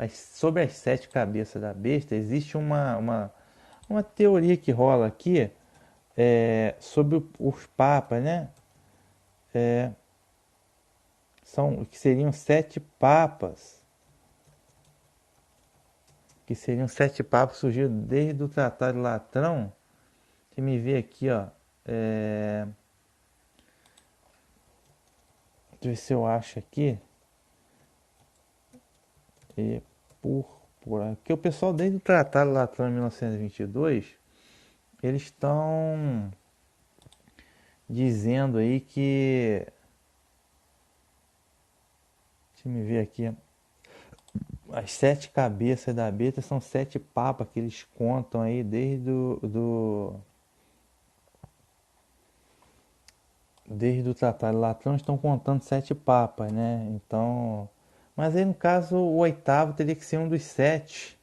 sobre as 7 cabeças da besta, existe uma teoria que rola aqui sobre os papas, né? Que seriam 7 papas, surgiram desde o Tratado de Latrão. Deixa eu me ver aqui, ó. Deixa eu ver se eu acho aqui. Púrpura. Porque o pessoal, desde o Tratado de Latrão em 1922, eles estão dizendo aí que. Deixa eu me ver aqui. as 7 cabeças da besta são 7 papas que eles contam aí desde desde o Tratado de Latrão estão contando 7 papas, né? Então, mas aí no caso o oitavo teria que ser um dos 7,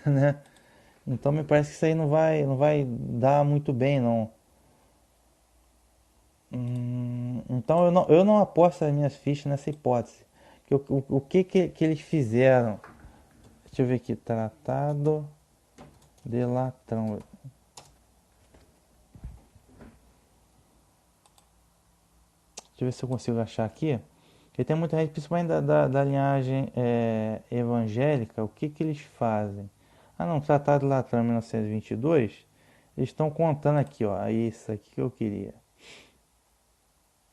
né? Então me parece que isso aí não vai dar muito bem, não. Então eu não aposto as minhas fichas nessa hipótese. O que eles fizeram? Deixa eu ver aqui, Tratado de Latrão. Deixa eu ver se eu consigo achar aqui. Porque tem muita gente, principalmente da linhagem evangélica, o que eles fazem? Ah não, Tratado de Latrão 1922, eles estão contando aqui, ó, isso aqui que eu queria.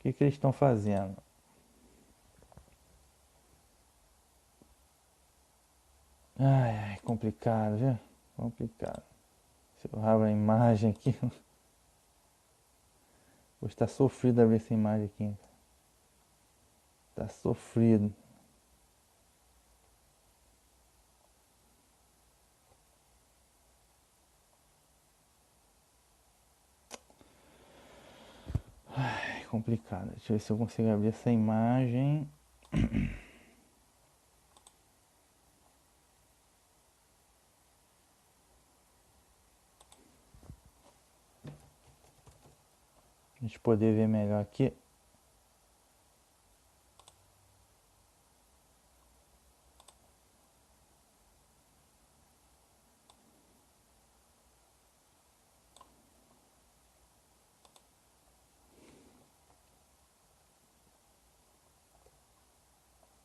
O que eles estão fazendo? Ai, ai, complicado, viu? Complicado. Se eu abro a imagem aqui, hoje tá sofrido abrir essa imagem aqui. Tá sofrido. Ai, complicado. Deixa eu ver se eu consigo abrir essa imagem. A gente poder ver melhor aqui.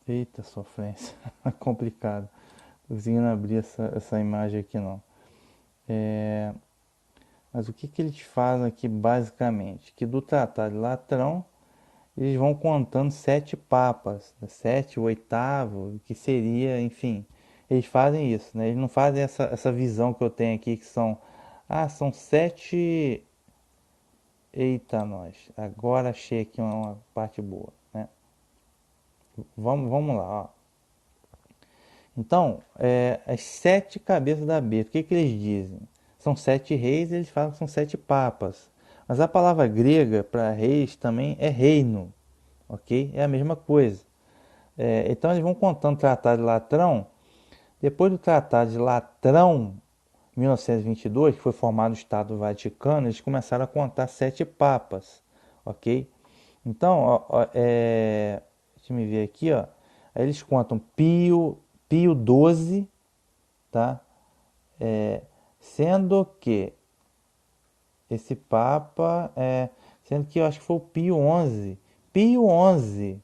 Eita, sofrência. Complicado. Tô conseguindo abrir essa imagem aqui não. Mas o que eles fazem aqui basicamente? Que do Tratado de Latrão eles vão contando 7 papas, 7, o oitavo, que seria, enfim. Eles fazem isso, né? Eles não fazem essa visão que eu tenho aqui, que são 7. Eita, nós. Agora achei aqui uma parte boa, né? Vamos lá, ó. Então, as 7 cabeças da besta, o que eles dizem? São 7 reis, eles falam que são 7 papas. Mas a palavra grega para reis também é reino, ok? É a mesma coisa. Então eles vão contando o Tratado de Latrão. Depois do Tratado de Latrão, 1922, que foi formado o Estado Vaticano, eles começaram a contar 7 papas, ok? Então, deixa eu me ver aqui, ó. Aí eles contam Pio XII, tá? Sendo que esse Papa, sendo que eu acho que foi o Pio XI. Pio XI,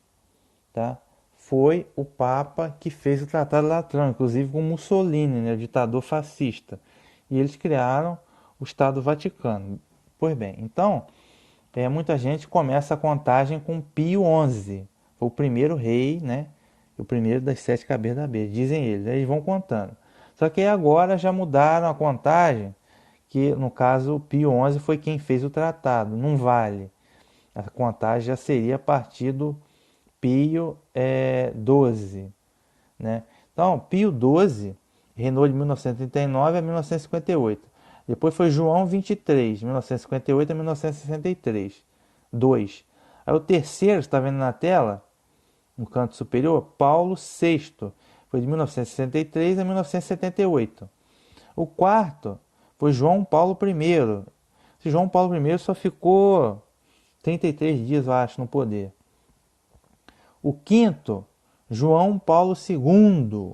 tá? Foi o Papa que fez o Tratado de Latrão, inclusive com Mussolini, né, o ditador fascista. E eles criaram o Estado Vaticano. Pois bem, então, muita gente começa a contagem com Pio XI. Foi o primeiro rei, né? O primeiro das 7 cabeças da besta, dizem eles. Eles vão contando. Só que agora já mudaram a contagem, que no caso Pio XI foi quem fez o tratado. Não vale. A contagem já seria a partir do Pio XII, né? Então, Pio XII reinou de 1939 a 1958. Depois foi João 23, 1958 a 1963. 2. Aí o terceiro, está vendo na tela, no canto superior, Paulo VI. Foi de 1963 a 1978. O quarto foi João Paulo I. Esse João Paulo I só ficou 33 dias, eu acho, no poder. O quinto, João Paulo II,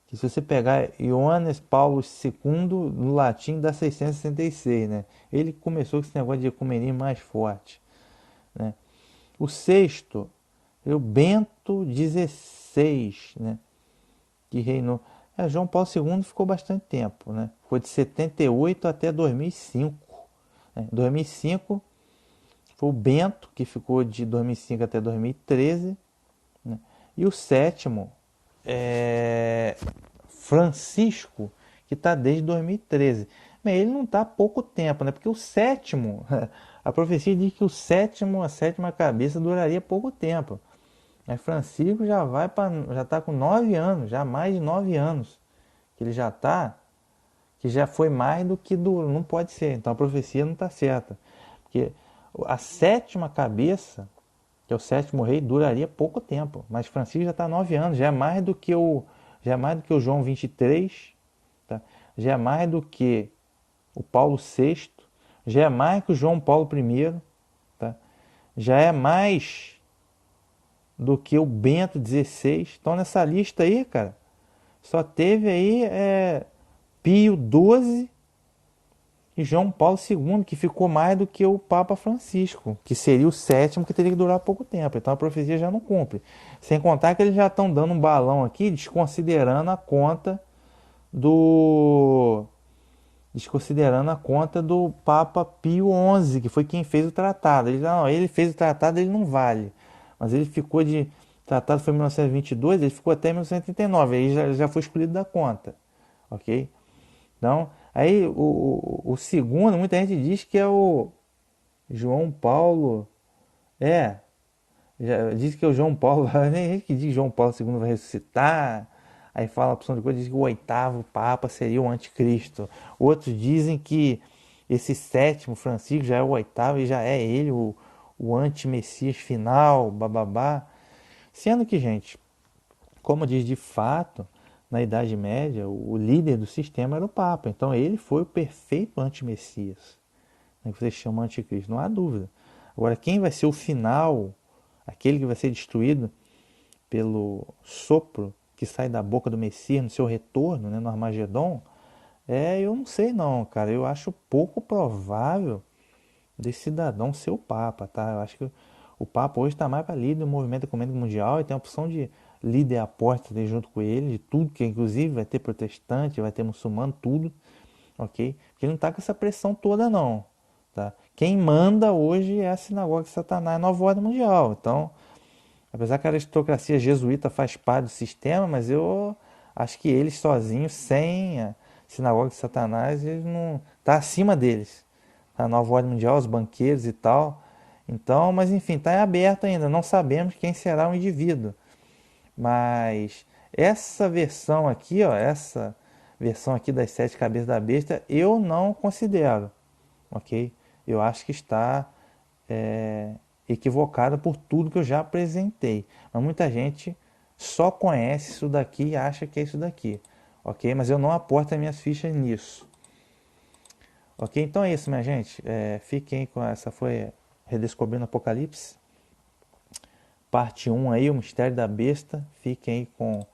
que se você pegar Ioannes Paulo II, no latim dá 666, né? Ele começou com esse negócio de ecumenismo mais forte, né? O sexto é o Bento XVI, né? Que reinou. João Paulo II ficou bastante tempo, né? Ficou de 78 até 2005. Né? 2005 foi o Bento, que ficou de 2005 até 2013. Né? E o sétimo é Francisco, que está desde 2013. Mas ele não está há pouco tempo, né? Porque o sétimo, a profecia diz que a sétima cabeça duraria pouco tempo. Mas Francisco já está com 9 anos, já mais de 9 anos. Que ele já está, que já foi mais do que do. Não pode ser. Então a profecia não está certa. Porque a sétima cabeça, que é o sétimo rei, duraria pouco tempo. Mas Francisco já está há 9 anos, já é mais do que o João 23, tá? Já é mais do que o Paulo VI, já é mais que o João Paulo I, tá? Já é mais do que o Bento XVI. Então nessa lista aí, cara, só teve aí Pio XII e João Paulo II, que ficou mais do que o Papa Francisco, que seria o sétimo, que teria que durar pouco tempo. Então a profecia já não cumpre. Sem contar que eles já estão dando um balão aqui, desconsiderando a conta do Papa Pio XI, que foi quem fez o tratado. Ele fez o tratado, ele não vale. Mas ele ficou de... O tratado foi em 1922, ele ficou até 1939, aí já foi excluído da conta. Ok? Então, aí o segundo, muita gente diz que é o João Paulo. É, já diz que é o João Paulo, nem gente que diz que João Paulo II vai ressuscitar. Aí fala a opção de coisa, diz que o oitavo Papa seria o anticristo. Outros dizem que esse sétimo Francisco já é o oitavo e já é ele o anti-messias final, bababá. Sendo que, gente, como diz de fato, na Idade Média, o líder do sistema era o Papa. Então ele foi o perfeito anti-messias, né, que vocês chamam de anticristo, não há dúvida. Agora, quem vai ser o final, aquele que vai ser destruído pelo sopro que sai da boca do Messias no seu retorno, né, no Armagedon, eu não sei não, cara. Eu acho pouco provável desse cidadão ser o Papa, tá? Eu acho que o Papa hoje está mais para líder do movimento ecumênico mundial e tem a opção de líder apóstolo junto com ele, de tudo, que inclusive vai ter protestante, vai ter muçulmano, tudo, ok? Porque ele não está com essa pressão toda não, tá? Quem manda hoje é a sinagoga de Satanás, a nova ordem mundial. Então, apesar que a aristocracia jesuíta faz parte do sistema, mas eu acho que eles sozinhos, sem a sinagoga de Satanás, eles não tá acima deles. A nova ordem mundial, os banqueiros e tal. Então, mas enfim, está aberto ainda. Não sabemos quem será o indivíduo. Mas essa versão aqui, ó, essa versão aqui das sete cabeças da besta, eu não considero, ok? Eu acho que está equivocada por tudo que eu já apresentei. Mas muita gente só conhece isso daqui e acha que é isso daqui, ok? Mas eu não aporto as minhas fichas nisso. Ok? Então é isso, minha gente. Fiquem com essa, foi Redescobrindo Apocalipse. Parte 1 aí, o mistério da besta. Fiquem aí com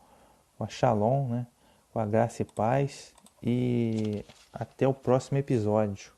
a Shalom, né? Com a graça e paz. E até o próximo episódio.